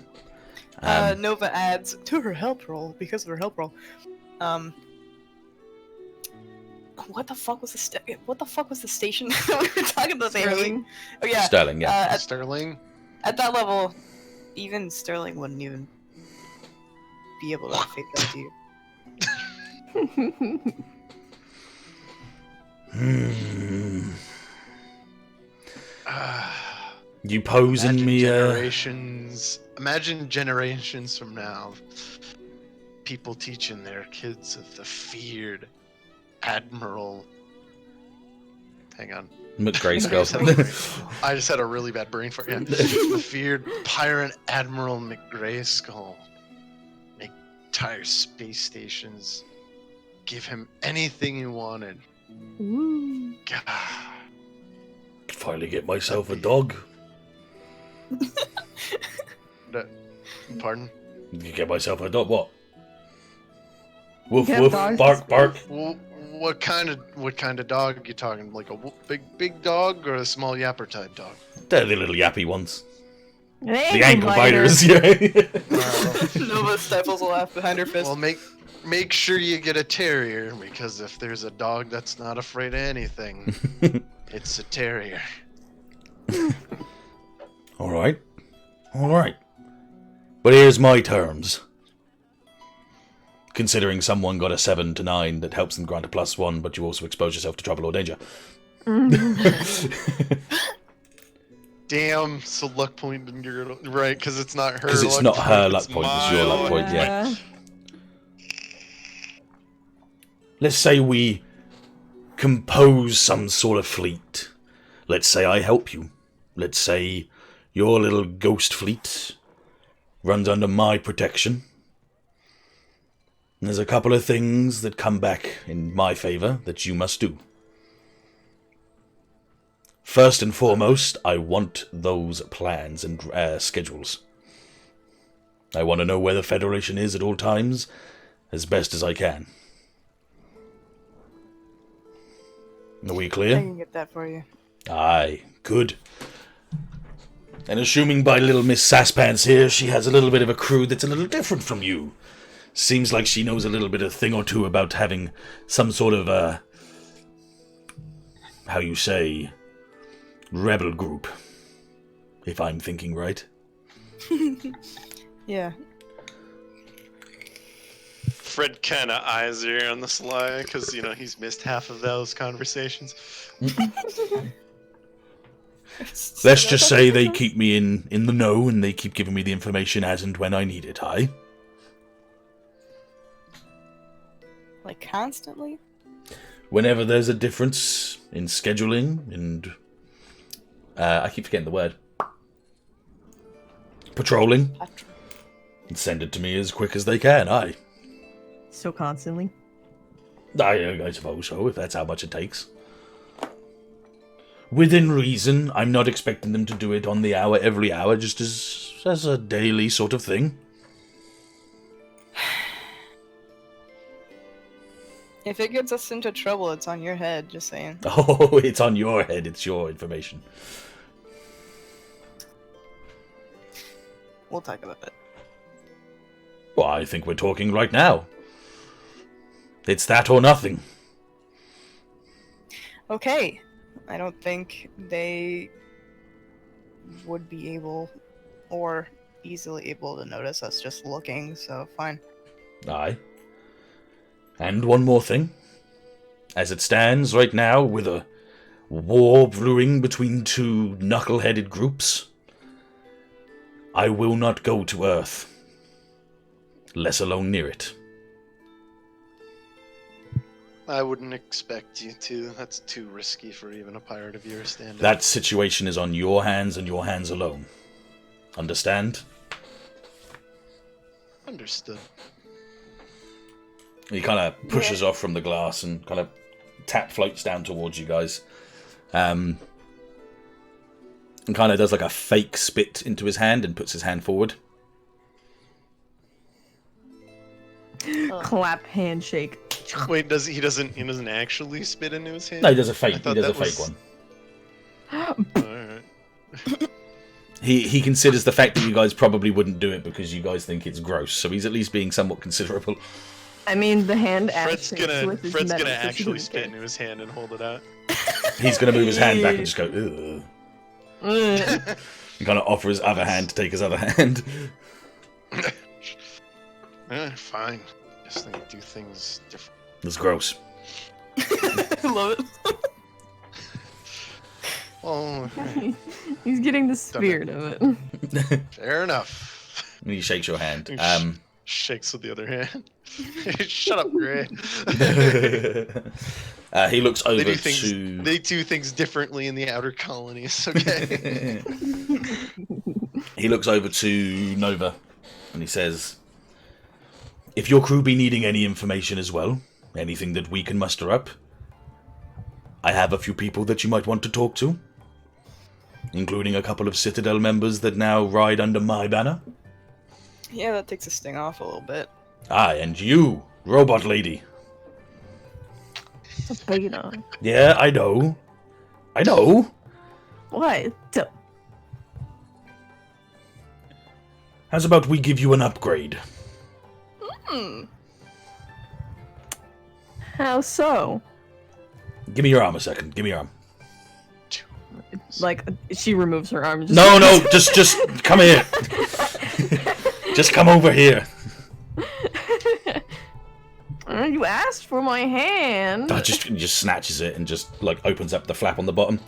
Nova adds to her help roll because of her help roll. What the fuck was the station we were talking about? Sterling. Oh yeah, Sterling, yeah. Sterling. At that level, even Sterling wouldn't even be able to fake that to you. You posing me Imagine generations from now, people teaching their kids of the feared Admiral. Hang on. McGrayskull. I just had a really bad brain fart. Yeah. The feared pirate Admiral McGrayskull. Make entire space stations. Give him anything he wanted. Ooh. God. Finally get myself a dog. Pardon? You get myself a dog. What? Woof Yeah, woof. dogs. Bark bark. Well, what kind of dog are you talking? Like a big dog or a small yapper type dog? They're the little yappy ones. An The ankle biters. Yeah. Nova stifles a laugh behind her fist. Well, make sure you get a terrier, because if there's a dog that's not afraid of anything, it's a terrier. All right. But here's my terms. Considering someone got a 7 to 9 that helps them grant a +1, but you also expose yourself to trouble or danger. Damn, so luck point didn't get right, because it's not her. Because it's not her luck point, it's your luck point, yeah. Let's say we compose some sort of fleet. Let's say I help you. Let's say your little ghost fleet runs under my protection. And there's a couple of things that come back in my favor that you must do. First and foremost, I want those plans and schedules. I want to know where the Federation is at all times, as best as I can. Are we I clear? can get that for you. Aye, good. And assuming by little Miss Sasspants here, she has a little bit of a crew that's a little different from you. Seems like she knows a little bit of thing or two about having some sort of, how you say, rebel group. If I'm thinking right. Yeah. Fred kind of eyes her on the sly because, he's missed half of those conversations. Let's just say they keep me in the know and they keep giving me the information as and when I need it, aye? Like constantly? Whenever there's a difference in scheduling and... I keep forgetting the word. Patrolling. And send it to me as quick as they can, aye. So constantly. I suppose so, if that's how much it takes. Within reason, I'm not expecting them to do it on the hour, every hour, just as a daily sort of thing. If it gets us into trouble, it's on your head, just saying. Oh, it's on your head, it's your information. We'll talk about it. Well, I think we're talking right now. It's that or nothing. Okay. I don't think they would be able or easily able to notice us just looking, so fine. Aye. And one more thing. As it stands right now, with a war brewing between two knuckle-headed groups, I will not go to Earth, let alone near it. I wouldn't expect you to. That's too risky for even a pirate of your standing. That situation is on your hands and your hands alone. Understand? Understood. He kind of pushes off from the glass and kind of floats down towards you guys. And and kind of does like a fake spit into his hand and puts his hand forward. Clap handshake. Wait, he doesn't actually spit into his hand? No, he does a fake. I He thought does a that fake was- one. Alright. He considers the fact that you guys probably wouldn't do it because you guys think it's gross. So he's at least being somewhat considerable. I mean, the hand Fred's shakes gonna with his Fred's metal, gonna so she actually doesn't spit care. into his hand and hold it out. He's going to move his hand back and just go, ugh. And kind of offer his other hand to take his other hand. Fine. Just think do things different. That's gross. Love it. Oh, He's getting the spirit of it. fair enough. And he shakes your hand. Shakes with the other hand. Shut up, Gray. He looks over They do things differently in the outer colonies, okay? He looks over to Nova and he says, if your crew be needing any information as well, anything that we can muster up, I have a few people that you might want to talk to, including a couple of Citadel members that now ride under my banner. Yeah, that takes a sting off a little bit. Ah, and you, robot lady. Beta. Yeah, I know. I know. What? How's about we give you an upgrade? How so? Give me your arm a second. Give me your arm. Like, she removes her arm. No, just come here. Just come over here. You asked for my hand. He just snatches it and just like opens up the flap on the bottom,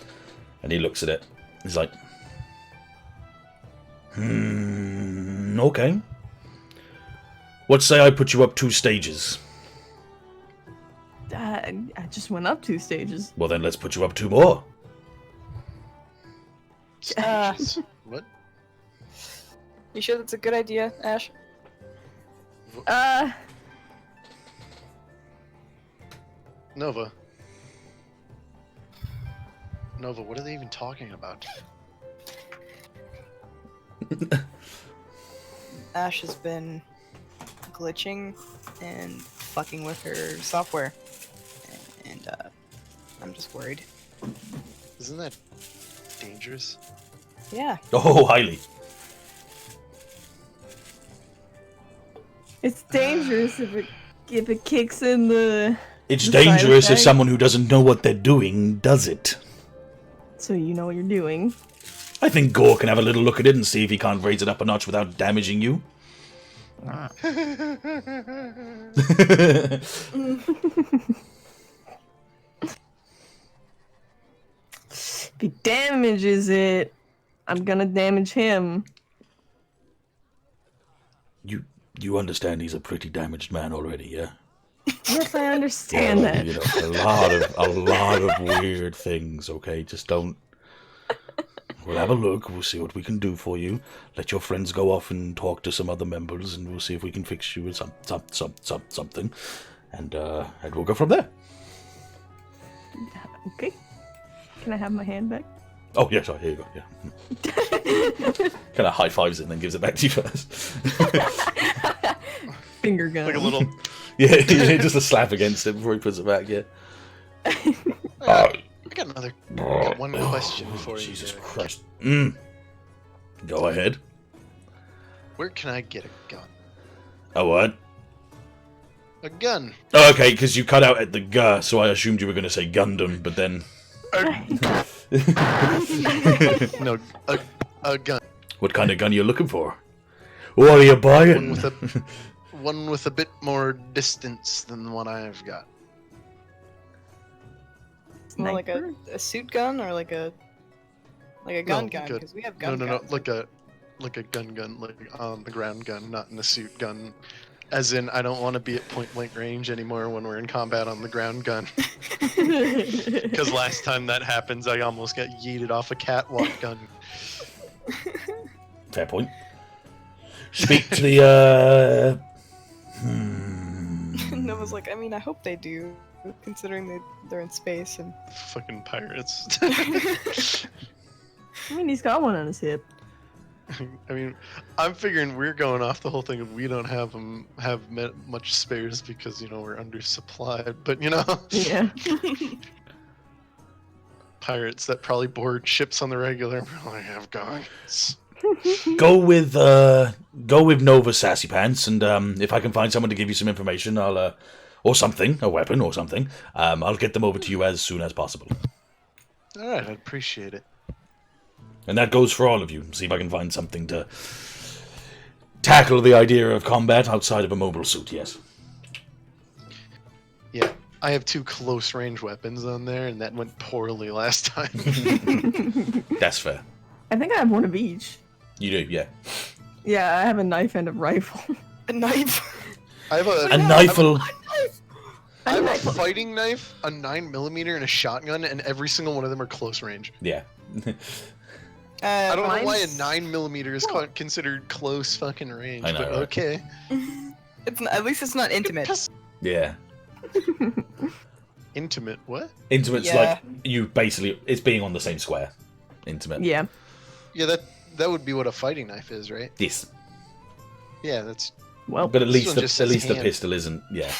and he looks at it. He's like, okay. What say I put you up 2 stages? I just went up 2 stages. Well, then let's put you up 2 more. What? You sure that's a good idea, Ash? Nova, what are they even talking about? Ash has been glitching and fucking with her software, and I'm just worried. Isn't that dangerous? Yeah. Oh, highly. It's dangerous if it kicks in the... It's The side dangerous if effect. someone who doesn't know what they're doing does it. So you know what you're doing. I think Gore can have a little look at it and see if he can't raise it up a notch without damaging you. If he damages it, I'm gonna damage him. You understand he's a pretty damaged man already, yeah? Yes, I understand that. You know, a lot of weird things, okay? Just don't... We'll have a look, we'll see what we can do for you. Let your friends go off and talk to some other members, and we'll see if we can fix you with something. And we'll go from there. Okay. Can I have my hand back? Oh, yeah, sorry, here you go, yeah. Kind of high fives it and then gives it back to you first. Finger gun. Like a little. Yeah, just a slap against it before he puts it back, yeah. I got one question for you. Jesus there. Christ. Go ahead. Where can I get a gun? A what? A gun. Oh, okay, because you cut out at the G, so I assumed you were going to say Gundam, but then... No, a gun. What kind of gun are you looking for? What are you buying? One with a bit more distance than what I've got. More like Sniper? a suit gun or like a gun gun, because we have gun No, guns. like a gun, like on the ground gun, not in a suit gun. As in, I don't want to be at point blank range anymore when we're in combat on the ground gun. Because last time that happens, I almost got yeeted off a catwalk gun. Fair point. Speak to the, Nova's like, I mean, I hope they do, considering they're in space and... Fucking pirates. I mean, he's got one on his hip. I mean, I'm figuring we're going off the whole thing of we don't have much spares because we're undersupplied. But Yeah. pirates that probably board ships on the regular probably have guns. Go with Nova Sassy Pants, and if I can find someone to give you some information, I'll or something, a weapon or something, I'll get them over to you as soon as possible. All right, I'd appreciate it. And that goes for all of you. See if I can find something to tackle the idea of combat outside of a mobile suit. Yes. Yeah, I have 2 close range weapons on there, and that went poorly last time. That's fair. I think I have one of each. You do, yeah. Yeah, I have a knife and a rifle. A knife. I have A knifle. I have a fighting knife, a 9mm, and a shotgun, and every single one of them are close range. Yeah. I don't know why a Mine's- 9mm is considered close fucking range. I know, but right? okay. At least it's not intimate. Yeah. Intimate, what? Intimate's Yeah. like you basically it's being on the same square. Intimate. Yeah. Yeah, that would be what a fighting knife is, right? Yes. Yeah, that's Well, But at This least one the just says the hand. pistol isn't. Yeah.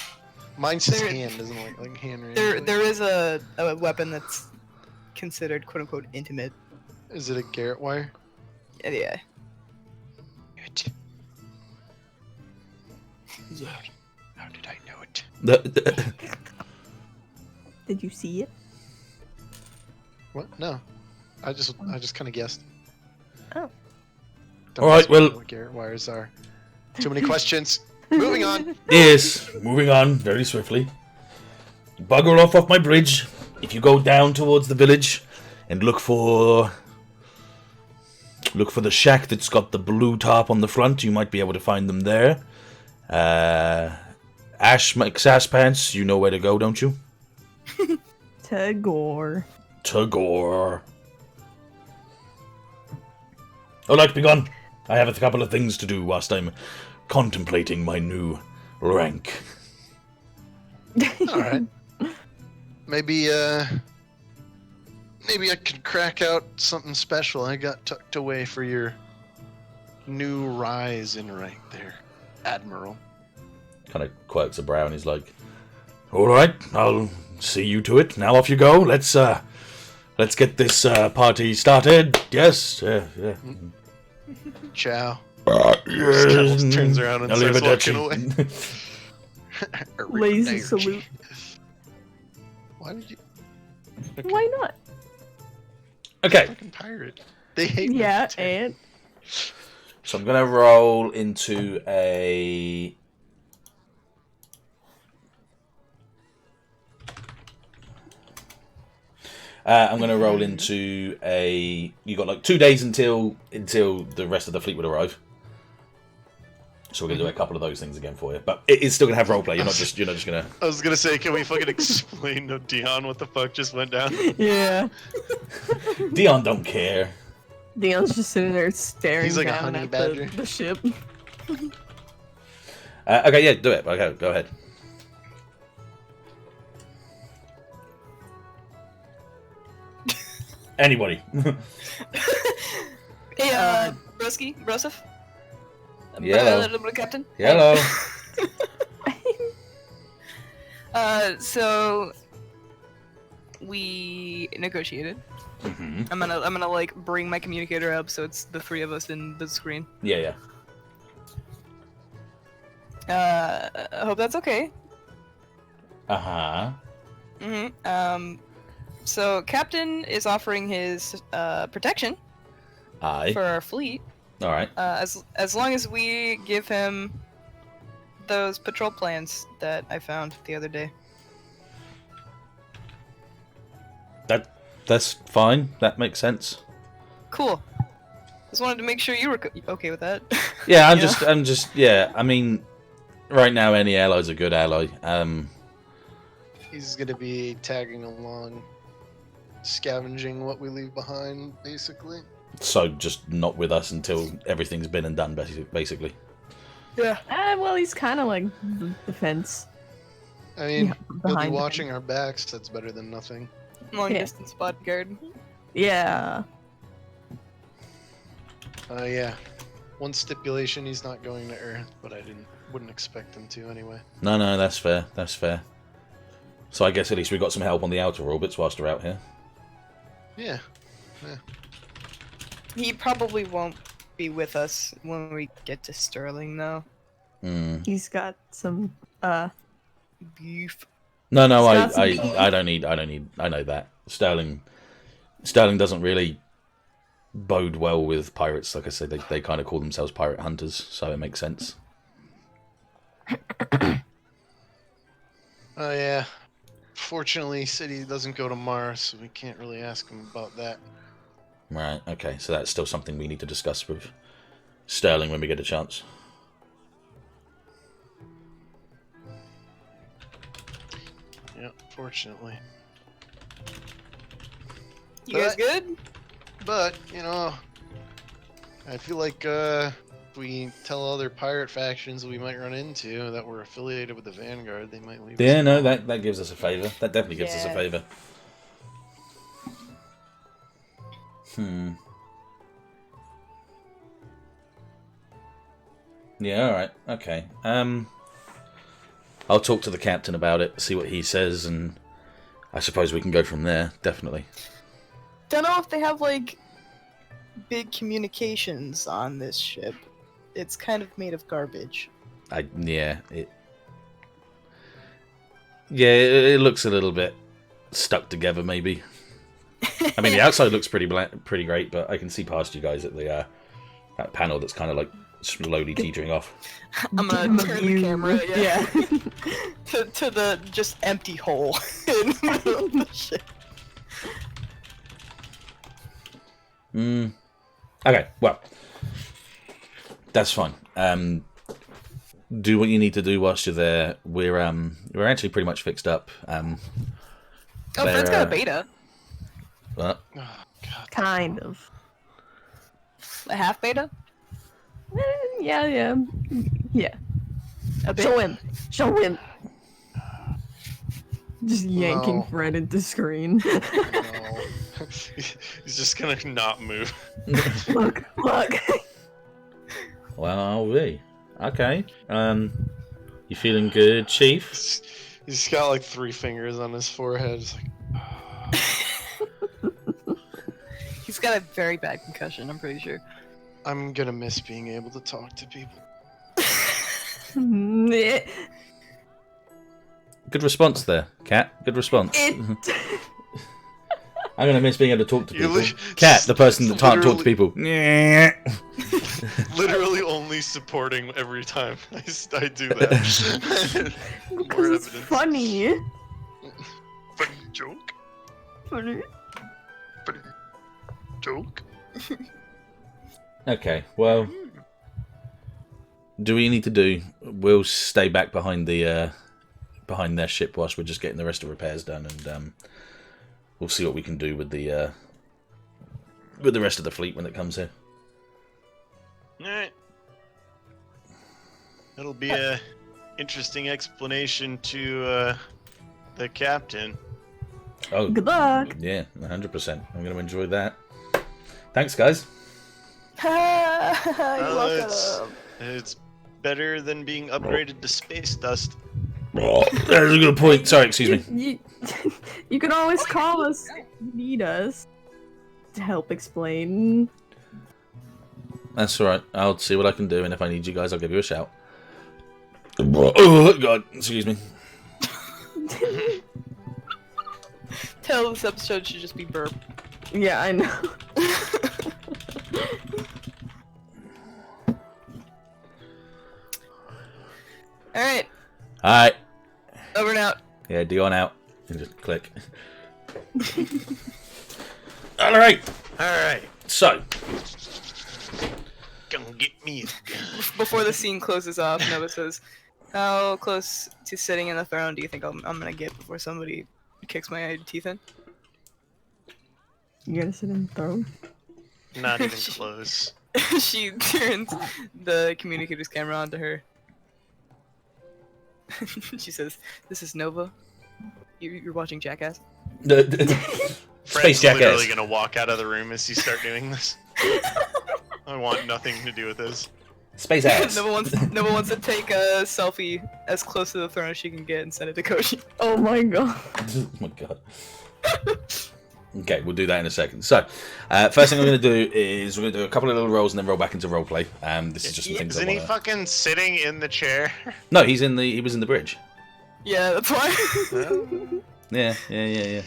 mine says There- hand, doesn't like hand range. There is a weapon that's considered quote unquote intimate. Is it a Garrett wire? Yeah. Yeah. How did I know it? did you see it? What? No. I just kind of guessed. Oh. Don't All right, ask me well- what Garrett wires are. Too many questions. Moving on. Yes. Moving on very swiftly. Bugger off my bridge. If you go down towards the village and look for the shack that's got the blue top on the front, you might be able to find them there. Ashe makes ass pants. You know where to go, don't you? Tagore. Tagore. All right, be gone. I have a couple of things to do whilst I'm contemplating my new rank. All right. Maybe I could crack out something special I got tucked away for your new rise in rank there, Admiral. Kind of quirks a brow and he's like, "All right, I'll see you to it. Now off you go. Let's get this party started." Yes. Yeah. Ciao. Yes. Turns around and starts walking away. Lazy salute. Why would you? Why not? Okay, Fucking pirate. They hate Yeah, military. and so I'm gonna roll into a. I'm going to roll into a. You got like 2 days until the rest of the fleet would arrive. So we're going to do a couple of those things again for you, but it is still going to have roleplay. You're not just going to. I was gonna say, can we fucking explain to Deon what the fuck just went down? yeah. Deon don't care. Deon's just sitting there staring He's like a down honey at badger. the ship. Okay, yeah, do it. Okay, go ahead. Anybody? Hey, Broski, Broseph. Hello. Captain. Hello. So we negotiated. Mhm. I'm gonna like bring my communicator up so it's the 3 of us in the screen. Yeah. I hope that's okay. Uh huh. So Captain is offering his protection Aye. for our fleet, All right. as long as we give him those patrol plans that I found the other day. That's fine. That makes sense. Cool. Just wanted to make sure you were okay with that. Yeah, I'm Yeah. just. Yeah, I mean, right now any ally's a good ally. He's gonna be tagging along, scavenging what we leave behind, basically. So just not with us until everything's been and done, basically. Yeah. Well, he's kind of like the fence. I mean, Yeah, he'll be behind him. watching our backs. That's better than nothing. Long Yeah. distance bodyguard. Yeah. Yeah. One stipulation: he's not going to Earth, but wouldn't expect him to anyway. No, that's fair. That's fair. So I guess at least we got some help on the outer orbits whilst we're out here. Yeah. He probably won't be with us when we get to Sterling, though. He's got some Beef. No, Scott's I don't need. I know that Sterling doesn't really bode well with pirates. Like I said, they kind of call themselves pirate hunters, so it makes sense. Oh yeah. Fortunately, City doesn't go to Mars, so we can't really ask him about that. Right. Okay. So that's still something we need to discuss with Sterling when we get a chance. Yeah, fortunately. You guys good? But, I feel like if we tell other pirate factions we might run into that we're affiliated with the Vanguard, they might leave us. Yeah, no, that gives us a favour. That definitely gives us a Yeah. favour. Yeah, alright. Okay. I'll talk to the captain about it, see what he says, and I suppose we can go from there, definitely. Don't know if they have, like, big communications on this ship. It's kind of made of garbage. It looks a little bit stuck together, maybe. I mean, the outside looks pretty great, but I can see past you guys at the that panel that's kind of like slowly teetering off. I'm gonna turn the camera, to the just empty hole in the middle of the ship. Okay, well, that's fine. Do what you need to do whilst you're there. We're actually pretty much fixed up. Oh, Fred's got a beta. What? Oh, God. kind of. A half beta? Yeah. A bit? Show him. Just yanking No. Fred into screen. No. He's just gonna not move. Look. Well, I'll be. Okay. You feeling good, Chief? He's got like 3 fingers on his forehead. It's like, He's got a very bad concussion, I'm pretty sure. I'm gonna miss being able to talk to people. Good response there, Cat. Good response. I'm gonna miss being able to talk to people. Cat, the person that can't talk to people. Literally only supporting every time I do that. More Because it's evidence. funny. Funny joke. Funny. Funny joke. Okay, well, do what you need to do. We'll stay back behind their ship whilst we're just getting the rest of repairs done, and we'll see what we can do with the rest of the fleet when it comes here. Alright. That'll be a interesting explanation to the captain. Oh, Good luck. yeah, 100%. I'm going to enjoy that. Thanks, guys. You're It's welcome. better than being upgraded to space dust. Oh, there's a good point. Sorry, excuse me. You can always call us if you need us to help explain. That's alright. I'll see what I can do, and if I need you guys, I'll give you a shout. Oh, God. Excuse me. Tell this episode should just be burp. Yeah, I know. Alright, Alright. over and out. Yeah, Deon out. And just click. Alright. Alright. So, Come get me a gun. Before the scene closes off, Nova says, how close to sitting in the throne do you think I'm gonna get before somebody kicks my teeth in? You gotta sit in the throne. Not even close. She turns the communicator's camera onto her. She says, "This is Nova. You're watching Jackass." Fred's Space Jackass. literally gonna walk out of the room as you start doing this. I want nothing to do with this. Space ass. no one wants to take a selfie as close to the throne as she can get and send it to Koji. Oh my god. Oh my god. Okay, we'll do that in a second. So, first thing we're going to do is we're going to do a couple of little rolls and then roll back into roleplay. This is just some things I Isn't he wanna... fucking sitting in the chair? No, he was in the bridge. Yeah, that's why. Yeah.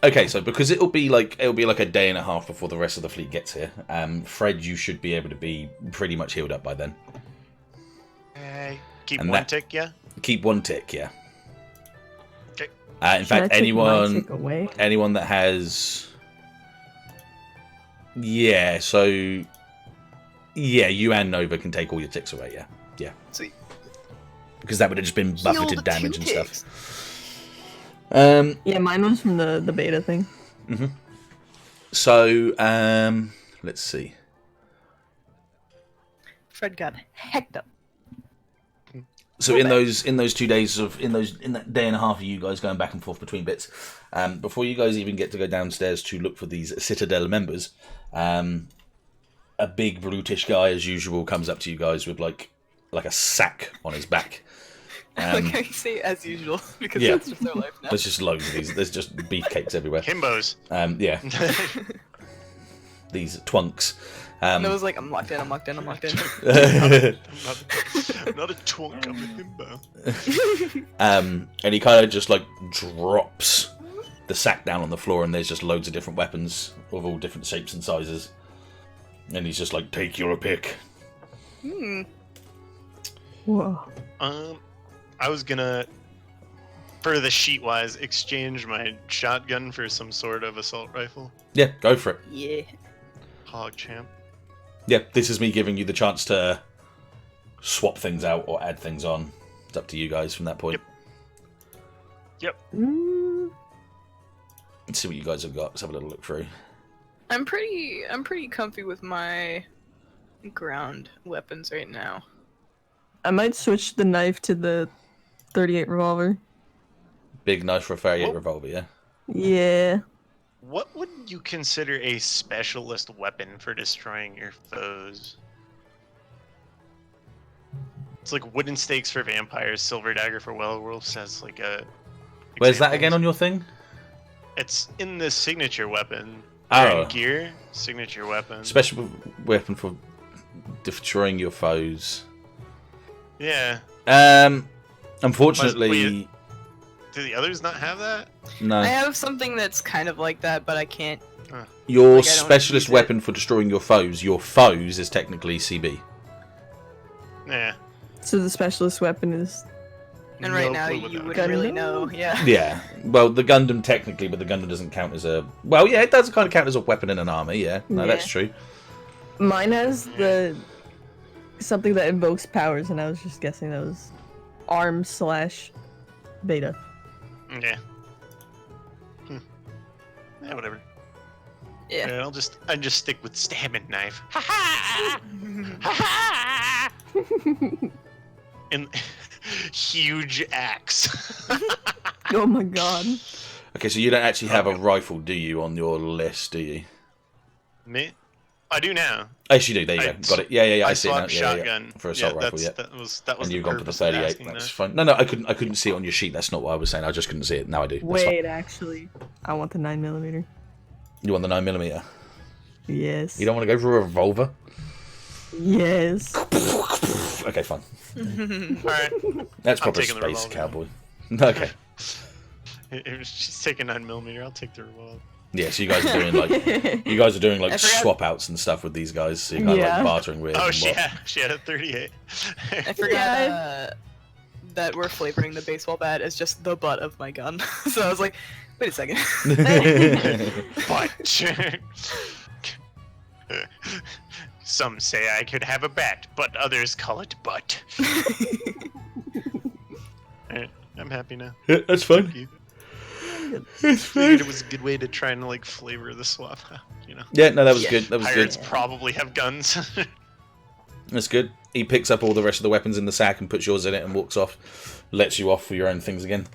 Okay, so because it'll be like a day and a half before the rest of the fleet gets here. Fred, you should be able to be pretty much healed up by then. Keep And one that- tick, yeah? Keep one tick, yeah. Okay. In Should I fact, take my tick away? anyone that has, yeah. So, yeah, you and Nova can take all your ticks away. Yeah. Sweet. Because that would have just been buffeted Healed damage and 2 stuff. ticks. Yeah, mine was from the beta thing. So, let's see. Fred got hecked up. So in those 2 days in that day and a half of you guys going back and forth between bits, before you guys even get to go downstairs to look for these Citadel members, a big brutish guy as usual comes up to you guys with like a sack on his back. Like how you say as usual because Yeah. that's just their life now. There's just loads of these. There's just beefcakes everywhere. Himbos. Yeah, these twunks. And it was like, I'm locked in. I'm not a twunk, I'm a himbo. And he kind of just like drops the sack down on the floor, and there's just loads of different weapons of all different shapes and sizes. And he's just like, "Take your pick." Whoa. I was gonna, for the sheet-wise, exchange my shotgun for some sort of assault rifle. Yeah, go for it. Yeah. Hog champ. Yeah, this is me giving you the chance to swap things out or add things on. It's up to you guys from that point. Yep. Let's see what you guys have got. Let's have a little look through. I'm pretty comfy with my ground weapons right now. I might switch the knife to the 38 revolver. Big knife for a 38 Whoa. revolver, yeah? Yeah. What would you consider a specialist weapon for destroying your foes? It's like wooden stakes for vampires, silver dagger for werewolves has like a... Where's that examples. again on your thing? It's in the signature weapon. Oh. Gear, signature weapon. Special weapon for destroying your foes. Yeah. Unfortunately, Do the others not have that? no. I have something that's kind of like that, but I can't. Your Like, I don't specialist use it. weapon for destroying your foes is technically CB. Yeah. So the specialist weapon is. And right No now clue what you that wouldn't would really Gundam? know. Yeah. Yeah. Well, the Gundam technically, but the Gundam doesn't count as a... Well, yeah, it does kind of count as a weapon in an army, yeah. No, Yeah. that's true. Mine has the. Something that invokes powers, and I was just guessing that was arm/beta. Yeah. Yeah, whatever. Yeah. Yeah, I just stick with stabbing knife. Ha ha! Ha ha! And huge axe. Oh my god. Okay, so you don't actually have a rifle, do you, on your list, do you? Me? I do now. Oh, yes, you do. There you I go. Got it. Yeah. I see it now. swapped Yeah. shotgun For assault rifle, yeah. That was And the you've gone for the purpose of 38. asking That's that. fine. No, I couldn't see it on your sheet. That's not what I was saying. I just couldn't see it. Now I do. That's fine. Wait, actually, I want the 9mm. You want the 9mm? Yes. You don't want to go for a revolver? Yes. Okay, fine. Alright. That's I'm proper taking the space revolver. cowboy. Okay. If she's taking 9mm, I'll take the revolver. Yeah, so you guys are doing like I forgot- swap outs and stuff with these guys. So you're kind of Yeah. like bartering with. Oh, and she what- had a 38. I forgot that we're flavoring the baseball bat as just the butt of my gun. So I was like, wait a second. But some say I could have a bat, but others call it butt. Alright, I'm happy now. Yeah, that's fine. Thank you. It's Figured it was a good way to try and like flavor the swap, you know. Yeah, no, that was Yeah. good. That was Pirates good. probably have guns. That's good. He picks up all the rest of the weapons in the sack and puts yours in it and walks off. Lets you off for your own things again.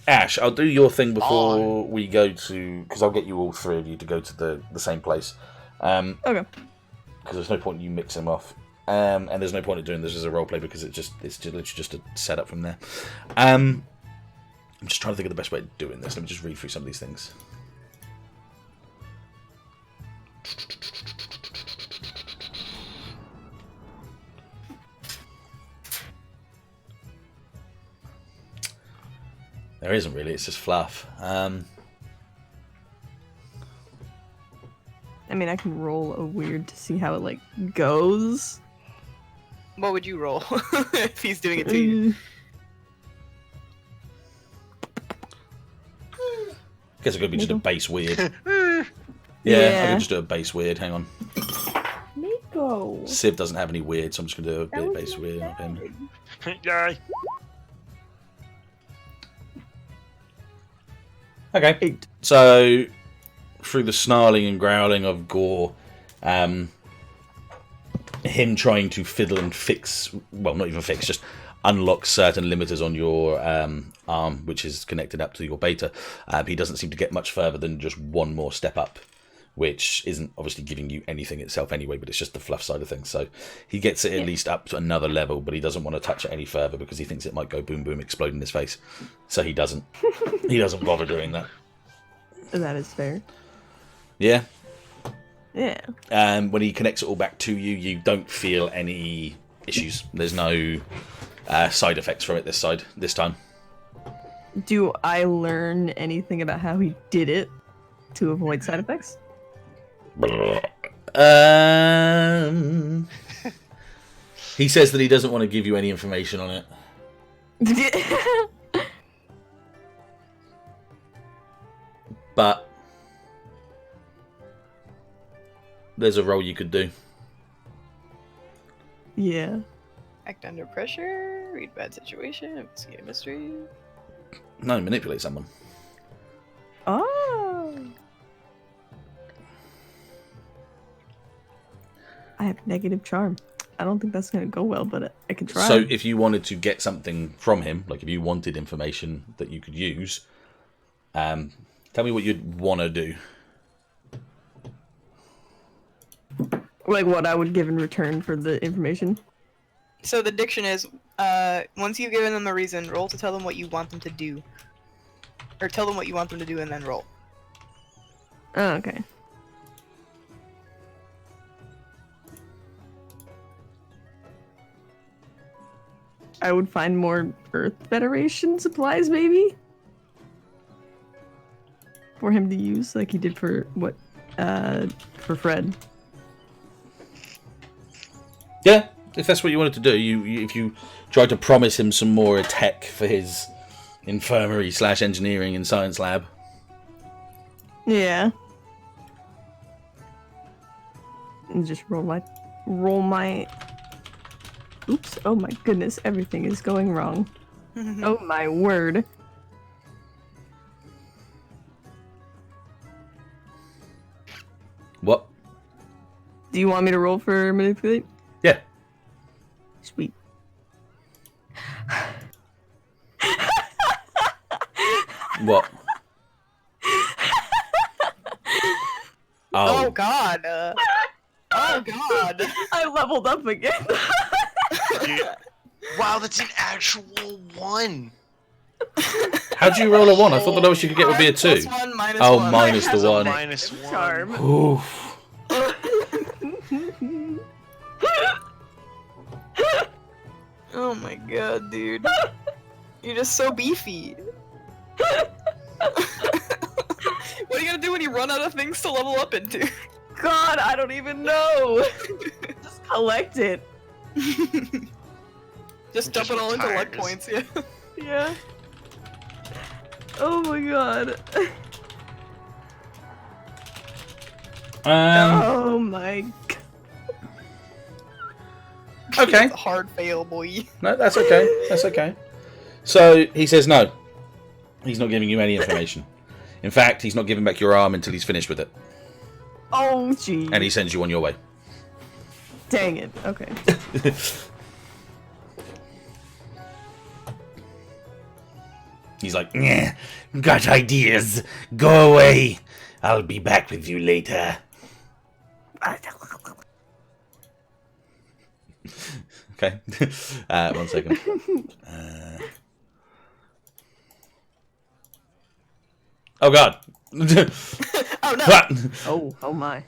Ash, I'll do your thing before we go to... Because I'll get you all three of you to go to the same place. Okay. Because there's no point in you mixing them off. And there's no point in doing this as a roleplay because it's literally just a setup from there. I'm just trying to think of the best way of doing this. Let me just read through some of these things. There isn't really, it's just fluff. I mean, I can roll a weird to see how it, like, goes. What would you roll if he's doing it to you? Guess I could be just a base weird. I Yeah. could just do a base weird, hang on. Nico. Civ doesn't have any weird, so I'm just going to do a bit of base weird on him. Yay. Okay. 8. So, through the snarling and growling of Gore, him trying to fiddle and fix, well, not even fix, just unlock certain limiters on your arm, which is connected up to your beta, he doesn't seem to get much further than just one more step up, which isn't obviously giving you anything itself anyway, but it's just the fluff side of things. So he gets it at least up to another level, but he doesn't want to touch it any further because he thinks it might go boom boom, explode in his face. So he doesn't. He doesn't bother doing that. That is fair. Yeah. Yeah. When he connects it all back to you, you don't feel any issues. There's no side effects from it this time. Do I learn anything about how he did it to avoid side effects? He says that he doesn't want to give you any information on it. But there's a role you could do. Yeah. Act under pressure, read bad situation, investigate a mystery. No, manipulate someone. Oh. I have negative charm. I don't think that's going to go well, but I can try. So if you wanted to get something from him, like if you wanted information that you could use, tell me what you'd want to do. Like what I would give in return for the information? So the diction is, once you've given them a reason, roll to tell them what you want them to do. Or tell them what you want them to do and then roll. Oh, okay. I would find more Earth Federation supplies, maybe? For him to use, like he did for for Fred. Yeah, if that's what you wanted to do, if you tried to promise him some more tech for his infirmary / engineering and science lab. Yeah. And just roll my. Oops! Oh my goodness! Everything is going wrong. Oh my word! What? Do you want me to roll for manipulate? Yeah. Sweet. What? Oh god! Oh god! I leveled up again. Wow, that's an actual 1. How'd you roll a 1? I thought the lowest you could get would be a 2. +1, -1. Oh, minus the Has a 1. -1. Charm. Oof. Oh my god, dude. You're just so beefy. What are you gonna do when you run out of things to level up into? God, I don't even know. Just collect it. Just dump it all into luck tires. points, yeah. Yeah. Oh my god. Oh my god. Okay. It's a hard fail, boy. No, that's okay. That's okay. So he says no. He's not giving you any information. In fact, he's not giving back your arm until he's finished with it. Oh gee. And he sends you on your way. Dang it. Okay. He's like, "Nyeh, got ideas. Go away. I'll be back with you later." Okay. 1 second. Oh god. Oh no! Oh my.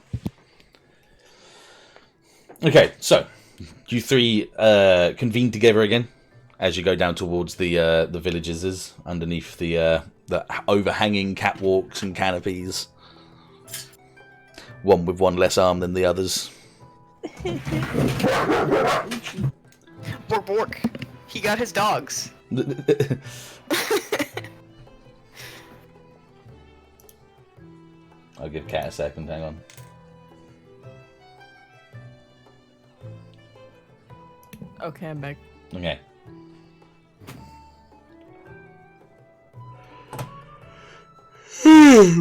Okay, so you three convene together again as you go down towards the villages underneath the overhanging catwalks and canopies. One with one less arm than the others. Bork. He got his dogs. I'll give Cat a second, hang on. Okay, I'm back. Okay.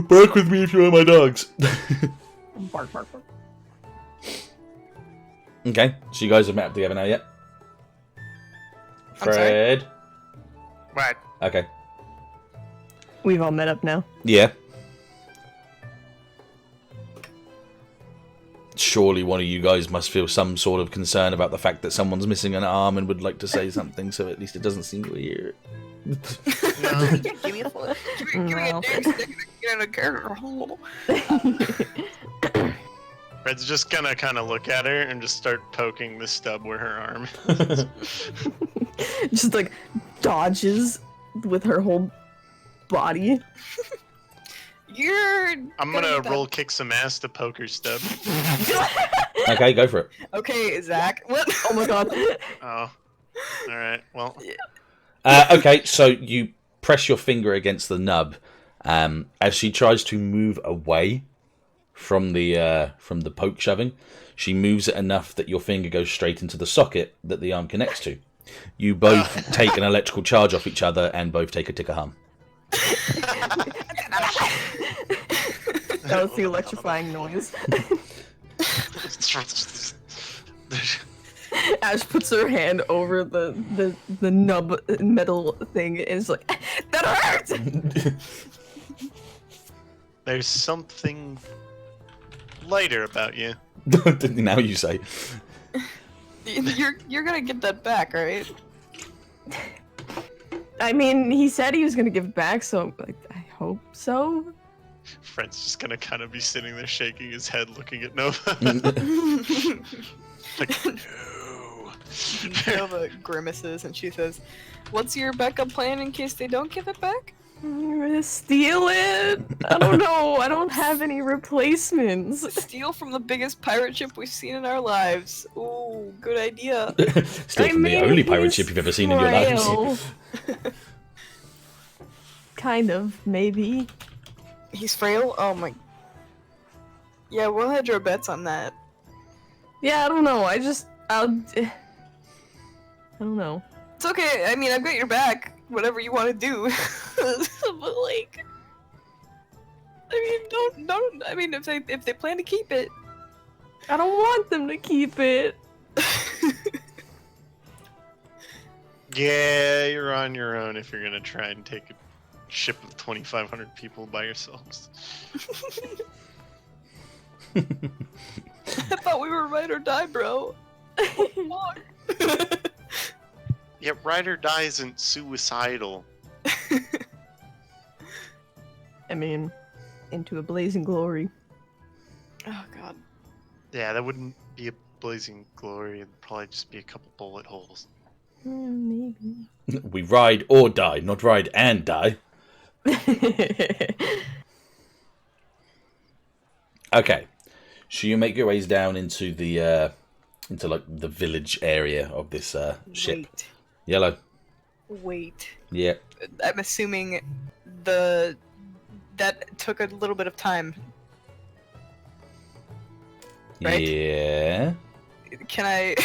Bark with me if you want my dogs. Bark, bark, bark. Okay, so you guys have met up together now yet? I'm sorry? Fred? Right. Okay. We've all met up now. Yeah. Surely one of you guys must feel some sort of concern about the fact that someone's missing an arm and would like to say something, so at least it doesn't seem weird. No. Give me a foot. Give me a No. dig stick and get in a character hole. Red's just gonna kind of look at her and just start poking the stub where her arm. Just like dodges with her whole body. You're. I'm gonna roll kick some ass to poke her stub. Okay, go for it. Okay, Zach. What? Oh my god. Oh. Alright, well. Okay, so you press your finger against the nub as she tries to move away from the poke shoving. She moves it enough that your finger goes straight into the socket that the arm connects to. You both take an electrical charge off each other and both take a tick of harm. That was the electrifying noise. Ash puts her hand over the nub metal thing and is like, that hurts! There's something lighter about you. Now you say. You're gonna get that back, right? I mean, he said he was gonna give back, so like, I hope so. Fred's just gonna kind of be sitting there shaking his head looking at Nova. Like, no. Nova grimaces and she says, "What's your backup plan in case they don't give it back?" I'm gonna steal it. I don't know. I don't have any replacements. Steal from the biggest pirate ship we've seen in our lives. Ooh, good idea. Still from the only pirate ship you've ever seen in your lives. life. Kind of, maybe. He's frail? Oh my. Yeah, we'll hedge our bets on that. Yeah, I don't know. I don't know. It's okay. I mean, I've got your back. Whatever you want to do. But like, I mean, don't. I mean, if they plan to keep it, I don't want them to keep it. yeah, you're on your own if you're gonna try and take a ship of 2,500 people by yourselves. I thought we were ride or die, bro. Yeah, ride or die isn't suicidal. I mean, into a blazing glory. Oh god. Yeah, that wouldn't be a blazing glory. It'd probably just be a couple bullet holes. Maybe. We ride or die, not ride and die. Okay, so you make your ways down into the the village area of this ship. Wait. Yellow. Wait. Yeah. I'm assuming that took a little bit of time. Right? Yeah. Can I?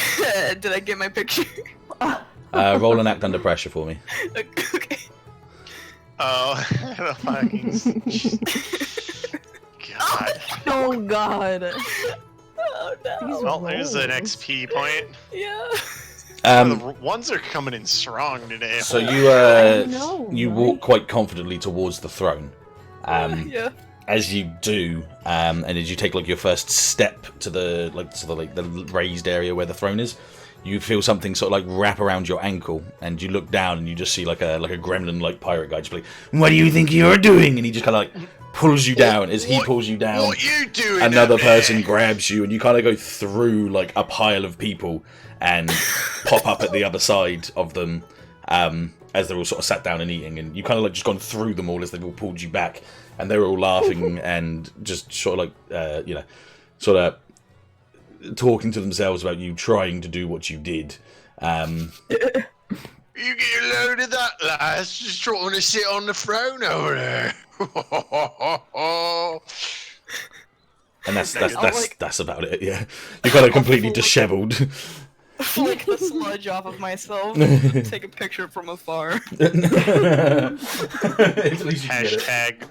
Did I get my picture? Roll an act under pressure for me. Okay. Oh, the fucking... God. Oh god. Oh no. These Well, there's an rolls. XP point. Yeah. The ones are coming in strong today. So you walk quite confidently towards the throne. Yeah. As you do, and as you take like your first step to the the raised area where the throne is, you feel something sort of like wrap around your ankle, and you look down and you just see like a gremlin like pirate guy just like, "What do you think you're doing?" And he just kind of like pulls you down. As he pulls you down, What you doing? another up there? person grabs you, and you kind of go through like a pile of people and pop up at the other side of them as they're all sort of sat down and eating, and you kind of like just gone through them all as they've all pulled you back, and they're all laughing and just sort of like sort of talking to themselves about you trying to do what you did. You get a load of that, lads. Just trying to sit on the throne over there. And that's about it. Yeah, you're kind of completely dishevelled. Flick the sludge off of myself. Take a picture from afar. At least you can get it. Hashtag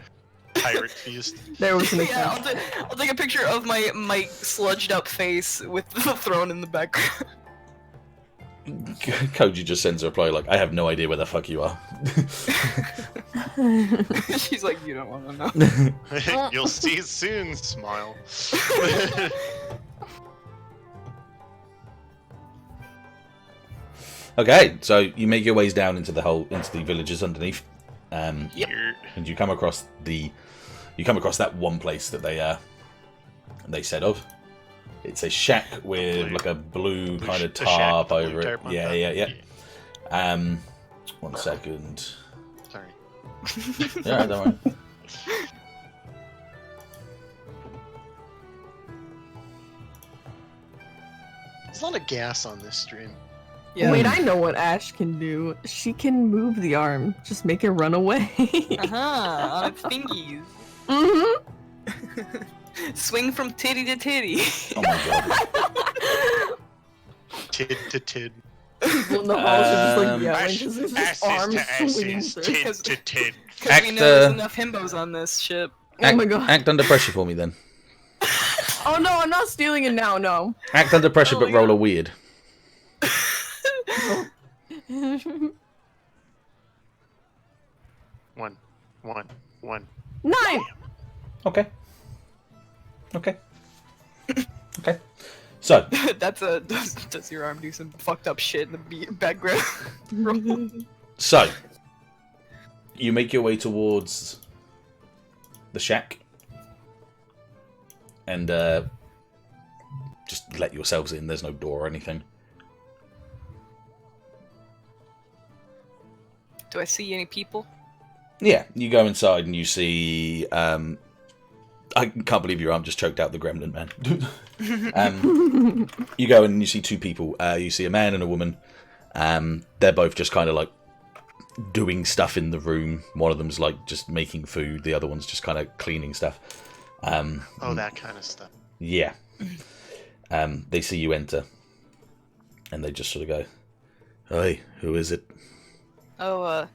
pirate feast. There was an Yeah, attempt. I'll take a picture of my sludged up face with the throne in the background. Koji just sends a reply like, "I have no idea where the fuck you are." She's like, you don't want to know. You'll see soon. Smile. Okay, so you make your ways down into the villages underneath, and you come across that one place that they said of. It's a shack with like a blue kind of tarp over it. Yeah. 1 second. Sorry. Yeah, don't worry. There's a lot of gas on this stream. Yeah. Wait, I know what Ashe can do. She can move the arm. Just make it run away. On its fingies. Mm-hmm. Swing from titty to titty. Oh my god. Tid to tid. People in the halls are just like yelling Ash- because there's asses just arms to swinging asses. through. Tid to tid. Because we know there's enough himbos on this ship. Oh my god. Act under pressure for me then. Oh no, I'm not stealing it now, no. Act under pressure, Oh but my roll God. a weird. One. 9! Okay. So, Does your arm do some fucked up shit in the background? you make your way towards the shack, and just let yourselves in. There's no door or anything. Do I see any people? Yeah, you go inside and you see. I can't believe your arm just choked out the gremlin, man. You go in and you see two people. You see a man and a woman. They're both just kind of like doing stuff in the room. One of them's like just making food. The other one's just kind of cleaning stuff. That kind of stuff. Yeah. They see you enter, and they just sort of go, "Hey, who is it?" Oh,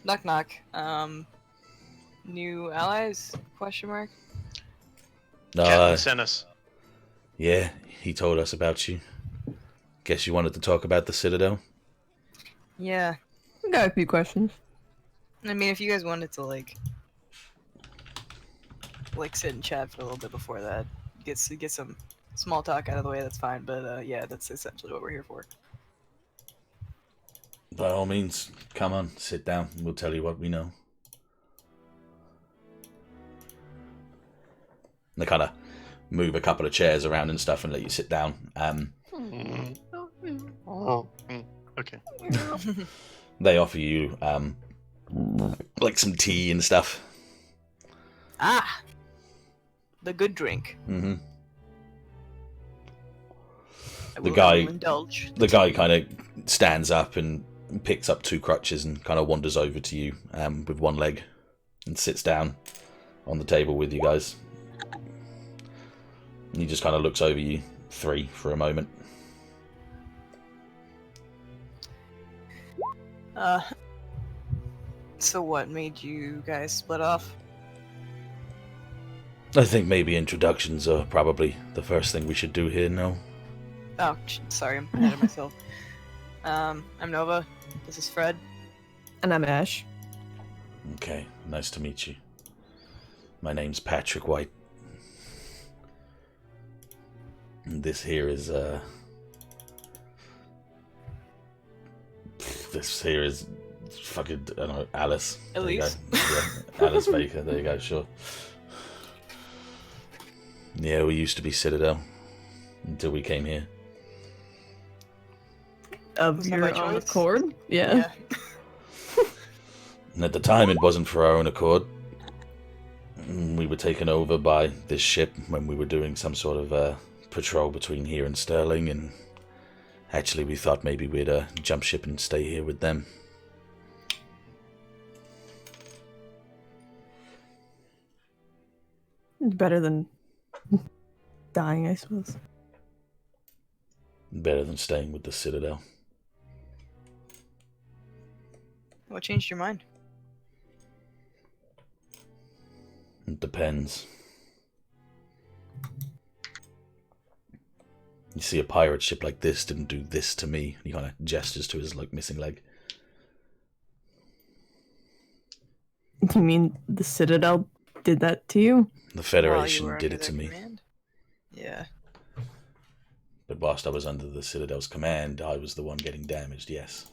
knock knock. New allies? Question mark. Captain sent us. Yeah, he told us about you. Guess you wanted to talk about the Citadel? Yeah. I got a few questions. I mean, if you guys wanted to like sit and chat for a little bit before that, get some small talk out of the way, that's fine. But yeah, that's essentially what we're here for. By all means, come on, sit down. We'll tell you what we know. They kind of move a couple of chairs around and stuff and let you sit down. Okay. They offer you like some tea and stuff. Ah, the good drink. Mm-hmm. I The will guy- indulge. The guy kind of stands up and picks up two crutches and kind of wanders over to you with one leg and sits down on the table with you guys. And he just kind of looks over you three for a moment. So what made you guys split off? I think maybe introductions are probably the first thing we should do here, no? Oh, sorry, I'm ahead of myself. I'm Nova. This is Fred. And I'm Ashe. Okay, nice to meet you. My name's Patrick White. And this here is, this here is fucking, I don't know, Alice. Elise. There you go. Yeah, Alice Baker, there you go, sure. Yeah, we used to be Citadel. Until we came here. Of Was that your by own choice? accord? Yeah. And at the time, it wasn't for our own accord. We were taken over by this ship when we were doing some sort of patrol between here and Sterling, and actually we thought maybe we'd jump ship and stay here with them. It's better than dying, I suppose. Better than staying with the Citadel. What changed your mind? It depends. You see, a pirate ship like this didn't do this to me. He kind of gestures to his missing leg. You mean the Citadel did that to you? The While you Federation were did under it to their me. command? Yeah. But whilst I was under the Citadel's command, I was the one getting damaged, yes.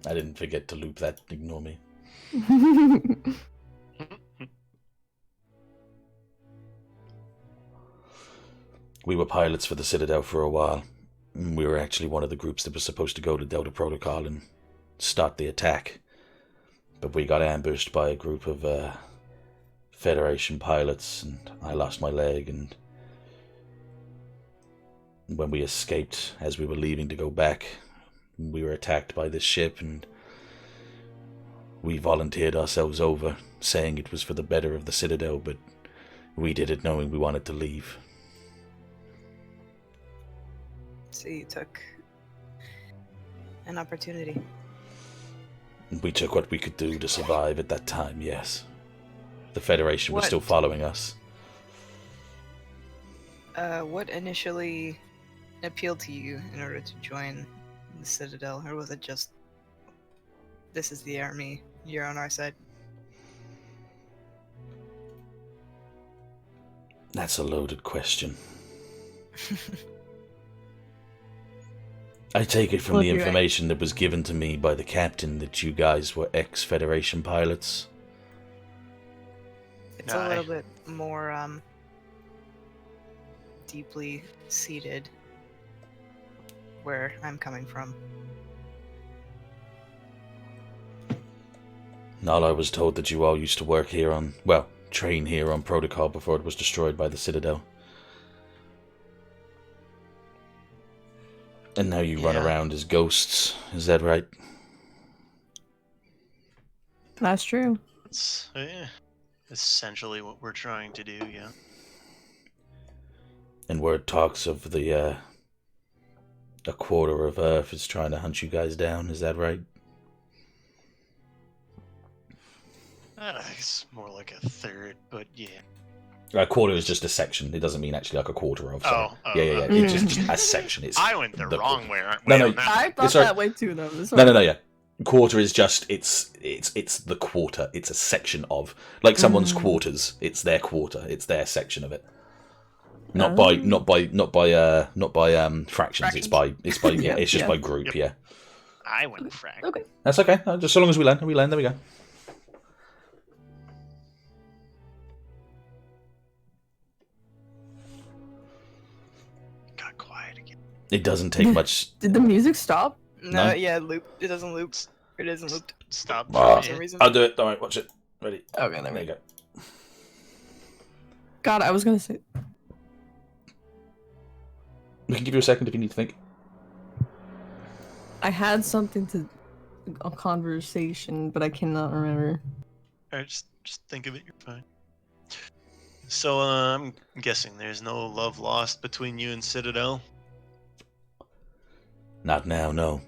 I didn't forget to loop that, ignore me. We were pilots for the Citadel for a while. We were actually one of the groups that was supposed to go to Delta Protocol and start the attack. But we got ambushed by a group of Federation pilots, and I lost my leg, and when we escaped, as we were leaving to go back, we were attacked by this ship, and we volunteered ourselves over, saying it was for the better of the Citadel, but we did it knowing we wanted to leave. So you took an opportunity. We took what we could do to survive at that time, yes. The Federation was What? still following us. What initially appealed to you in order to join the Citadel, or was it just, this is the army, you're on our side? That's a loaded question. I take it from Well, the if you're information that was given to me by the captain that you guys were ex-Federation pilots. It's Nah, a little bit more, deeply seated where I'm coming from. All I was told that you all used to work here on, well, train here on Protocol before it was destroyed by the Citadel. And now you run Yeah. around as ghosts, is that right? That's true. It's essentially what we're trying to do, yeah. And word talks of a quarter of Earth is trying to hunt you guys down, is that right? It's more like a third, but yeah. A quarter is just a section. It doesn't mean actually like a quarter of. Sorry. Oh, yeah. oh. It's just a section. It's I went the wrong way. No, no, on that. I thought It's all right. that way too, though. It's all No, right. yeah. Quarter is just it's the quarter. It's a section of like someone's quarters. It's their quarter. It's their section of it. Not by fractions. It's by yeah. It's just Yeah. by group. Yep. Yeah. I went frack. Okay. That's okay. Just so long as we land. There we go. Got quiet again. It doesn't take much. Did the music stop? No, No? yeah, loop. It doesn't loop. It isn't looped. Stop. Ah. For some reason. I'll do it. All right, watch it. Ready? Okay, There you go. God, I was gonna say. We can give you a second if you need to think. I had something to. A conversation, but I cannot remember. Alright, just think of it. You're fine. So I'm guessing there's no love lost between you and Citadel. Not now, no.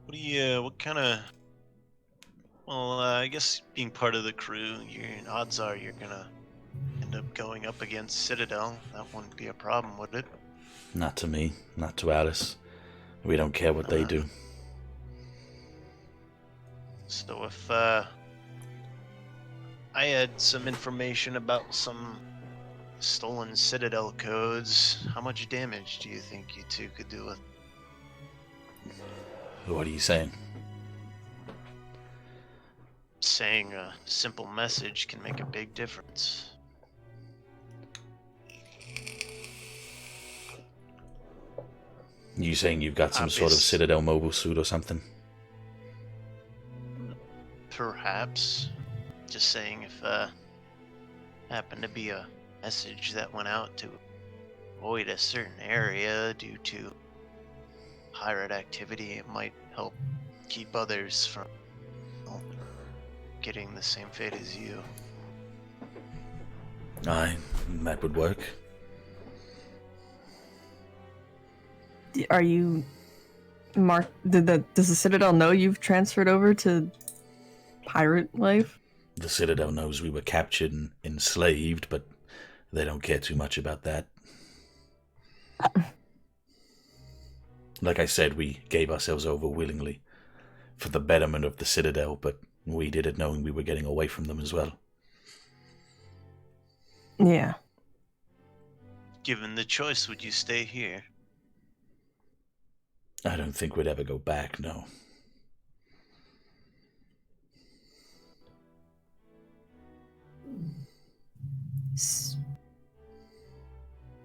What do you? What kind of? Well, I guess being part of the crew, your odds are you're gonna end up going up against Citadel. That wouldn't be a problem, would it? Not to me, not to Alice. We don't care what they do. So if I had some information about some stolen Citadel codes, how much damage do you think you two could do with? What are you saying? Saying a simple message can make a big difference. You saying you've got some sort of Citadel mobile suit or something? Perhaps. Just saying if happened to be a message that went out to avoid a certain area due to pirate activity, it might help keep others from getting the same fate as you. Aye, that would work. Are you, Mark? Does the Citadel know you've transferred over to pirate life? The Citadel knows we were captured and enslaved, but they don't care too much about that. Like I said, we gave ourselves over willingly for the betterment of the Citadel, but we did it knowing we were getting away from them as well. Yeah. Given the choice, would you stay here? I don't think we'd ever go back, no.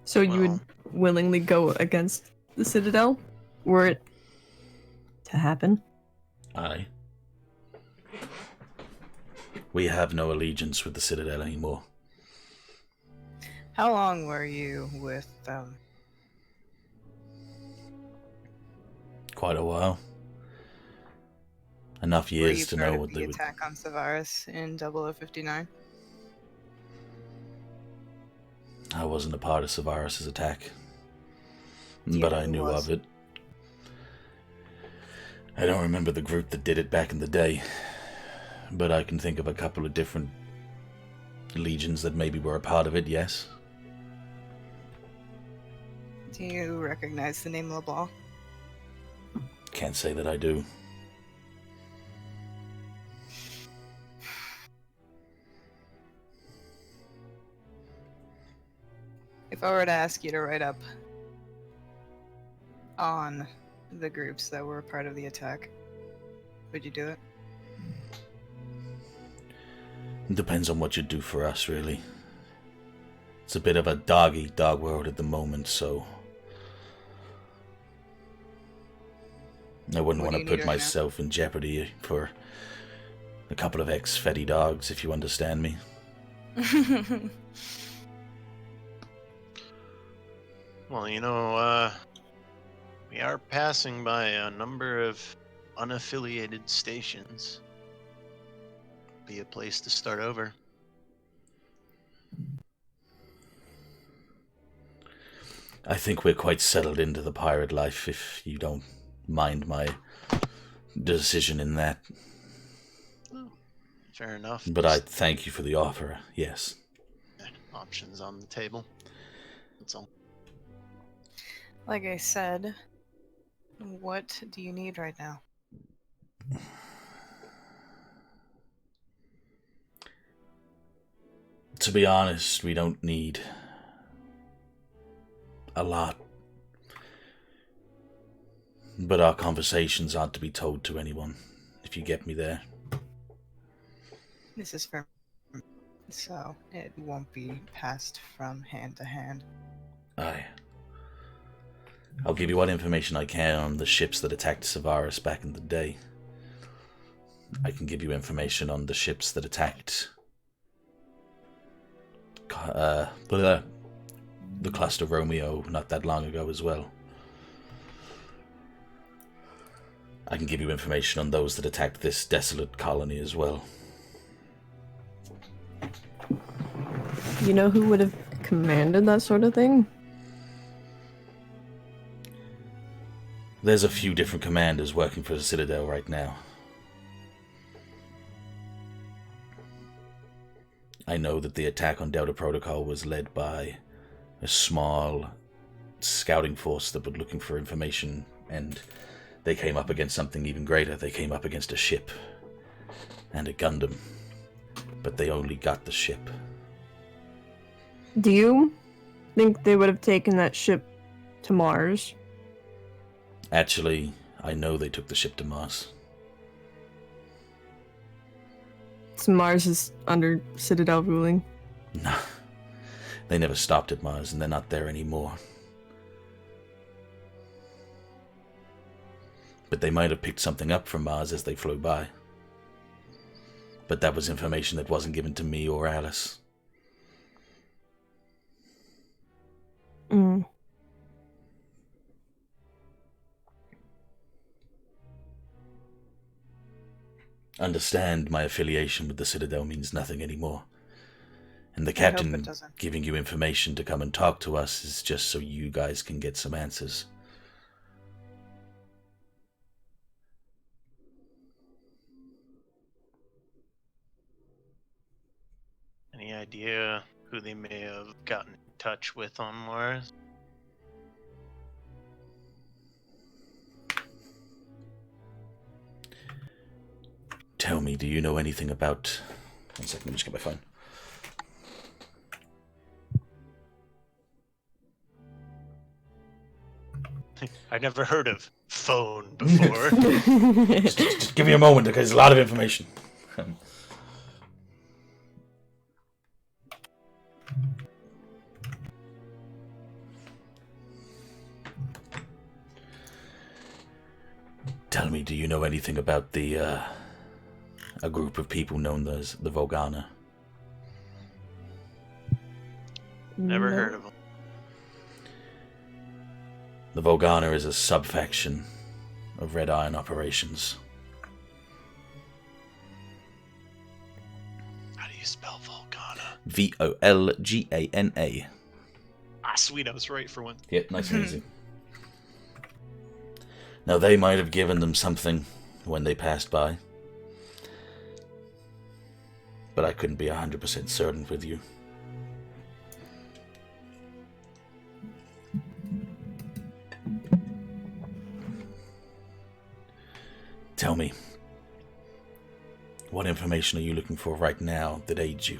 So you would willingly go against the Citadel, were it to happen? Aye. We have no allegiance with the Citadel anymore. How long were you with them? Quite a while. Enough years to know what the they would... attack on Savaris in 0059? I wasn't a part of Savaris' attack. Yeah, But I who knew was? of it. I don't remember the group that did it back in the day. But I can think of a couple of different legions that maybe were a part of it, yes. Do you recognize the name LeBlanc? Can't say that I do. If I were to ask you to write up on the groups that were a part of the attack, would you do it? It depends on what you do for us, really. It's a bit of a dog-eat-dog world at the moment, so... I wouldn't What want do to you put need right now? myself in jeopardy for a couple of ex-fetty dogs, if you understand me. Well, you know, we are passing by a number of unaffiliated stations. Be a place to start over. I think we're quite settled into the pirate life, if you don't mind my decision in that. Fair enough. But I thank you for the offer, yes. Options on the table. That's all. Like I said, what do you need right now? To be honest, we don't need a lot. But our conversations aren't to be told to anyone, if you get me there. This is for so it won't be passed from hand to hand. Aye. I'll give you what information I can on the ships that attacked Savaris back in the day. I can give you information on the ships that attacked the Cluster Romeo not that long ago as well. I can give you information on those that attacked this desolate colony as well. You know who would have commanded that sort of thing? There's a few different commanders working for the Citadel right now. I know that the attack on Delta Protocol was led by a small scouting force that were looking for information, and they came up against something even greater. They came up against a ship and a Gundam, but they only got the ship. Do you think they would have taken that ship to Mars? Actually, I know they took the ship to Mars. So Mars is under Citadel ruling. No, they never stopped at Mars, and they're not there anymore. But they might have picked something up from Mars as they flew by. But that was information that wasn't given to me or Alice. Mm. Understand, my affiliation with the Citadel means nothing anymore. And the I hope captain it doesn't. giving you information to come and talk to us is just so you guys can get some answers. Any idea who they may have gotten in touch with on Mars? Tell me, do you know anything about... One second, let me just get my phone. I never heard of phone before. Just give me a moment, because there's a lot of information. Tell me, do you know anything about a group of people known as the Volgana? Never No. heard of them. The Volgana is a sub-faction of Red Iron operations. How do you spell Volgana? Volgana. Ah, sweet, I was right for one. Yep, nice and easy. Now, they might have given them something when they passed by, but I couldn't be 100% certain with you. Tell me, what information are you looking for right now that aids you?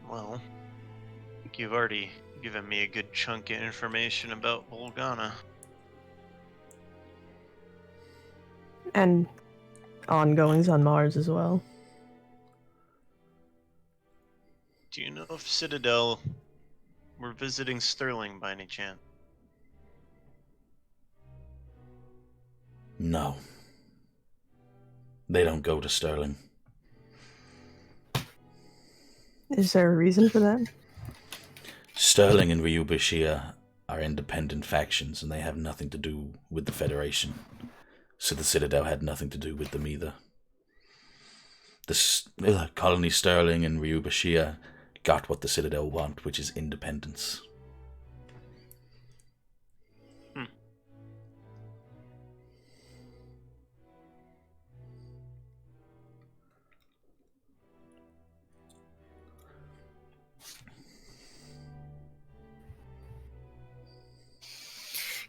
Well, I think you've already given me a good chunk of information about Volgana. And ongoings on Mars as well. Do you know if Citadel were visiting Sterling by any chance? No. They don't go to Sterling. Is there a reason for that? Sterling and Ryubashia are independent factions, and they have nothing to do with the Federation. So the Citadel had nothing to do with them either. The Colony Sterling and Ryubashia got what the Citadel want, which is independence.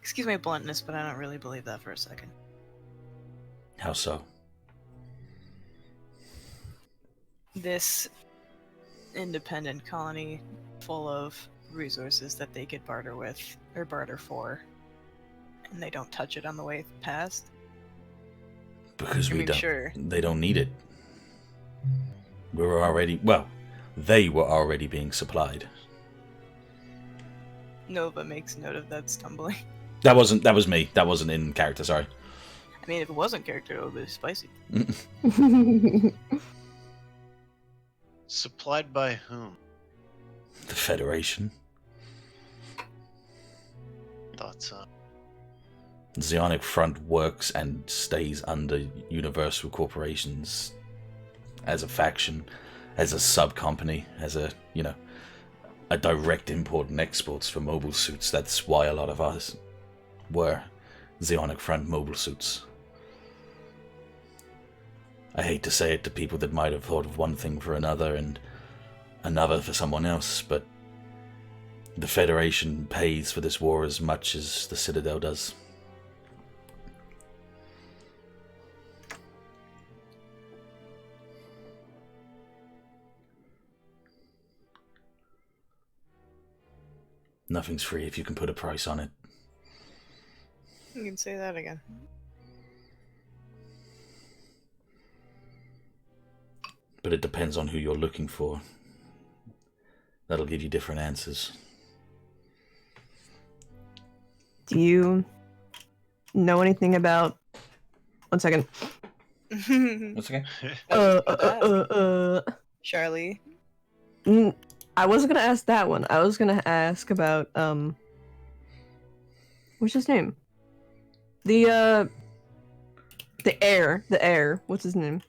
Excuse my bluntness, but I don't really believe that for a second. How so? This independent colony full of resources that they could barter with, or barter for, and they don't touch it on the way past. Because I we mean, don't. sure. They don't need it. We were already. Well, they were already being supplied. Nova makes note of that stumbling. That was me. That wasn't in character. Sorry. I mean, if it wasn't character, it would be spicy. Supplied by whom? The Federation. Thought so. The Zionic Front works and stays under Universal Corporations as a faction, as a sub-company, as a direct import and exports for mobile suits. That's why a lot of us were Zionic Front mobile suits. I hate to say it to people that might have thought of one thing for another and another for someone else, but The Federation pays for this war as much as the Citadel does. Nothing's free if you can put a price on it. You can say that again. But it depends on who you're looking for. That'll give you different answers. Do you know anything about... One second. That's okay. Charlie. I wasn't gonna ask that one. I was gonna ask about, what's his name? The heir. What's his name?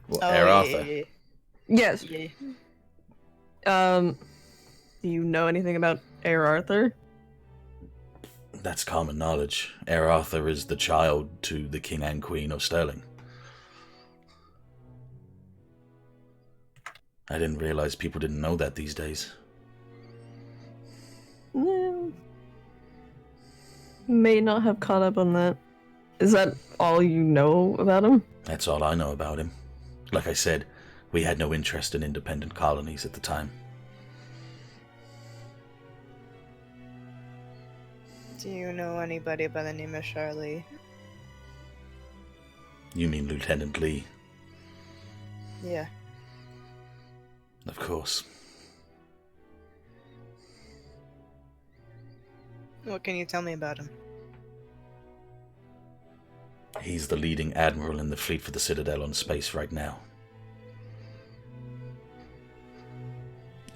Well, Oh, Heir yeah, Arthur. yeah, Yes. yeah. Do you know anything about Heir Arthur? That's common knowledge. Heir Arthur is the child to the King and Queen of Sterling. I didn't realize people didn't know that these days. Yeah. May not have caught up on that. Is that all you know about him? That's all I know about him. Like I said, we had no interest in independent colonies at the time. Do you know anybody by the name of Charlie? You mean Lieutenant Lee? Yeah. Of course. What can you tell me about him? He's the leading admiral in the fleet for the Citadel on space right now.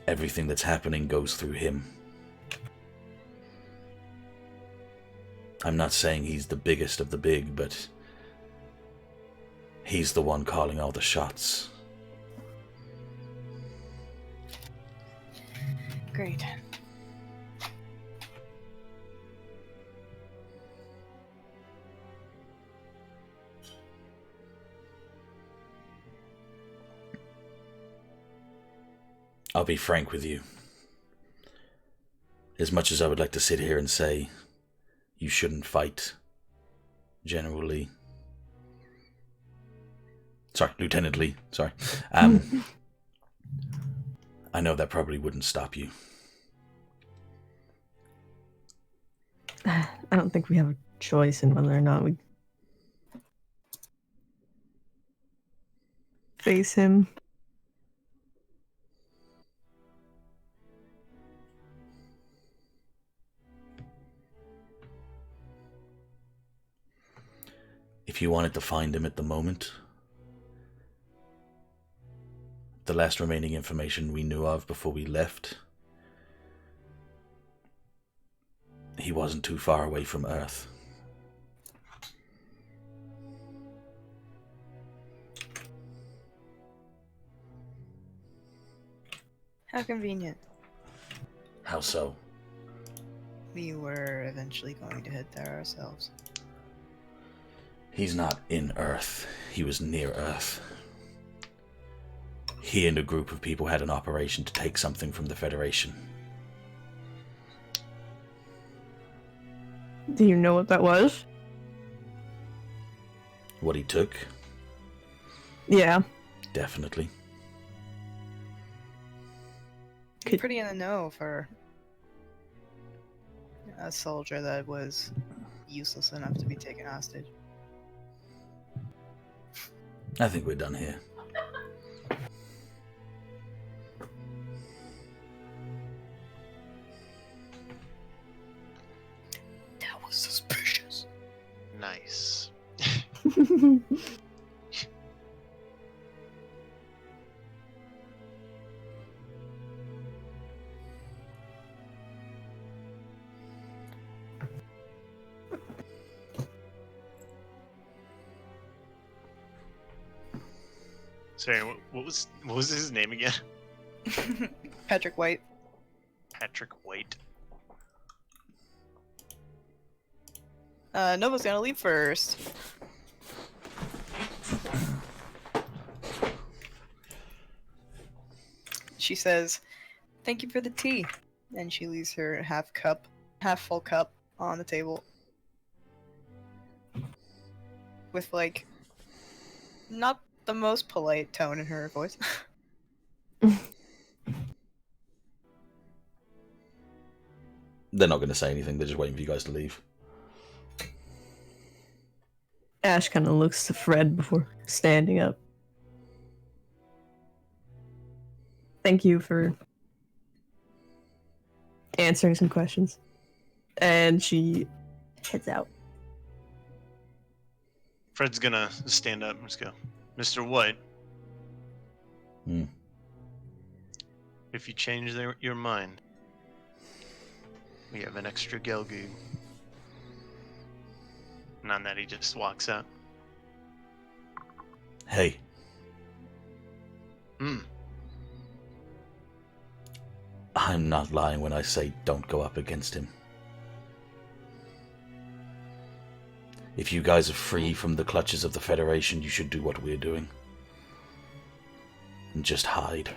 Everything that's happening goes through him. I'm not saying he's the biggest of the big, but he's the one calling all the shots. Great. I'll be frank with you. As much as I would like to sit here and say, you shouldn't fight, General Lee. Sorry, Lieutenant Lee, sorry. I know that probably wouldn't stop you. I don't think we have a choice in whether or not we face him. If you wanted to find him at the moment, the last remaining information we knew of before we left, he wasn't too far away from Earth. How convenient. How so? We were eventually going to head there ourselves. He's not in Earth. He was near Earth. He and a group of people had an operation to take something from the Federation. Do you know what that was? What he took? Yeah. Definitely. You're pretty in the know for a soldier that was useless enough to be taken hostage. I think we're done here. That was suspicious. Nice. Sorry, what was his name again? Patrick White. Patrick White. Nova's gonna leave first. She says, "Thank you for the tea. and she leaves her half full cup on the table. With, like, not the most polite tone in her voice. They're not going to say anything. They're just waiting for you guys to leave. Ashe kind of looks to Fred before standing up. Thank you for answering some questions. And she heads out. Fred's gonna stand up and just go, Mr. White. Hmm. If you change your mind, we have an extra Gelgoog. And on that, he just walks out. Hey, I'm not lying when I say don't go up against him. If you guys are free from the clutches of the Federation, you should do what we're doing. And just hide.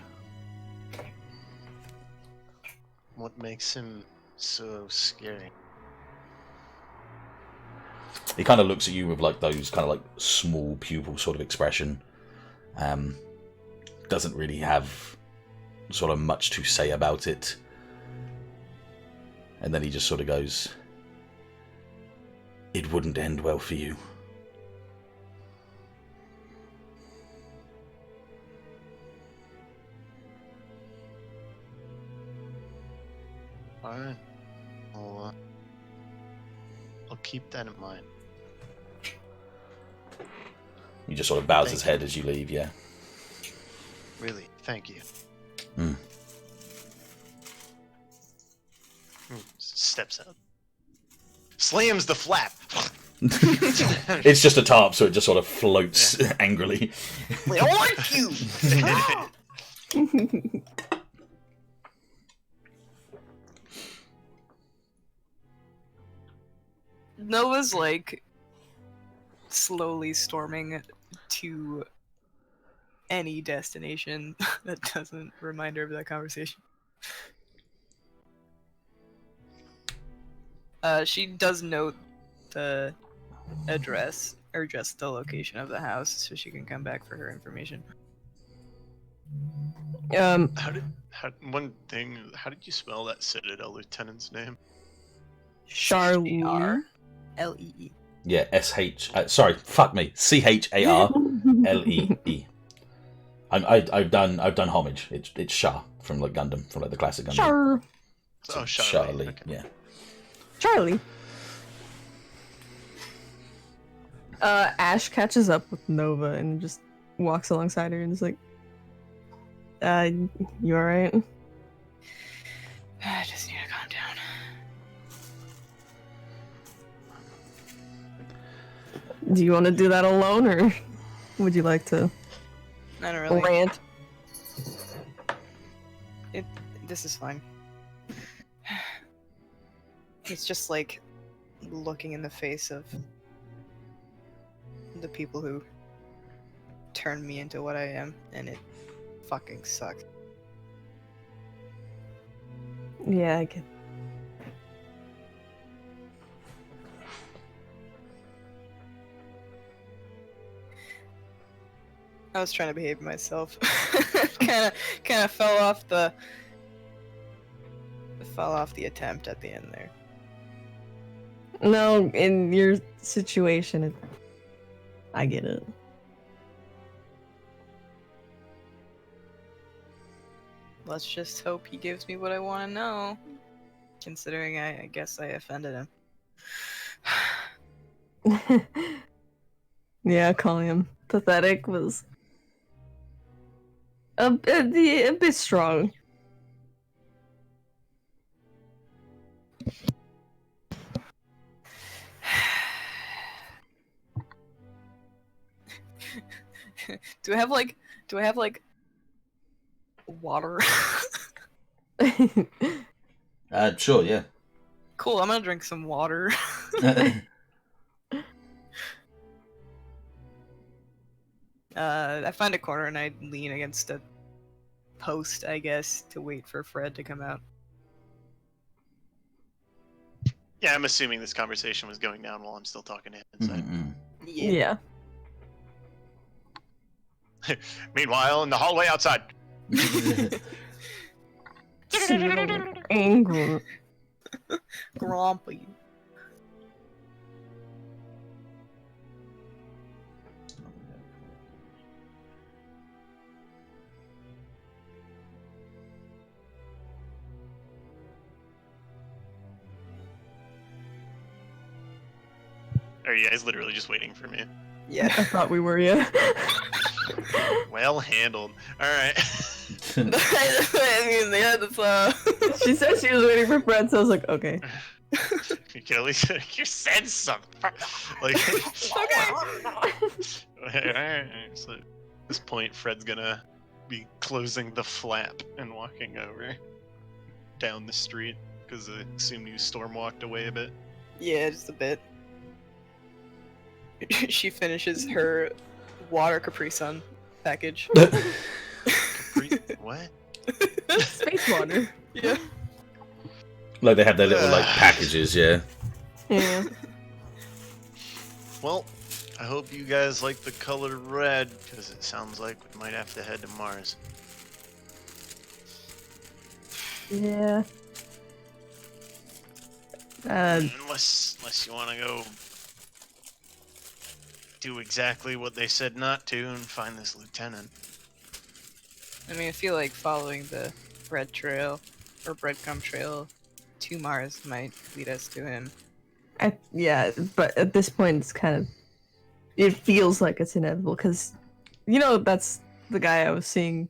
What makes him so scary? He kind of looks at you with like those kind of like small pupil sort of expression. Doesn't really have sort of much to say about it. And then he just sort of goes, it wouldn't end well for you. Alright. I'll keep that in mind. He just sort of bows his head as you leave, yeah. Really, thank you. Steps out. Slams the flap! It's just a tarp, so it just sort of floats angrily. I don't like you! Nova's like slowly storming to any destination that doesn't remind her of that conversation. She does note the address, or just the location of the house, so she can come back for her information. One thing, how did you spell that Citadel lieutenant's name? Charlie. Lee. Yeah, CHARLEE. I've done homage. It's Shah from like Gundam, from like the classic Gundam. Char. So Oh, Charlie. Charlie, Okay. yeah. Charlie. Ashe catches up with Nova and just walks alongside her and is like, you alright? I just need to calm down. Do you want to do that alone, or would you like to I don't really. rant? This is fine. It's just like looking in the face of the people who turned me into what I am, and it fucking sucks. Yeah, I get. I was trying to behave myself. kind of fell off the attempt at the end there. No, in your situation, I get it. Let's just hope he gives me what I want to know. Considering I guess I offended him. Yeah, calling him pathetic was a bit strong. Do I have like water? Sure, yeah. Cool, I'm gonna drink some water. I find a corner and I lean against a post, I guess, to wait for Fred to come out. Yeah, I'm assuming this conversation was going down while I'm still talking to him inside. Mm-mm. Yeah. Meanwhile, in the hallway outside. Angry. Grumpy. Are you guys literally just waiting for me? I Yeah. thought we were, yeah. Well handled. Alright. I mean, yeah, that's She said she was waiting for Fred, so I was like, okay. You can at least you said something. Like Alright. So at this point Fred's gonna be closing the flap and walking over down the street because I assume you storm walked away a bit. Yeah, just a bit. She finishes her water Capri Sun package. What? Space water. Yeah. Like they have their little like packages, yeah. Yeah. Well, I hope you guys like the color red because it sounds like we might have to head to Mars. Yeah. Unless you want to go do exactly what they said not to and find this lieutenant. I mean, I feel like following the bread trail or breadcrumb trail to Mars might lead us to him. Yeah, but at this point, it's kind of. It feels like it's inevitable because, that's the guy I was seeing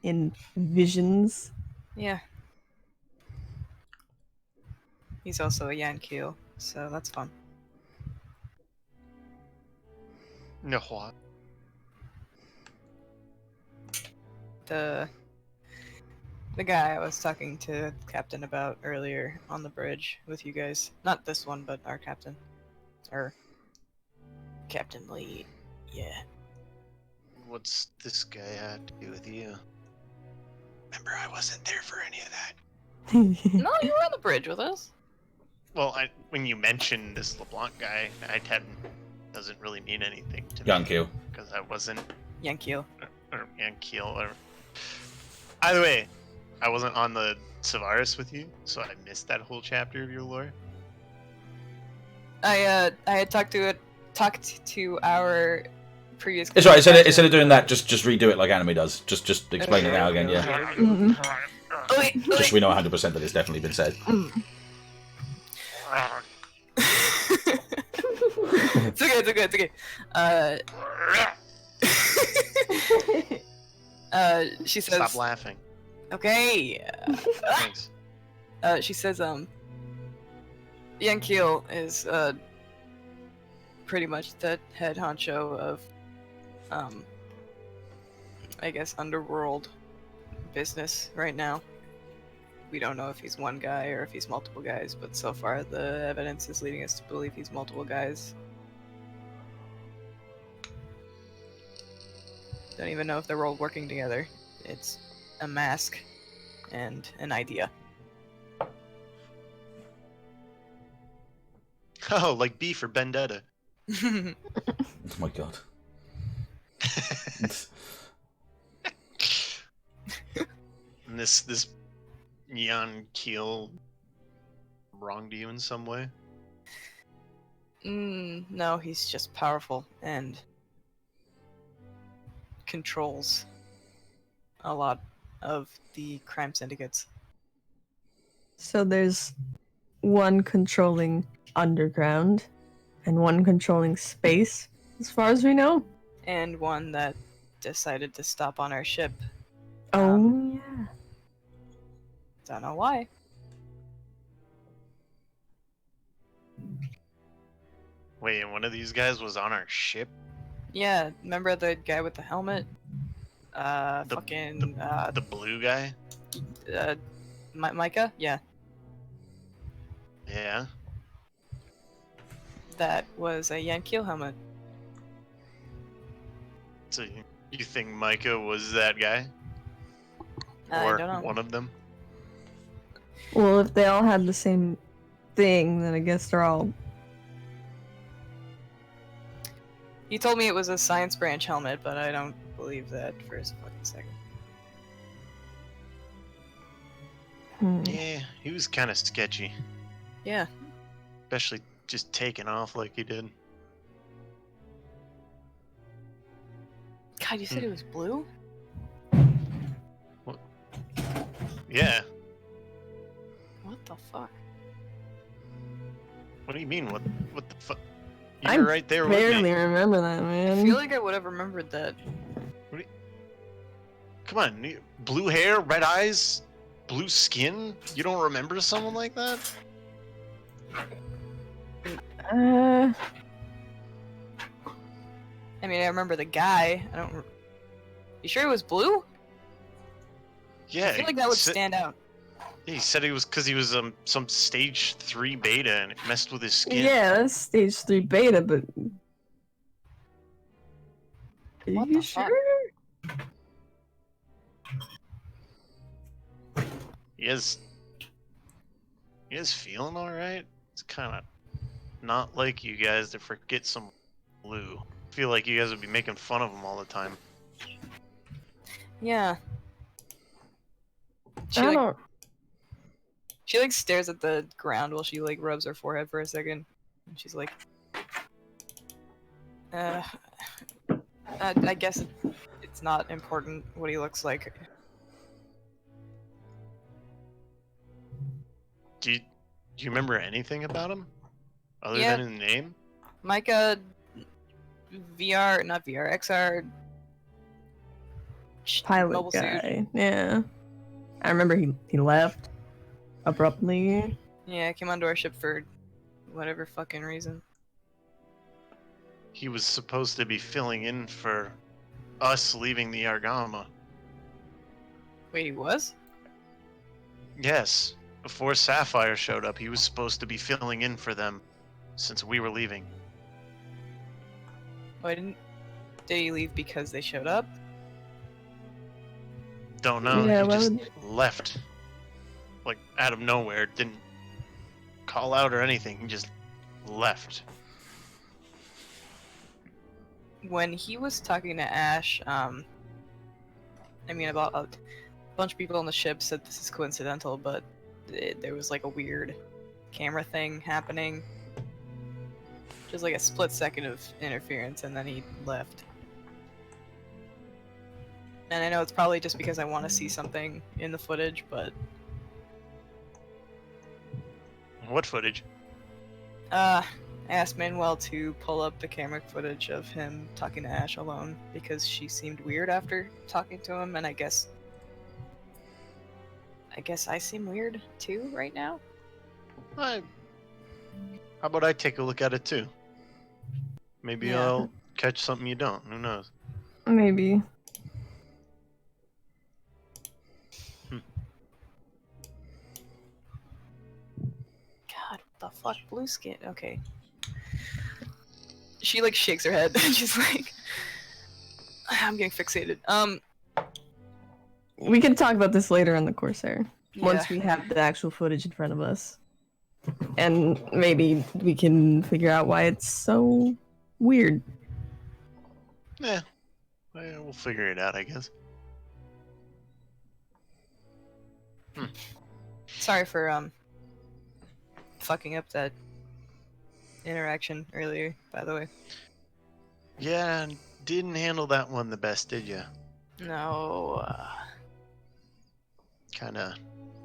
in visions. Yeah. He's also a Yankee, so that's fun. No, what? The guy I was talking to Captain about earlier on the bridge with you guys. Not this one, but our captain. Or Captain Lee. Yeah. What's this guy had to do with you? Remember, I wasn't there for any of that. No, you were on the bridge with us. Well, when you mentioned this LeBlanc guy, doesn't really mean anything to me. Yankee. Because I wasn't, Yankee. or Yankeel, or... Either way, I wasn't on the Savaris with you, so I missed that whole chapter of your lore. I had talked to our previous. It's right. Instead of doing that, just redo it like anime does. Just explain it now again. Yeah. Mhm. Okay. Just so we know 100% that it's definitely been said. It's okay. She says. Stop laughing. Okay. Thanks. She says, Yankee is, pretty much the head honcho of, I guess, underworld business right now. We don't know if he's one guy or if he's multiple guys, but so far the evidence is leading us to believe he's multiple guys. Don't even know if they're all working together. It's a mask and an idea. Oh, like B for Vendetta. Oh my god. And this Jan Keel wronged you in some way? No, he's just powerful and controls a lot of the crime syndicates. So there's one controlling underground and one controlling space, as far as we know. And one that decided to stop on our ship. Oh, yeah. Don't know why. Wait, and one of these guys was on our ship? Yeah, remember the guy with the helmet? The blue guy? Micah? Yeah. Yeah. That was a Yankee helmet. So you think Micah was that guy? I Or don't know. one of them? Well, if they all had the same thing, then I guess they're all. He told me it was a science branch helmet, but I don't believe that for a fucking second. Yeah, he was kind of sketchy, Yeah. especially just taking off like he did. God, you said it was blue? Yeah. What the fuck? What do you mean? What the fuck? You I were right there with barely me. remember that, man. I feel like I would have remembered that. Come on, blue hair, red eyes, blue skin. You don't remember someone like that? Uh, I mean, I remember the guy. I don't. You sure it was blue? Yeah. I feel like that would sa- stand out. He said he was because he was some stage 3 beta and it messed with his skin. yeah, that's stage 3 beta, but. Are What you the sure? fuck? He is feeling all right. It's kind of not like you guys to forget some blue. I feel like you guys would be making fun of him all the time. Yeah. I don't. She like stares at the ground while she like rubs her forehead for a second. And she's like, I guess it's not important what he looks like. Do you remember anything about him other Yeah. than his name? Micah, VR, not VR, XR. Pilot mobile suit. guy. Yeah. I remember he left abruptly. Yeah, came onto our ship for whatever fucking reason. He was supposed to be filling in for us leaving the Argama. Wait, he was? Yes, before Sapphire showed up, he was supposed to be filling in for them since we were leaving. Why didn't? Did he leave because they showed up? Don't know, Yeah, he why just would- left. Like, out of nowhere, didn't call out or anything, he just left. When he was talking to Ashe, I mean, about a bunch of people on the ship said this is coincidental, but there was like a weird camera thing happening. Just like a split second of interference, and then he left. And I know it's probably just because I want to see something in the footage, but What footage? I asked Manuel to pull up the camera footage of him talking to Ashe alone because she seemed weird after talking to him, and I guess I seem weird too right now. How about I take a look at it too? Maybe Yeah. I'll catch something you don't. Who knows? Maybe. God, what the fuck? Blue skin. Okay. She like shakes her head and she's like, I'm getting fixated. We can talk about this later on the Corsair. Yeah. Once we have the actual footage in front of us. And maybe we can figure out why it's so weird. Yeah. Well, we'll figure it out, I guess. Sorry for fucking up that interaction earlier, by the way. Yeah, didn't handle that one the best, did you? No. Kind of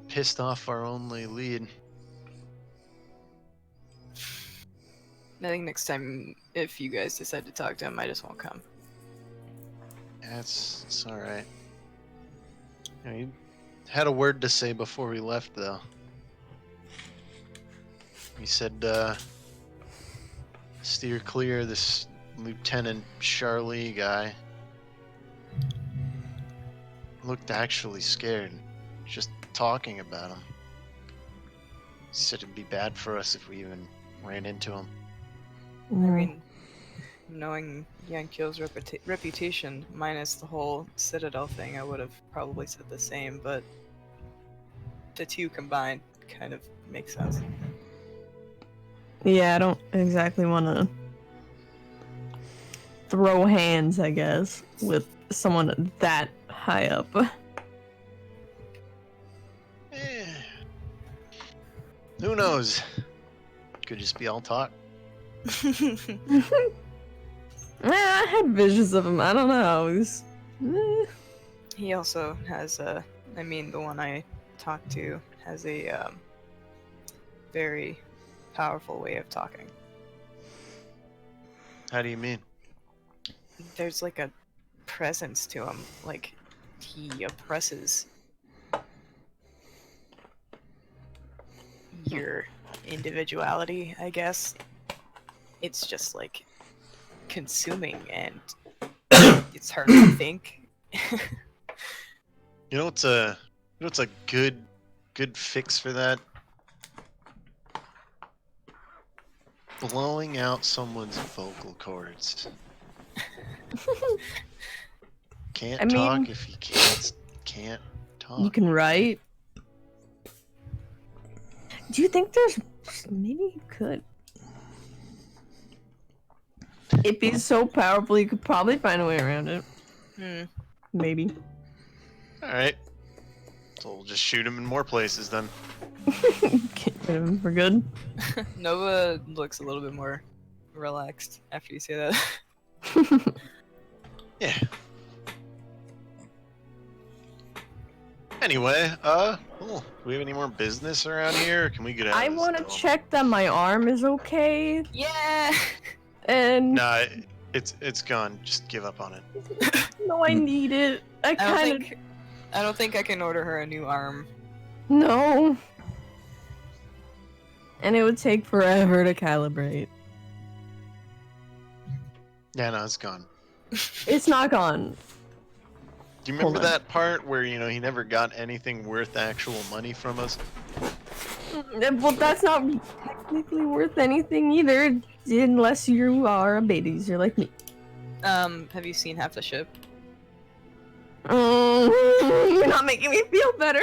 pissed off our only lead. I think next time, if you guys decide to talk to him, I just won't come. Yeah, it's all right. Yeah, he had a word to say before we left, though. He said, steer clear of this Lieutenant Charlie guy. Looked actually scared, just talking about him. He said it'd be bad for us if we even ran into him. I mean, knowing Yankyo's reputation, minus the whole Citadel thing, I would have probably said the same, but the two combined kind of makes sense. Yeah, I don't exactly want to throw hands, I guess, with someone that high up. Eh. Who knows? Could just be all talk. I had visions of him. I don't know. He also has the one I talked to has a very powerful way of talking. How do you mean? There's like a presence to him, like he oppresses your individuality, I guess. It's just like consuming and it's hard to think. You know what's a good fix for that? Blowing out someone's vocal cords. Can't talk if you can't talk. You can write. Do you think there's... Maybe you could. If he's so powerful, you could probably find a way around it. Maybe. Alright. So we'll just shoot him in more places then. Get rid of him for good. Nova looks a little bit more relaxed after you say that. Yeah. Anyway, do we have any more business around here? Or can we get out I of this want to dome? check that my arm is okay. Yeah. And Nah, it's gone. Just give up on it. no, I need it. I don't think I can order her a new arm. No. And it would take forever to calibrate. Yeah, no, it's gone. It's not gone. Do you remember Hold on. that part where, he never got anything worth actual money from us? Well, that's not technically worth anything either, unless you are a beta user like me. Have you seen half the ship? You're not making me feel better.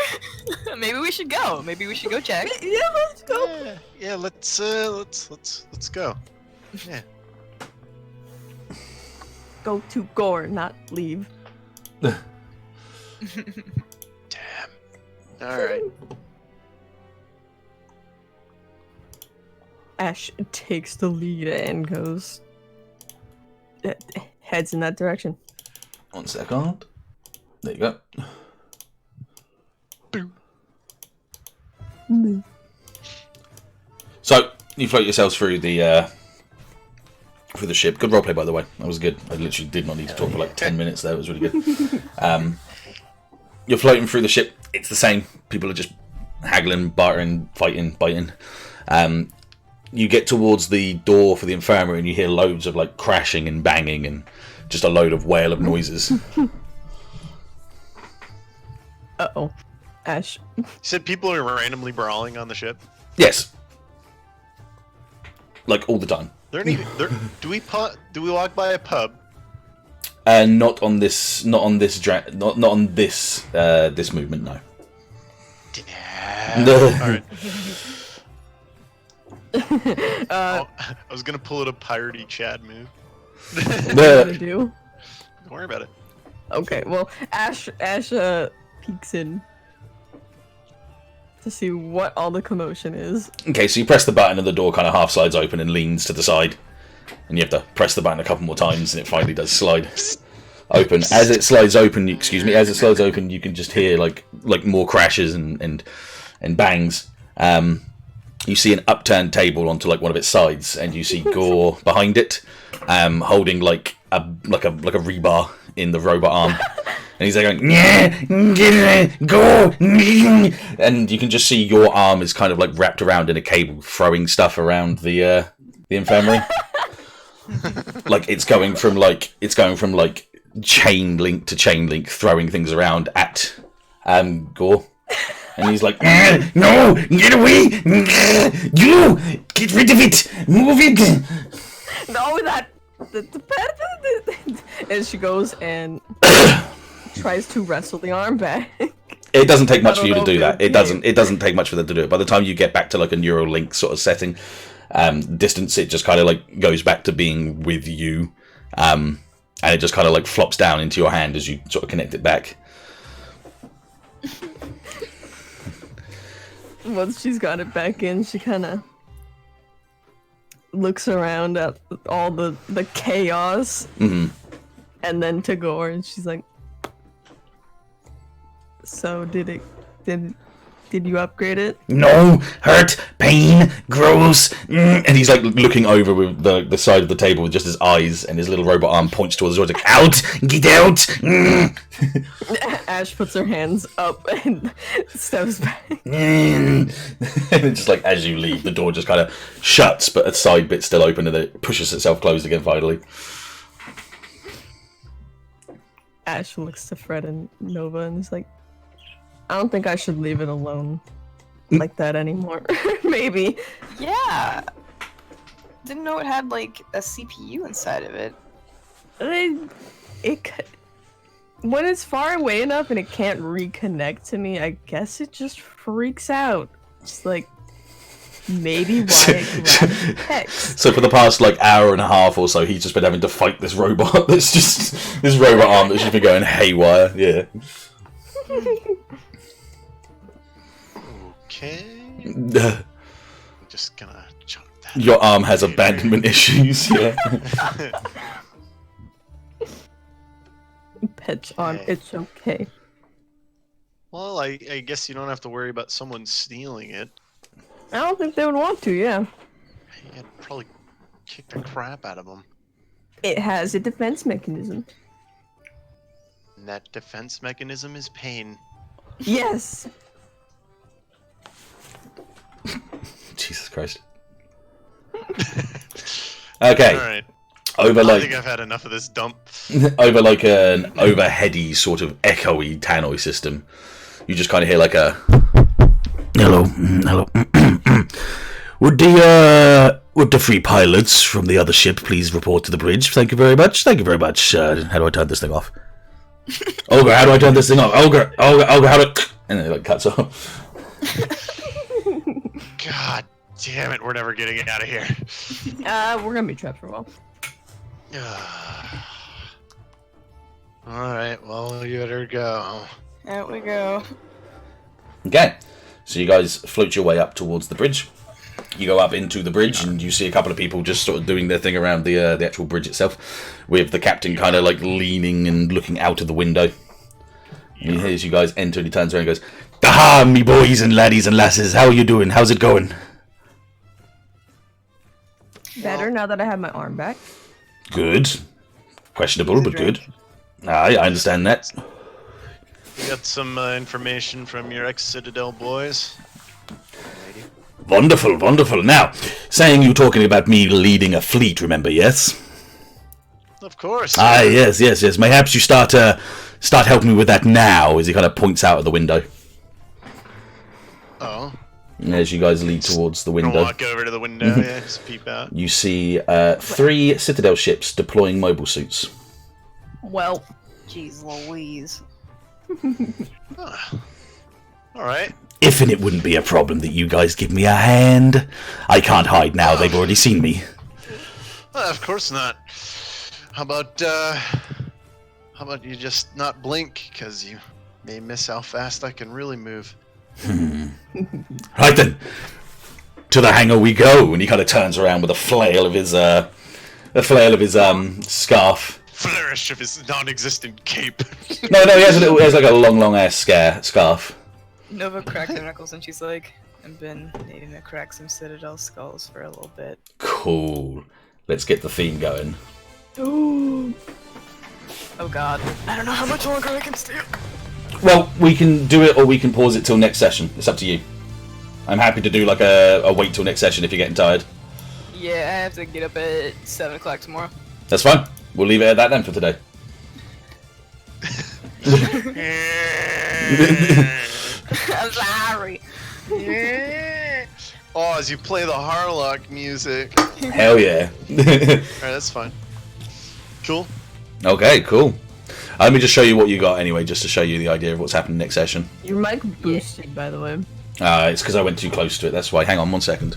Maybe we should go. Maybe we should go check. Yeah, let's go. Yeah, let's go. Yeah. Go to gore, not leave. Damn. Alright. Ashe takes the lead and goes... heads in that direction. 1 second. There you go. So you float yourselves through the ship. Good roleplay, by the way. That was good. I literally did not need to talk for like 10 minutes there. It was really good. You're floating through the ship. It's the same. People are just haggling, bartering, fighting, biting. You get towards the door for the infirmary and you hear loads of like crashing and banging and just a load of wail of noises. Uh-oh. Ashe. You said people are randomly brawling on the ship? Yes. Like all the time. Do we walk by a pub? Not on this this movement, no. Damn. Alright. I was gonna pull it a piratey Chad move. What are you gonna do? Don't worry about it. Okay, well, Ashe peeks in to see what all the commotion is. Okay, so you press the button and the door kind of half slides open and leans to the side. And you have to press the button a couple more times and it finally does slide open. As it slides open, you can just hear like more crashes and bangs. You see an upturned table onto like one of its sides, and you see Gore behind it, holding like a rebar in the robot arm, and he's like going, "Yeah, get it, go!" And you can just see your arm is kind of like wrapped around in a cable, throwing stuff around the infirmary. Like it's going from chain link to chain link, throwing things around at Gore. And he's like, "No, get away! You get rid of it! Move it!" No, and she goes and tries to wrestle the arm back. It doesn't take much for you to do that. It doesn't take much for them to do it. By the time you get back to like a neural link sort of setting, distance, it just kind of like goes back to being with you, and it just kind of like flops down into your hand as you sort of connect it back. Once she's got it back in, she kind of looks around at all the chaos, and then to Gore, and she's like, "So did you upgrade it?" No, hurt, pain, gross, and he's like looking over with the side of the table with just his eyes, and his little robot arm points towards the door, like, "Out, get out!" Ashe puts her hands up and steps back. And it's just like as you leave, the door just kind of shuts, but a side bit's still open, and it pushes itself closed again finally. Ashe looks to Fred and Nova and is like, "I don't think I should leave it alone like that anymore." Maybe. Yeah. Didn't know it had like a CPU inside of it. When it's far away enough and it can't reconnect to me, I guess it just freaks out. It's like maybe why it grabbed text. So for the past like hour and a half or so, he's just been having to fight this robot. That's just this robot arm that's just been going haywire. Yeah. Okay. I'm just gonna chunk that. Your arm has abandonment issues. Yeah. Pet's arm, it's okay. Well, I guess you don't have to worry about someone stealing it. I don't think they would want to, yeah. I'd probably kick the crap out of them. It has a defense mechanism. And that defense mechanism is pain. Yes! Jesus Christ. Okay. Alright. Over I like think I've had enough of this dump. over like an overheady sort of echoey tannoy system, you just kind of hear like a hello. Would the free pilots from the other ship please report to the bridge? Thank you very much. How do I turn this thing off? Olga, how do I turn this thing off? Olga, how do? And then it like cuts off. God damn it, we're never getting it out of here. We're gonna be trapped for a while. Alright, well, you better go. Out we go. Okay, so you guys float your way up towards the bridge. You go up into the bridge, and you see a couple of people just sort of doing their thing around the actual bridge itself, with the captain kind of like leaning and looking out of the window. And he hears you guys enter, and he turns around and goes, "Aha, me boys and laddies and lasses, how are you doing? How's it going?" Better now that I have my arm back. Good. Questionable, but good. Aye, I understand that. You got some information from your ex-Citadel boys? Lady? Wonderful, wonderful. Now, saying you talking about me leading a fleet, remember, yes? Of course. Aye, yes. Mayhaps you start helping me with that now, as he kind of points out of the window. Oh. As you guys lead towards the Gonna window, walk over to the window, yeah, just peep out. you see 3 Citadel ships deploying mobile suits. Well, Jeez Louise. Alright. If and it wouldn't be a problem that you guys give me a hand. I can't hide now, they've already seen me. Well, of course not. How about you just not blink, because you may miss how fast I can really move. Right then, to the hangar we go. And he kind of turns around with a flail of his scarf. Flourish of his non-existent cape. No, he has like a long ass scarf. Nova cracked her knuckles and she's like, I've been needing to crack some Citadel skulls for a little bit. Cool. Let's get the theme going. ooh, Oh god. I don't know how much longer I can stay up. Well, we can do it or we can pause it till next session. It's up to you. I'm happy to do like a wait till next session if you're getting tired. Yeah, I have to get up at 7 o'clock tomorrow. That's fine. We'll leave it at that then for today. I'm sorry. Oh, as you play the Harlock music. Hell yeah. Alright, that's fine. Cool. Okay, cool. Let me just show you what you got anyway, just to show you the idea of what's happening next session. your mic boosted, by the way. It's because I went too close to it, that's why. Hang on 1 second.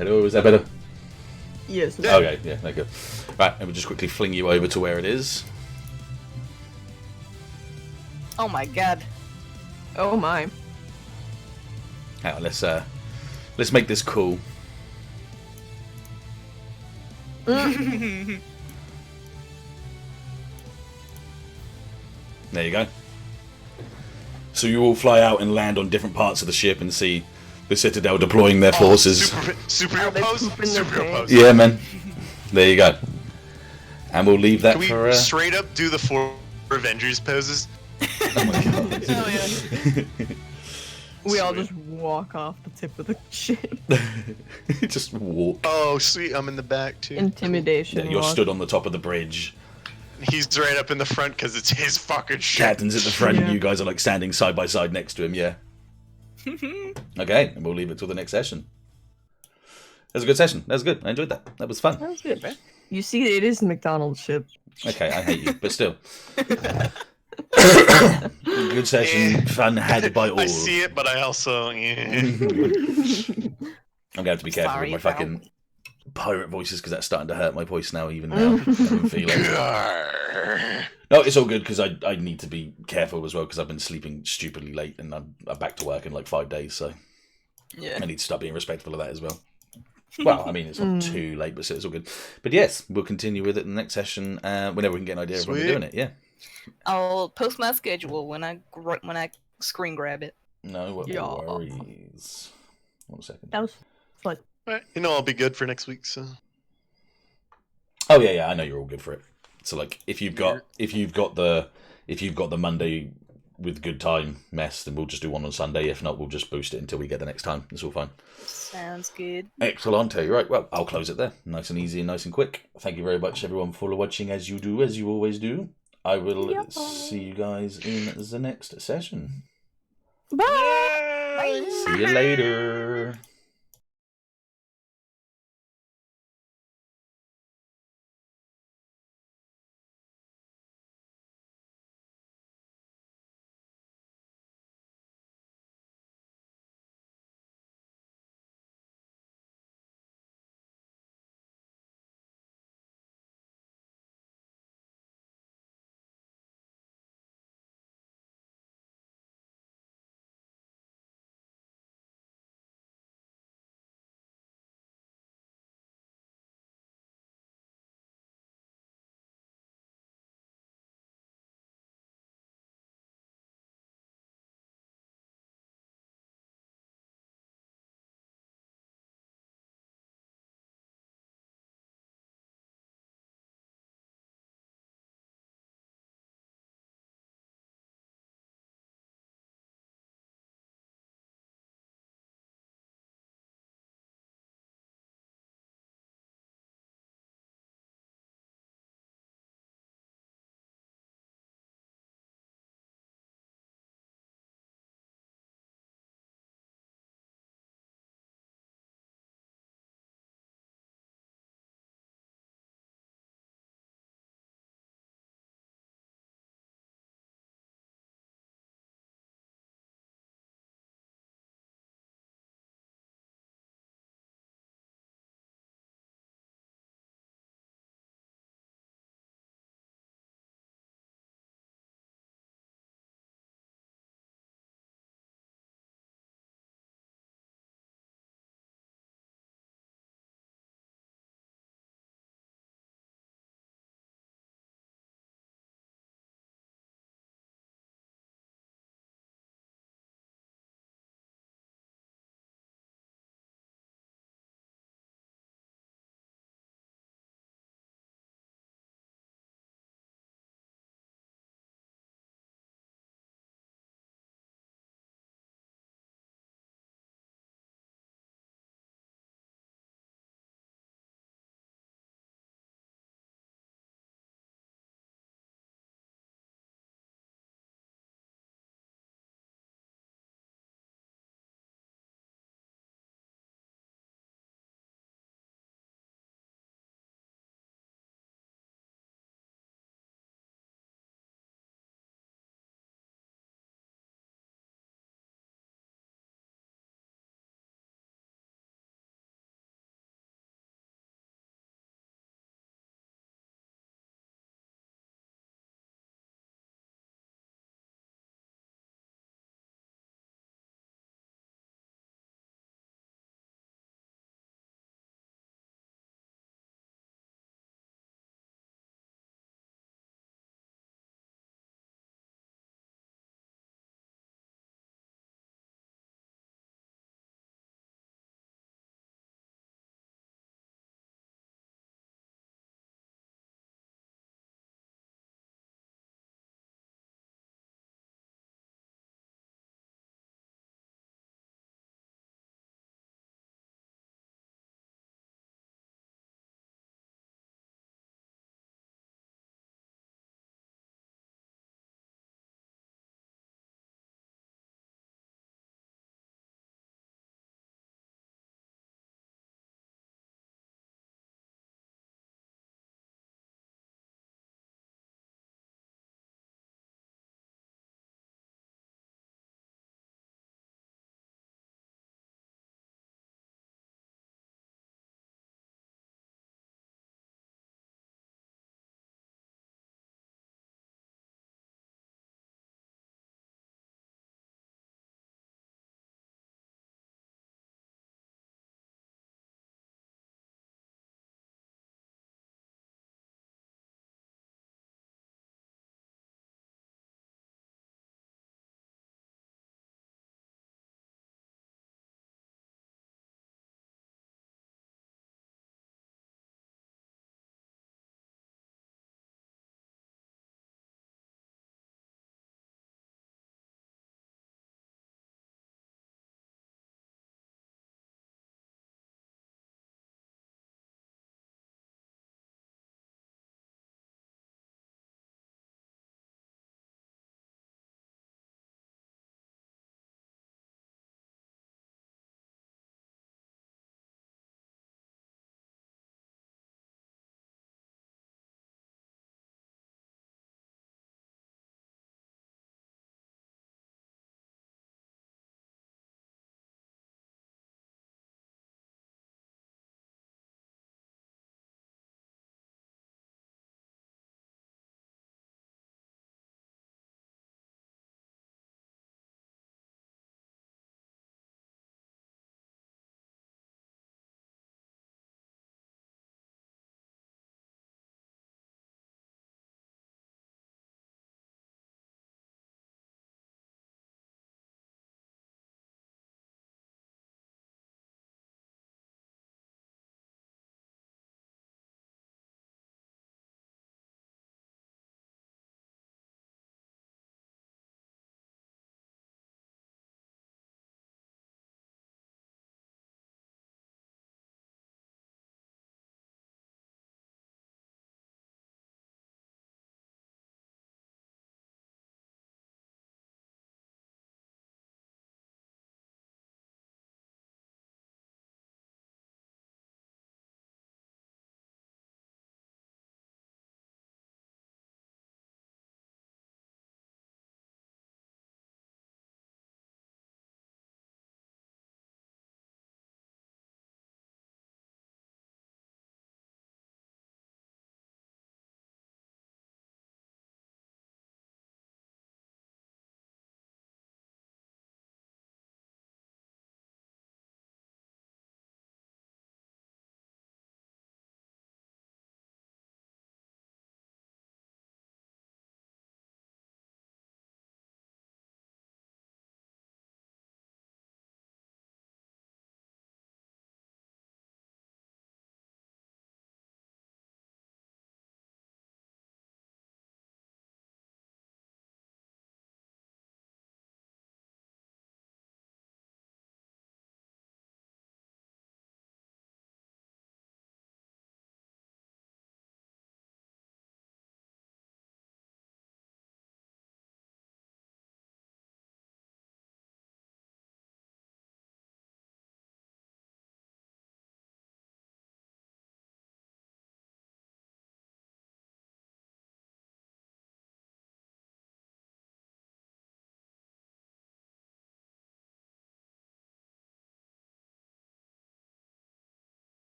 Hello, is that better? Yes. Okay, yeah, there you go. Right, and we'll just quickly fling you over to where it is. Oh my god. Oh my. Hang on, let's make this cool. There you go. So you all fly out and land on different parts of the ship and see the Citadel deploying their forces. Superhero they pose. poop in their Superhero pants? pose. Yeah, man. There you go. And we'll leave that Can we for. straight up do the 4 Avengers poses? Oh my god. Hell yeah. We all Sweet. just walk off the tip of the ship. Just walk. Oh, sweet. I'm in the back too. Intimidation. Yeah, you're walk. stood on the top of the bridge. He's right up in the front because it's his fucking shit. Captain's at the front, Yeah. and you guys are like standing side by side next to him, yeah. Okay, and we'll leave it till the next session. That was a good session. That was good. I enjoyed that. That was fun. That was good, man. You see, it is the McDonald's ship. Okay, I hate you, but still. Good session, fun had by all. I see it, but I also. I'm gonna have to be careful Sorry, with my fucking pirate voices because that's starting to hurt my voice now. Even now, I'm feeling. No, it's all good because I need to be careful as well because I've been sleeping stupidly late and I'm back to work in like 5 days, so Yeah. I need to start being respectful of that as well. Well, I mean, it's not too late, but it's all good. But yes, we'll continue with it in the next session whenever we can get an idea of when we're Sweet. doing it. Yeah. I'll post my schedule when I screen grab it. No Yeah. worries. 1 second. That was fun. Alright, you know I'll be good for next week, so. Oh yeah, I know you're all good for it. So like, if you've got the Monday with good time mess, then we'll just do one on Sunday. If not, we'll just boost it until we get the next time. It's all fine. Sounds good. Excellent. Right. Well, I'll close it there. Nice and easy and nice and quick. Thank you very much, everyone, for watching as you always do. I will Yep. see you guys in the next session. Bye. See you later.